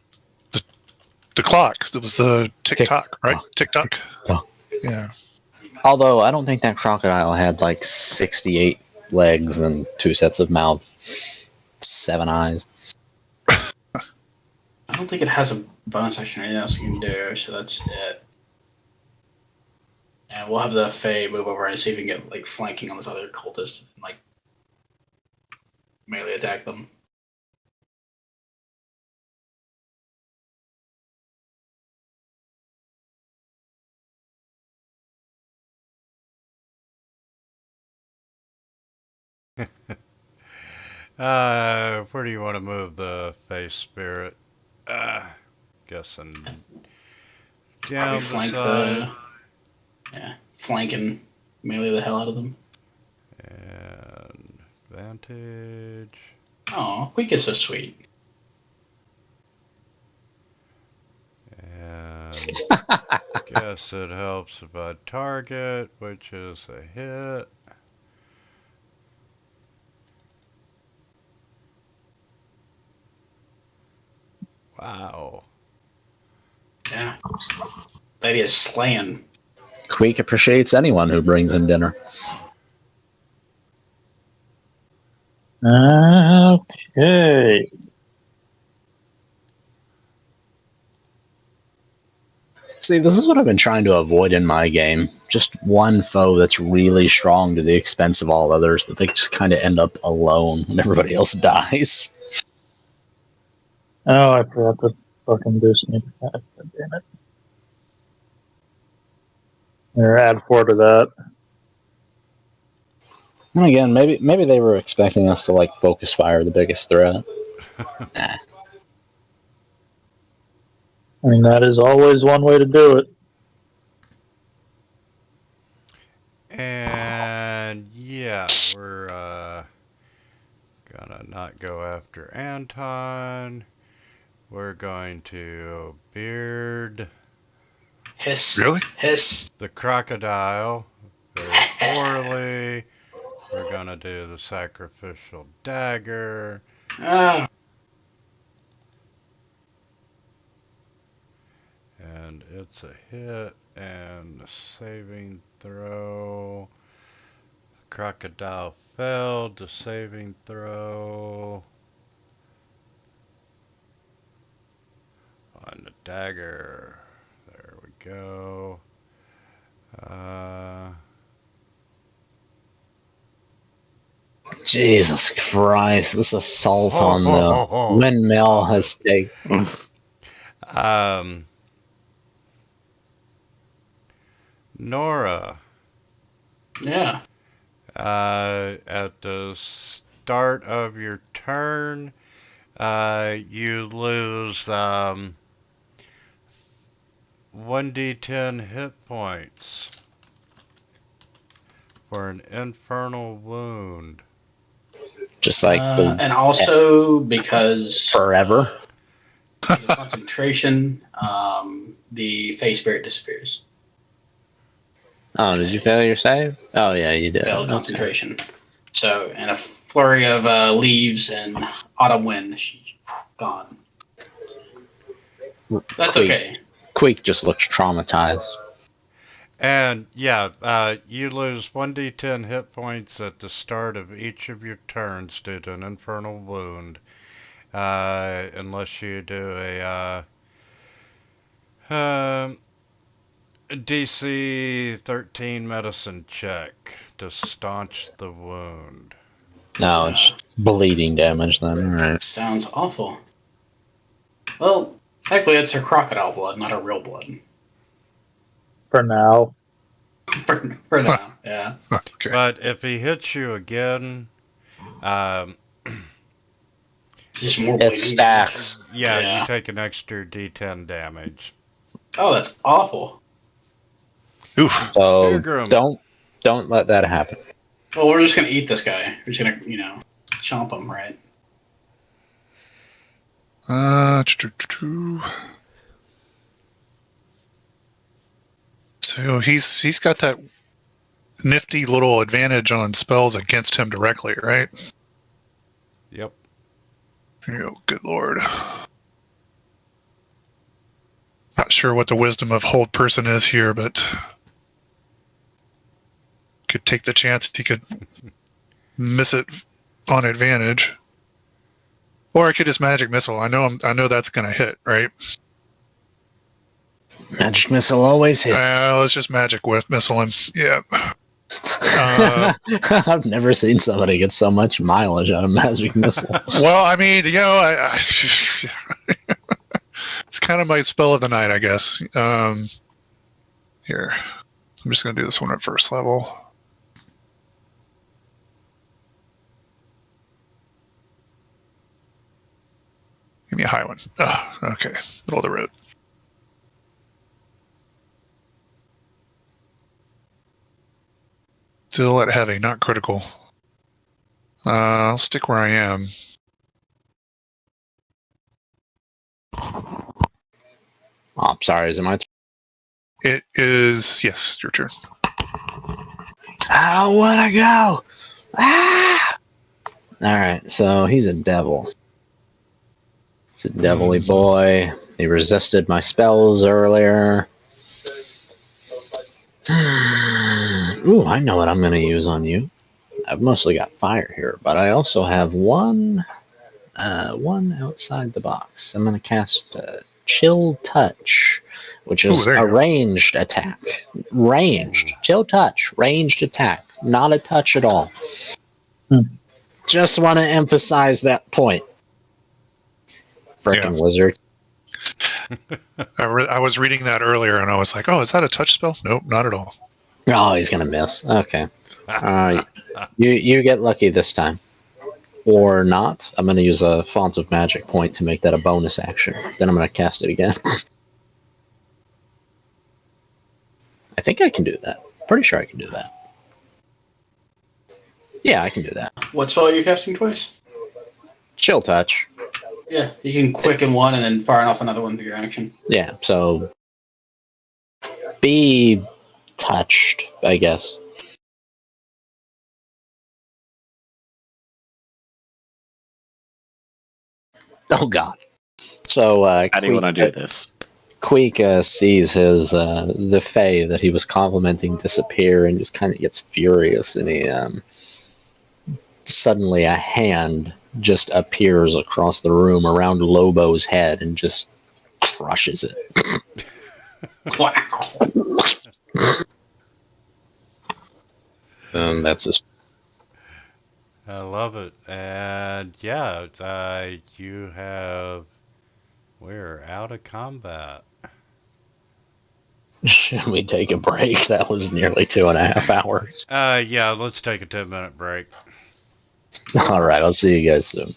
the clock. It was the tick-tock, right? Tick-tock. Tick-tock. Yeah. Although I don't think that crocodile had like 68 legs and 2 sets of mouths, 7 eyes. I don't think it has a bonus action or anything else you can do, so that's it. And we'll have the Fae move over and see if we can get like flanking on this other cultist and like melee attack them. Where do you want to move the face spirit? Guessing down Probably the flank side. flank and melee the hell out of them. And advantage. Oh, Queek is so sweet. And guess it helps if I target, which is a hit. Wow. Yeah. Lady is slaying. Queek appreciates anyone who brings him dinner. Okay. See, this is what I've been trying to avoid in my game. Just one foe that's really strong to the expense of all others, that they just kind of end up alone when everybody else dies. Oh, I forgot to fucking do sneak attack. God damn it. Or add 4 to that. And again, maybe they were expecting us to like focus fire the biggest threat. Nah. I mean, that is always one way to do it. And yeah, we're gonna not go after Anton. We're going to beard Hiss. Really? Hiss. the crocodile very poorly. We're gonna do the sacrificial dagger. Ah. That's a hit and a saving throw. Crocodile failed the saving throw. On the dagger. There we go. Jesus Christ, this assault on the windmill has taken. Nora. Yeah. At the start of your turn, you lose 1d10 hit points for an infernal wound. Just like and also because forever. The concentration, the face spirit disappears. Oh, did you fail your save? Oh, yeah, you did. Failed concentration. So, and a flurry of leaves and autumn wind, she's gone. That's okay. Queek just looks traumatized. And yeah, you lose 1d10 hit points at the start of each of your turns due to an infernal wound. Unless you do a DC 13 medicine check to staunch the wound. No, it's bleeding damage then, right? Sounds awful. Well, technically it's her crocodile blood, not her real blood. For now. For now, yeah. Okay. But if he hits you again, Just more It bleeding. stacks. yeah, you take an extra D10 damage. Oh, that's awful. Oof. So Pilgrim. don't let that happen. Well, we're just gonna eat this guy. We're just gonna, chomp him, right? So he's got that nifty little advantage on spells against him directly, right? Yep. Oh, good lord. Not sure what the wisdom of hold person is here, but could take the chance he could miss it on advantage. Or I could just magic missile. I know that's gonna hit, right? Magic missile always hits. Let's just magic missile him. Yeah. I've never seen somebody get so much mileage out of magic missile. Well, I mean, I it's kind of my spell of the night, I guess. Here, I'm just gonna do this one at first level. Give me a high one. Oh, okay, middle of the road. Still at heavy, not critical. I'll stick where I am. Oh, I'm sorry, is it my turn? It is, yes, your turn. I don't want to go. Ah! Alright, so he's a devil. He's a devilly boy. He resisted my spells earlier. Ooh, I know what I'm going to use on you. I've mostly got fire here, but I also have one outside the box. I'm going to cast Chill Touch, which is a ranged attack. Ranged. Chill Touch. Ranged attack. Not a touch at all. Just want to emphasize that point. Frickin' wizard. I was reading that earlier, and I was like, "Oh, is that a touch spell?" Nope, not at all. Oh, he's gonna miss. Okay. You get lucky this time, or not. I'm gonna use a Font of Magic point to make that a bonus action. Then I'm gonna cast it again. I think I can do that. Pretty sure I can do that. Yeah, I can do that. What spell are you casting twice? Chill Touch. Yeah, you can quicken one and then fire off another one to your action. Yeah, so be touched, I guess. Oh God. So How do you want to do this? Queek sees his the Fae that he was complimenting disappear and just kind of gets furious, and he suddenly a hand just appears across the room around Lobo's head and just crushes it. Wow. And that's his. I love it. And yeah, you have. We're out of combat. Should we take a break? That was nearly 2.5 hours. Yeah, let's take a 10-minute break. All right, I'll see you guys soon.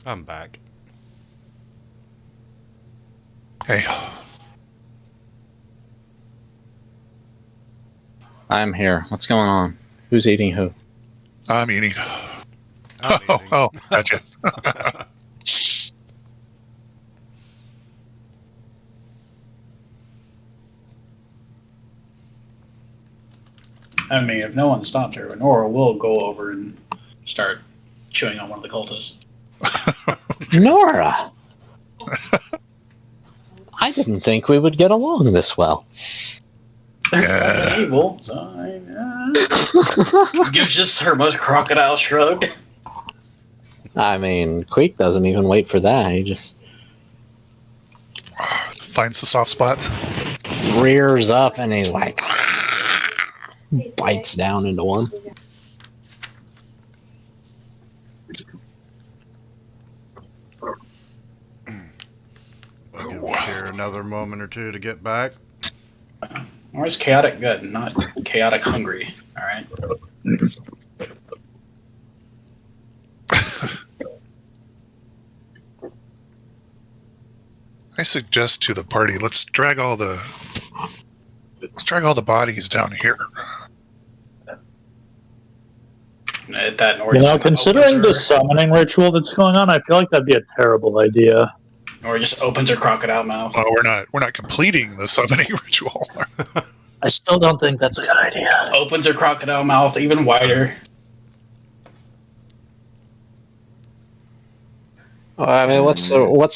I'm back. Hey, I'm here. What's going on? Who's eating who? I'm eating. I'm eating. Oh, gotcha. I mean, if no one stops her, Nora will go over and start chewing on one of the cultists. Nora! I didn't think we would get along this well. Yeah. Evil, so gives just her most crocodile shrug. I mean, Queek doesn't even wait for that. He just Finds the soft spots. rears up and he's like bites down into one. We'll give us here another moment or two to get back. Nora's chaotic good, not chaotic hungry. All right. I suggest to the party, let's drag all the bodies down here. At that Nora You know, just kinda considering the opens her- summoning ritual that's going on, I feel like that'd be a terrible idea. Nora just opens her crocodile mouth. Oh, we're not completing the summoning ritual. I still don't think that's a good idea. Opens her crocodile mouth even wider. Well, I mean, what's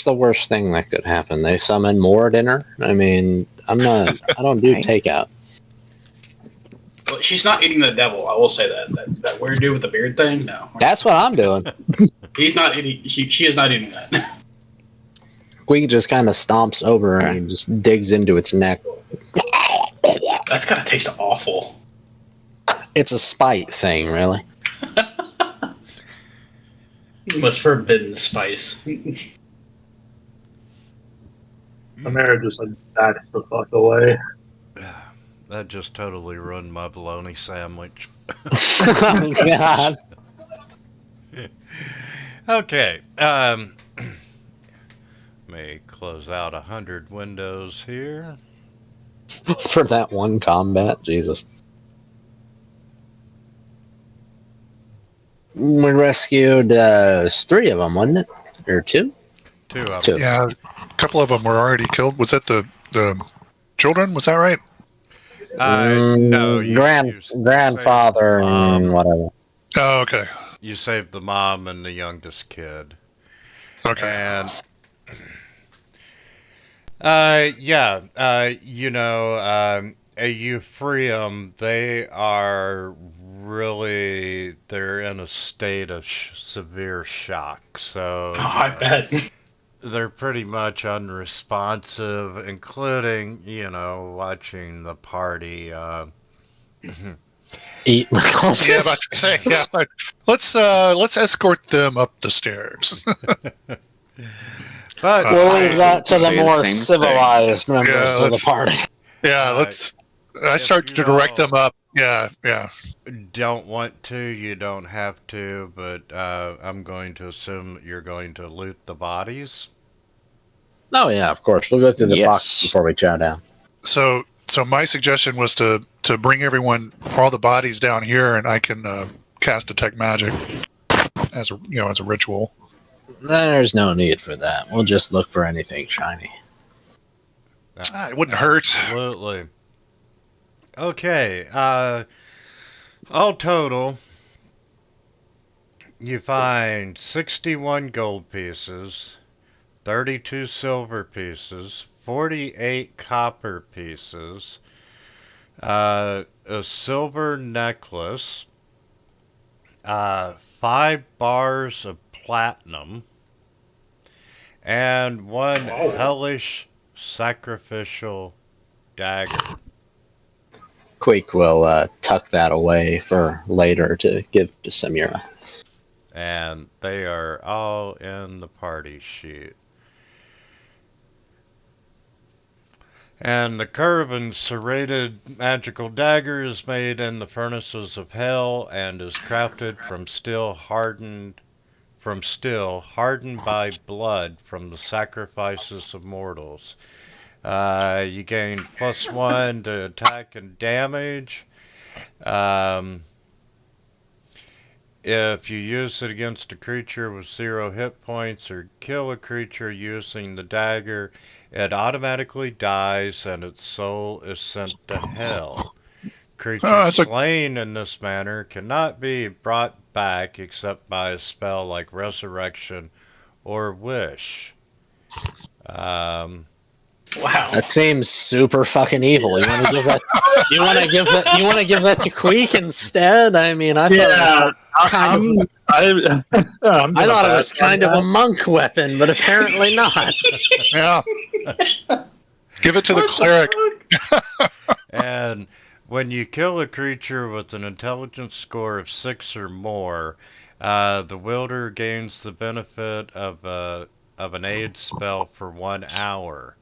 the worst thing that could happen? They summon more dinner? I mean, I don't do takeout. Well, she's not eating the devil. I will say that. That weird dude with the beard thing. No, That's what I'm doing. he's not eating. She is not eating that. Queek just kind of stomps over and just digs into its neck. That's gotta taste awful. It's a spite thing, really. Most forbidden spice. Amira just like backs the fuck away. That just totally ruined my bologna sandwich. Oh, God. Okay. May close out 100 windows here. For that one combat, Jesus. We rescued 3 of them, wasn't it? Or 2? 2 of them. 2. Yeah, a couple of them were already killed. Was that the children? Was that right? No, you grandfather saved the mom. and whatever. Oh, okay. You saved the mom and the youngest kid. Okay. And you free them. They are really, they're in a state of severe shock. So Oh, I bet. they're pretty much unresponsive, including, watching the party. Eat the cultists. Yeah, about to say, yeah. Let's escort them up the stairs. But We'll leave that to the say the more same civilized members Yeah, of the let's- party. Yeah, I start you to direct all- them up. Yeah. don't want to, you don't have to, but I'm going to assume that you're going to loot the bodies. Oh, yeah, of course. We'll go through the Yes. box before we chow down. So my suggestion was to bring all the bodies down here, and I can cast detect magic as a ritual. There's no need for that. We'll just look for anything shiny. It wouldn't hurt. Absolutely. Okay, all total, you find 61 gold pieces, 32 silver pieces, 48 copper pieces, a silver necklace, 5 bars of platinum, and 1 hellish sacrificial dagger. Quake will tuck that away for later to give to Samira. And they are all in the party sheet. And the curved and serrated magical dagger is made in the furnaces of hell and is crafted from steel hardened from steel, hardened by blood from the sacrifices of mortals. You gain +1 to attack and damage. If you use it against a creature with 0 hit points or kill a creature using the dagger, it automatically dies and its soul is sent to hell. Creatures slain in this manner cannot be brought back except by a spell like Resurrection or Wish. Wow. That seems super fucking evil. You want to give that? You want to give that? You want to give that to Queek instead? I mean, I thought I thought it was kind of a monk weapon, but apparently not. Yeah. Give it to the cleric. And when you kill a creature with an intelligence score of 6 or more, the wielder gains the benefit of an aid spell for 1 hour.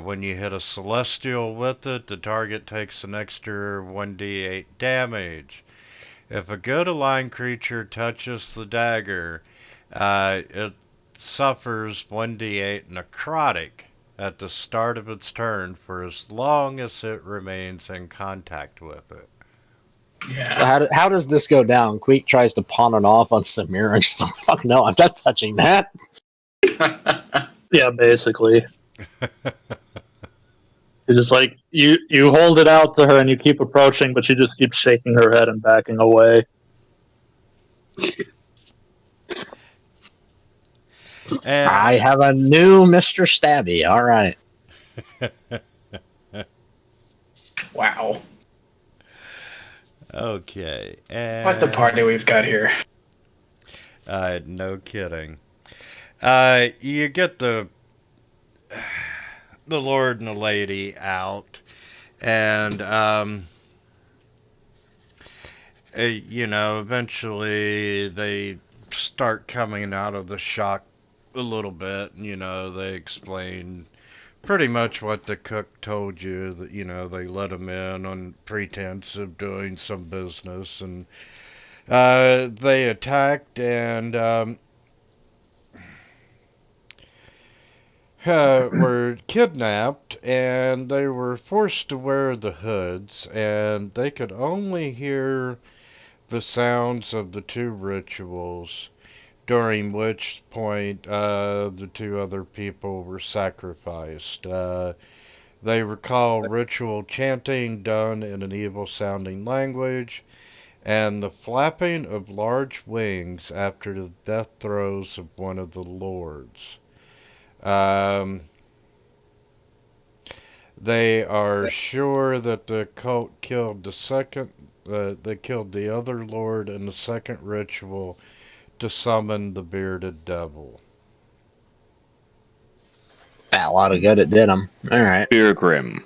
When you hit a celestial with it, the target takes an extra 1d8 damage. If a good aligned creature touches the dagger, it suffers 1d8 necrotic at the start of its turn for as long as it remains in contact with it. Yeah. So how does this go down? Queek tries to pawn it off on Samira, and she's like, "Fuck no, I'm not touching that." Yeah, basically. It's just like you hold it out to her and you keep approaching, but she just keeps shaking her head and backing away. And I have a new Mr. Stabby. All right. Wow. Okay. And What the party we've got here. No kidding. You get the Lord and the Lady out, and eventually they start coming out of the shock a little bit. They explain pretty much what the cook told you, that they let them in on pretense of doing some business, and they attacked and were kidnapped, and they were forced to wear the hoods, and they could only hear the sounds of the 2 rituals, during which point the 2 other people were sacrificed. They recall ritual chanting done in an evil-sounding language, and the flapping of large wings after the death throes of one of the lords. They are sure that the cult killed they killed the other lord in the second ritual to summon the bearded devil. A lot of good it did them. All right. Grim.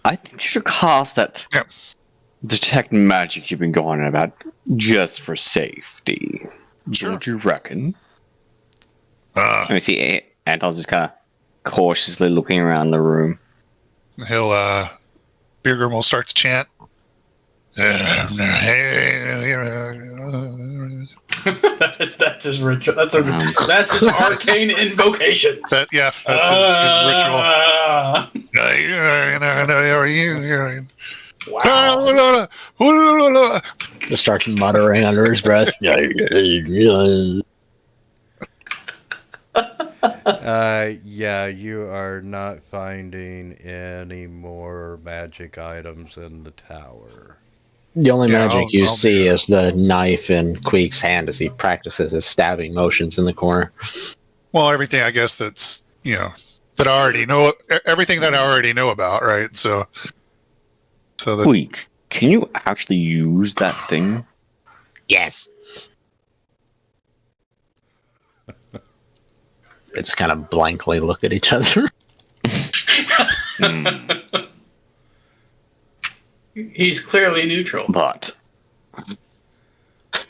I think you should cast that detect magic you've been going on about just for safety. Sure. Don't you reckon? Let me see. Anton's just kind of cautiously looking around the room. He'll, Beergrim will start to chant. That's his ritual. That's his arcane invocation. That's his ritual. Wow. Just starts muttering under his breath. Yeah, you are not finding any more magic items in the tower. The only magic I'll you see do that. is the knife in Queek's hand as he practices his stabbing motions in the corner. Well, everything I guess that's that I already know, everything that I already know about, right? So that Weak. Can you actually use that thing? Yes. They just kind of blankly look at each other. He's clearly neutral. But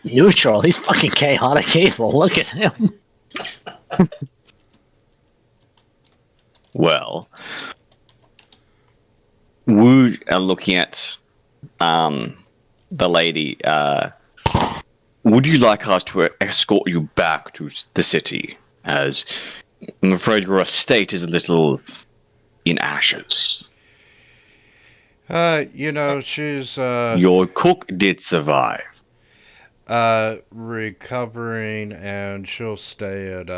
Neutral. He's fucking chaotic evil. Look at him. well, we are looking at the lady would you like us to escort you back to the city? As I'm afraid your estate is a little in ashes. She's Your cook did survive. recovering, and she'll stay at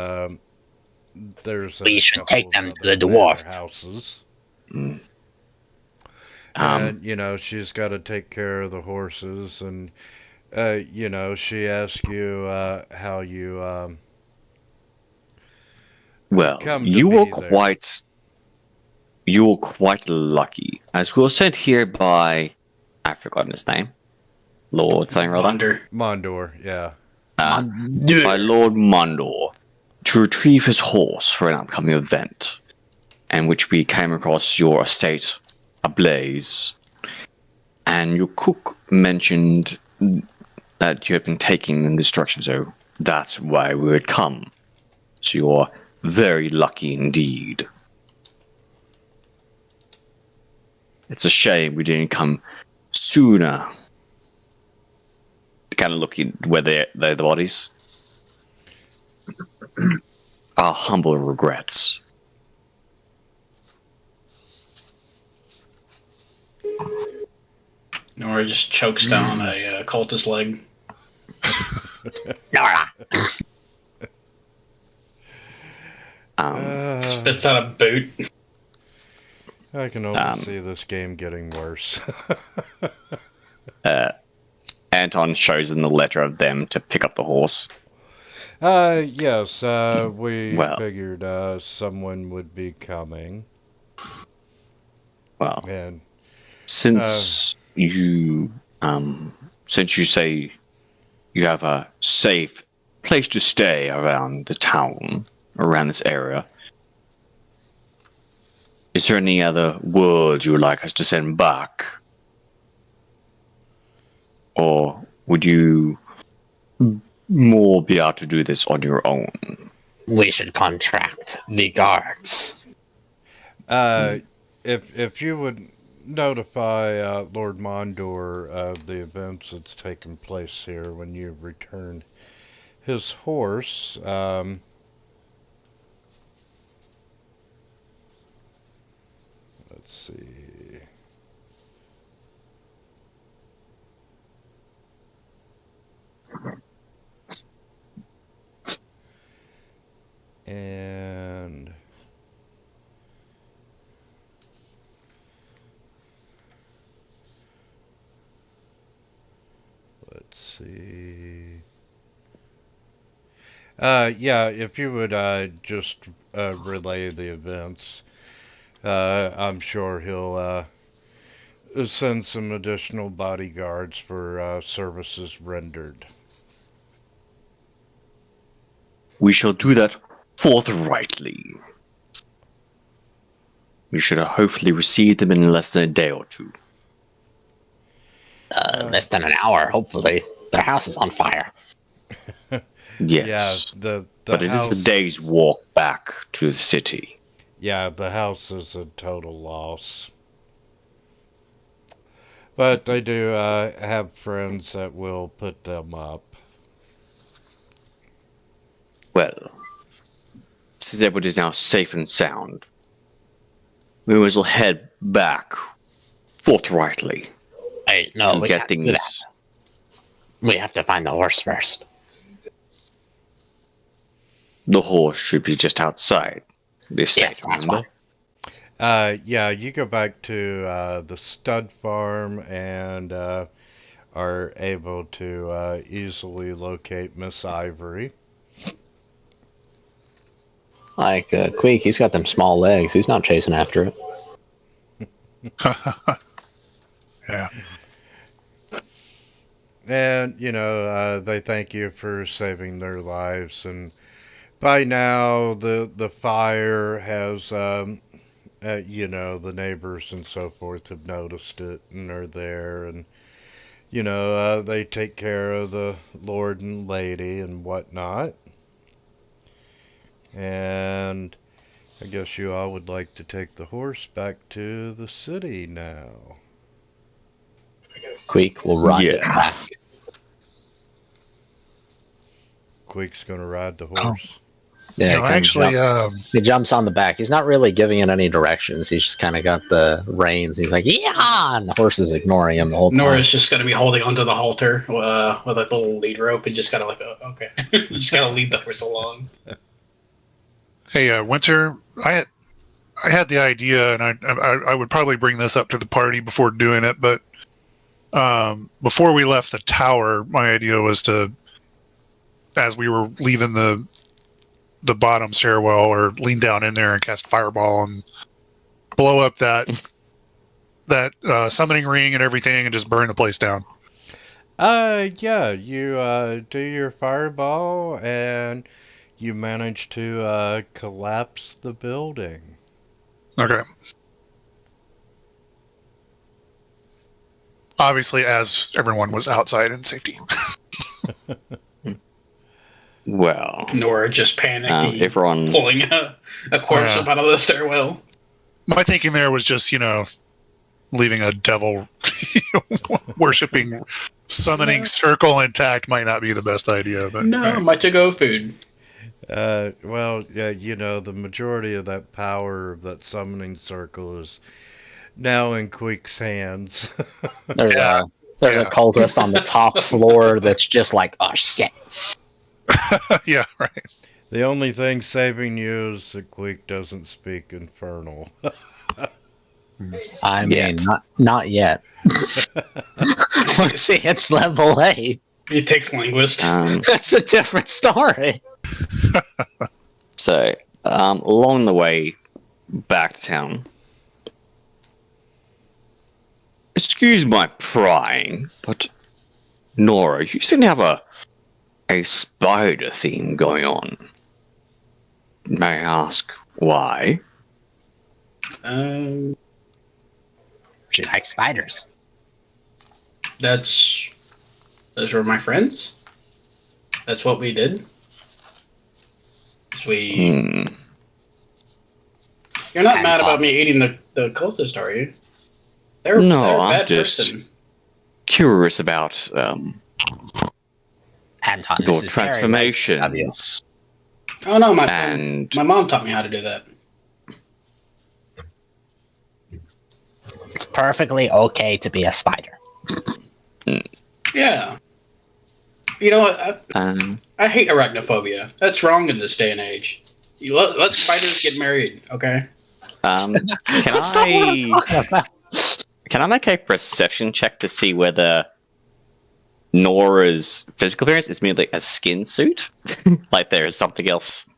there's We a should couple take of them to other the manor dwarf. houses. Mm. And she's got to take care of the horses, and she asks you how you Well, come to you were be there. quite lucky, as we were sent here by, I've forgotten his name, Lord something or other, Wonder. Mondor, yeah. by Lord Mondor, to retrieve his horse for an upcoming event, in which we came across your estate ablaze, and your cook mentioned that you had been taking the instructions, so that's why we had come. So you're very lucky indeed. It's a shame we didn't come sooner. Kind of looking where they're the bodies. Our humble regrets. Nora just chokes down a cultist leg. Nora. Spits out a boot. I can only see this game getting worse. Anton shows in the letter of them to pick up the horse. Yes, we Well. figured someone would be coming. Well, And since you say you have a safe place to stay around the town, around this area, is there any other word you would like us to send back? Or would you more be able to do this on your own? We should contract the guards. if you would notify Lord Mondor of the events that's taken place here when you return his horse, let's see. And let's see. Yeah, if you would just relay the events, I'm sure he'll send some additional bodyguards for services rendered. We shall do that forthrightly. We should hopefully receive them in less than a day or two. Less than an hour, hopefully. Their house is on fire. Yes. Yeah, but it is a day's walk back to the city. Yeah, the house is a total loss. But they do have friends that will put them up. Well, since everybody is now safe and sound, we might as well head back forthrightly. Hey, no, and we get can't do that. We have to find the horse first. The horse should be just outside the estate, Yes, that's remember? Yeah, you go back to the stud farm and are able to easily locate Miss Ivory. Like Queek, he's got them small legs. He's not chasing after it. Yeah. And, they thank you for saving their lives. And by now, the fire has, the neighbors and so forth have noticed it and are there. And, they take care of the lord and lady and whatnot. And I guess you all would like to take the horse back to the city now. Queek will ride it back. Yes. Queek's gonna ride the horse. Yeah, You know, actually, he jumps on the back. He's not really giving it any directions. He's just kind of got the reins. He's like, yeah, and the horse is ignoring him the whole time. Nora's just gonna be holding onto the halter with like a little lead rope and just gotta like, okay, just gotta lead the horse along. hey, Winter, I had the idea, and I would probably bring this up to the party before doing it, but before we left the tower, my idea was to, as we were leaving the bottom stairwell, or lean down in there and cast fireball and blow up that summoning ring and everything, and just burn the place down. Yeah, you do your fireball and you manage to collapse the building. Okay. Obviously, as everyone was outside in safety. Well, Nora just panicked, everyone. pulling a corpse up out of the stairwell. My thinking there was just, leaving a devil worshipping summoning circle intact might not be the best idea. But No, my to-go food. Well, yeah, the majority of that power of that summoning circle is now in Queek's hands. There's a cultist on the top floor that's just like, oh shit. yeah, right. The only thing saving you is that Queek doesn't speak Infernal. I mean, not yet. See, it's level 8. It takes linguist. That's a different story. So, along the way back to town, excuse my prying, but Nora, you seem to have a spider theme going on. May I ask why? She likes spiders. Those were my friends. That's what we did. You're not mad about me eating the cultist, are you? They're a bad just person. Curious about Anton, your transformations. Oh no, my mom taught me how to do that. It's perfectly okay to be a spider. Yeah. You know what? I hate arachnophobia. That's wrong in this day and age. You let spiders get married, okay? Can That's not what I'm talking about. Can I make a perception check to see whether Nora's physical appearance is merely a skin suit? Like there is something else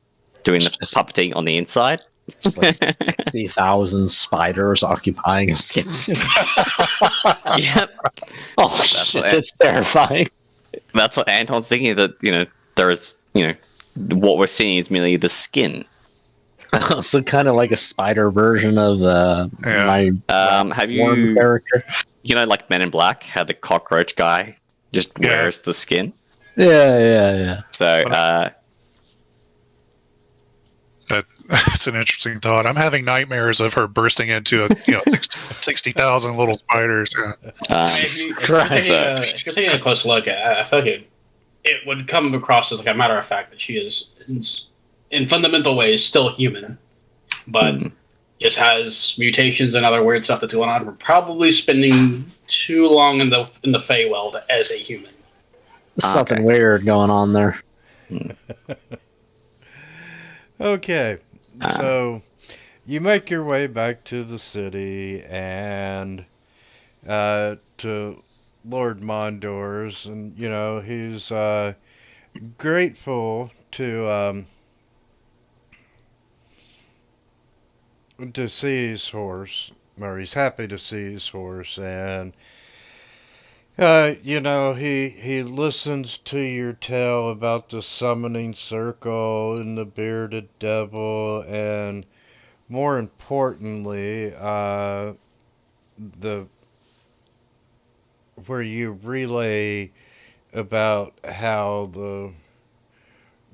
doing the puppeting on the inside? Just like 60,000 spiders occupying a skin suit. Yep. Oh shit, it's terrifying. That's what Anton's thinking, that, there is, what we're seeing is merely the skin. So kind of like a spider version of my have you character. Like Men in Black, how the cockroach guy just wears the skin? Yeah. So, It's an interesting thought. I'm having nightmares of her bursting into 60,000 little spiders. Yeah. If you're taking a close look, I feel like it would come across as like a matter of fact that she is, in fundamental ways, still human, but just has mutations and other weird stuff that's going on. We're probably spending too long in the Feywild as a human. There's something weird going on there. Okay, so you make your way back to the city and to Lord Mondor's, and he's grateful to see his horse, or he's happy to see his horse, and he listens to your tale about the summoning circle and the bearded devil, and more importantly, where you relay about how the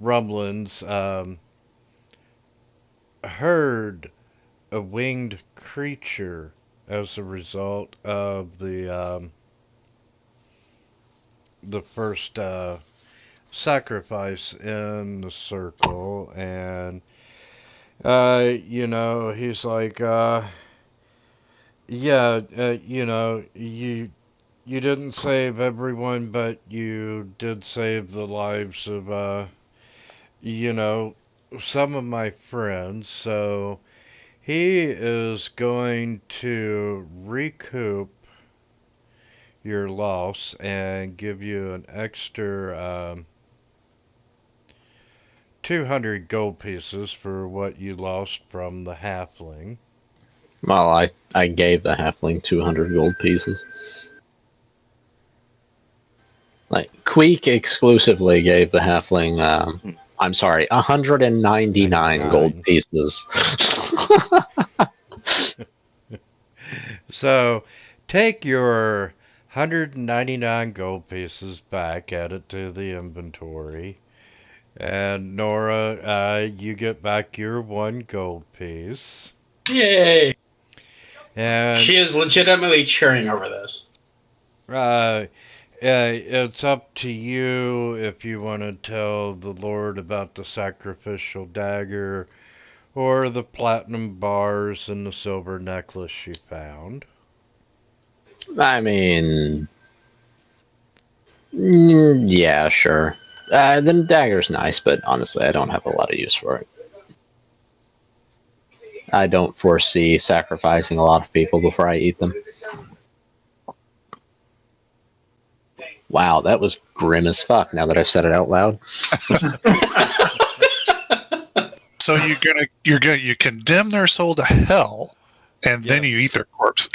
Rumblins heard a winged creature as a result of the first sacrifice in the circle, and he's like, yeah, you didn't save everyone, but you did save the lives of you know, some of my friends, so he is going to recoup your loss and give you an extra 200 gold pieces for what you lost from the halfling. Well, I gave the halfling 200 gold pieces. Like, Queek exclusively gave the halfling, I'm sorry, 199 gold 99. pieces. So, take your 199 gold pieces back, add it to the inventory. And Nora, you get back your 1 gold piece. Yay! And She is legitimately cheering over this. it's up to you if you want to tell the Lord about the sacrificial dagger or the platinum bars and the silver necklace you found. I mean, yeah, sure. The dagger's nice, but honestly, I don't have a lot of use for it. I don't foresee sacrificing a lot of people before I eat them. Wow, that was grim as fuck now that I've said it out loud. So you condemn their soul to hell, and then you eat their corpse.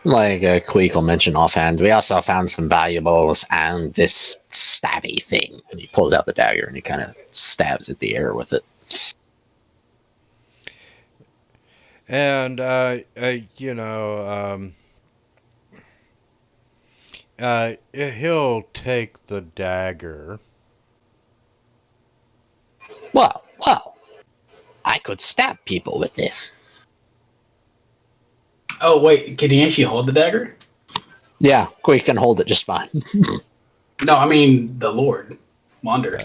Like Queek will mention offhand, we also found some valuables and this stabby thing. And he pulls out the dagger and he kind of stabs at the air with it. And, he'll take the dagger. Well, I could stab people with this. Oh, wait, can he actually hold the dagger? Yeah, Queek can hold it just fine. No, I mean the Lord. Wander.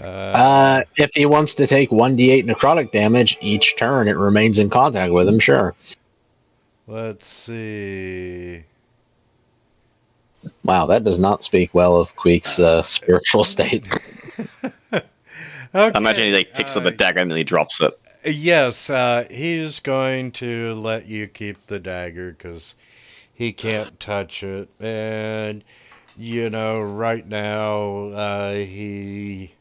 If he wants to take 1d8 necrotic damage each turn, it remains in contact with him, sure. Let's see. Wow, that does not speak well of Queek's spiritual state. Okay, I imagine he picks up the dagger and then he drops it. Yes, he's going to let you keep the dagger because he can't touch it. And, right now, he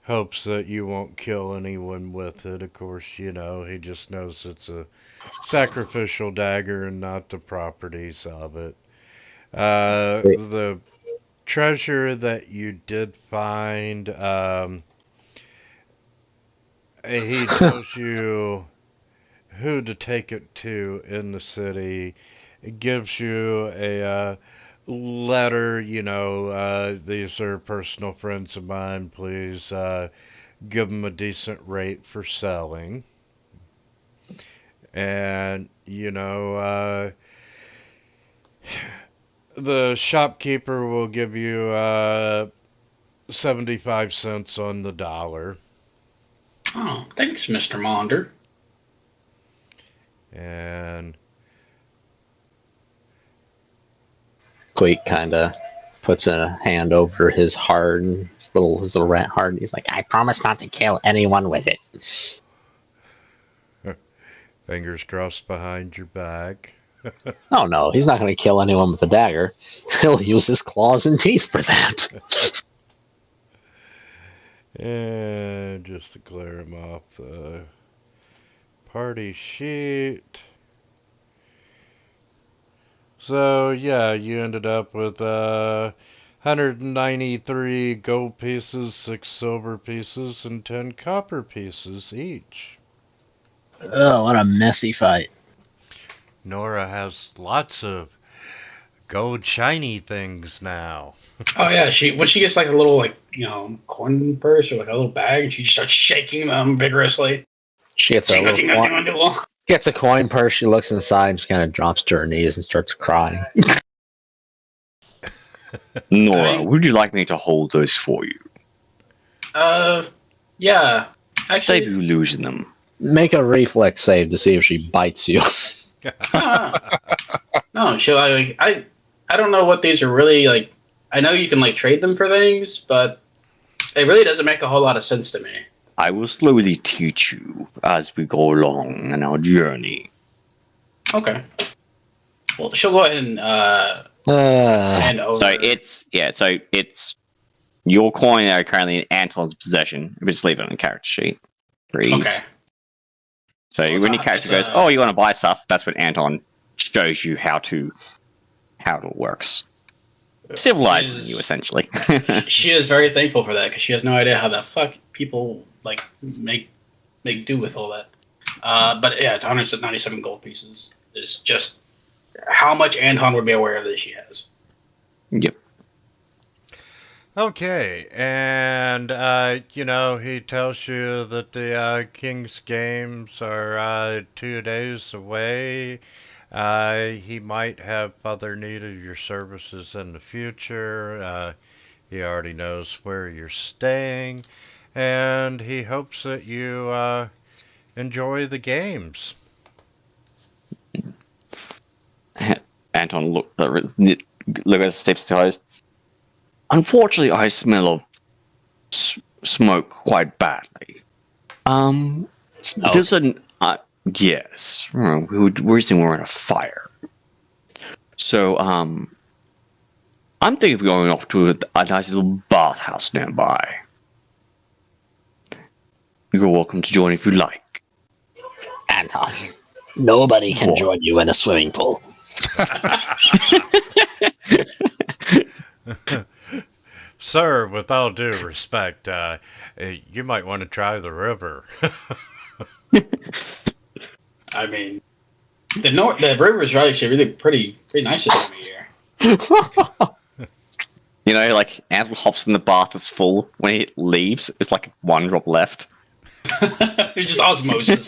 hopes that you won't kill anyone with it. Of course, he just knows it's a sacrificial dagger and not the properties of it. The treasure that you did find, he tells you who to take it to in the city. It gives you a letter, these are personal friends of mine. Please give them a decent rate for selling. And, the shopkeeper will give you 75 cents on the dollar. Oh, thanks, Mr. Maunder. And Quake kind of puts a hand over his heart, his little rat heart, and he's like, I promise not to kill anyone with it. fingers crossed behind your back. Oh no, he's not going to kill anyone with a dagger. He'll use his claws and teeth for that. And just to clear him off the party sheet. So yeah, you ended up with 193 gold pieces, 6 silver pieces, and 10 copper pieces each. Oh, what a messy fight. Nora has lots of gold shiny things now. Oh yeah, she gets like a little coin purse or like a little bag, and she just starts shaking them vigorously. She gets gets a coin purse. She looks inside. And she kind of drops to her knees and starts crying. Nora, would you like me to hold those for you? Yeah. Save Actually, you losing them. Make a reflex save to see if she bites you. no, I don't know what these are really like. I know you can like trade them for things, but it really doesn't make a whole lot of sense to me. I will slowly teach you as we go along on our journey. Okay. Well, she'll go ahead and hand over. So it's your coin are currently in Anton's possession. We just leave it on the character sheet for ease. Okay. So Well, when your character goes, "Oh, you want to buy stuff?" That's when Anton shows you how it works, civilizing you essentially. She is very thankful for that because she has no idea how the fuck people like make do with all that. But yeah, it's 197 gold pieces. It's just how much Anton would be aware of that she has. Yep. Okay, and he tells you that the King's Games are 2 days away. He might have further need of your services in the future. He already knows where you're staying, and he hopes that you enjoy the games. Anton look at Steve's toes. Unfortunately, I smell of smoke quite badly. There's an yes. We're saying we're in a fire. So I'm thinking of going off to a nice little bathhouse nearby. You're welcome to join if you like. Anton, nobody can join you in a swimming pool. Sir, with all due respect, you might want to try the river. I mean, the river is actually really pretty nice this time of year. You know, like Anton hops in the bath that's full. When he leaves, it's like one drop left. It's just osmosis.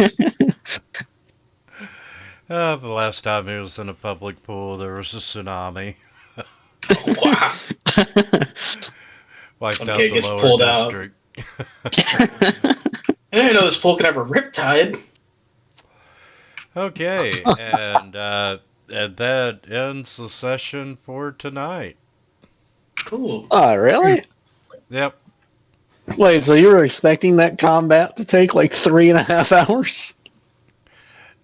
The last time he was in a public pool, there was a tsunami. Wow. Wiped Okay, out gets the pulled lower out. district. I didn't know this pool could have a riptide. Okay, and that ends the session for tonight. Cool. Oh, really? Yep. Wait, so you were expecting that combat to take like 3.5 hours?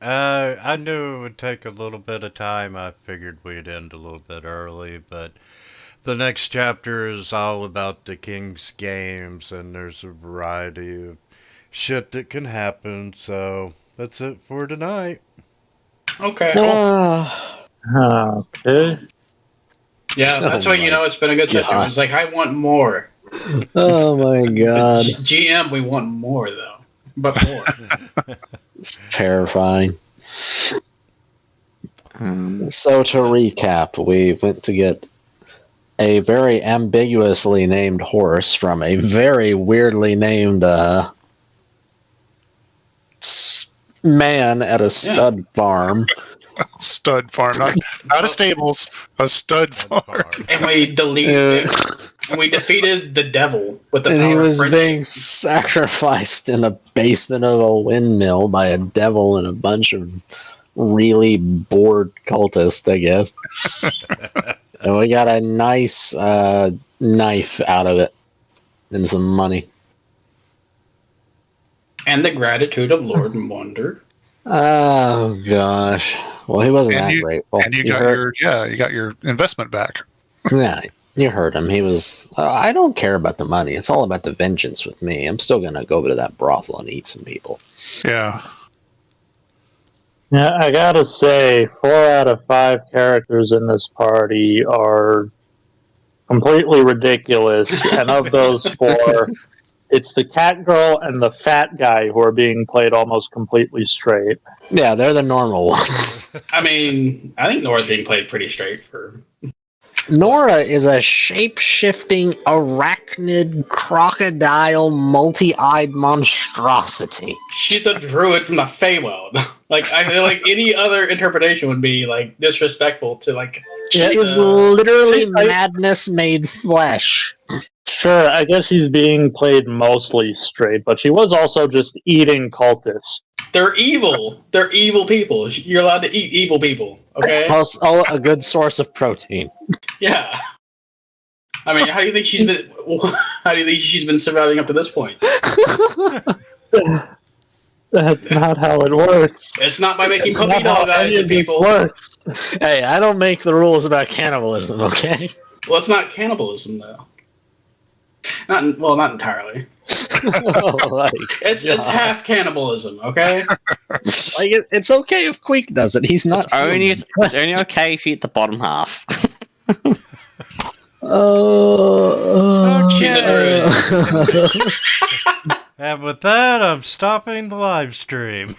I knew it would take a little bit of time. I figured we'd end a little bit early, but the next chapter is all about the King's Games, and there's a variety of shit that can happen, so that's it for tonight. Okay. Okay. Yeah, that's Oh when you know it's been a good session. God. It's like, I want more. Oh my god. GM, we want more, though. But more. It's terrifying. So to recap, we went to get a very ambiguously named horse from a very weirdly named man at a stud farm. Stud farm, not a stables, a stud farm. And we defeated the devil with the And power he was of friendship. being sacrificed in a basement of a windmill by a devil and a bunch of really bored cultists, I guess. And we got a nice knife out of it and some money. And the gratitude of Lord and Wonder. Oh gosh. Well, he wasn't that grateful. And you got your investment back. Yeah, you heard him. He was. I don't care about the money. It's all about the vengeance with me. I'm still gonna go over to that brothel and eat some people. Yeah. Yeah, I gotta say, 4 out of 5 characters in this party are completely ridiculous, and of those 4, it's the cat girl and the fat guy who are being played almost completely straight. Yeah, they're the normal ones. I mean, I think Nora's being played pretty straight for. Nora is a shape-shifting arachnid crocodile multi-eyed monstrosity. She's a druid from the Feywild. Like, I feel like any other interpretation would be, like, disrespectful to, like... She is literally madness made flesh. Sure, I guess she's being played mostly straight, but she was also just eating cultists. They're evil. They're evil people. You're allowed to eat evil people, okay? Also, a good source of protein. Yeah. I mean, how do you think she's been surviving up to this point? That's not how it works. It's not by making It's puppy not how dog eyes any at of this people. works. Hey, I don't make the rules about cannibalism, okay? Well, it's not cannibalism, though. Not entirely. It's half cannibalism, okay? Like it's okay if Queek does it. He's not. It's only okay if you eat the bottom half. She's a druid. And with that, I'm stopping the live stream.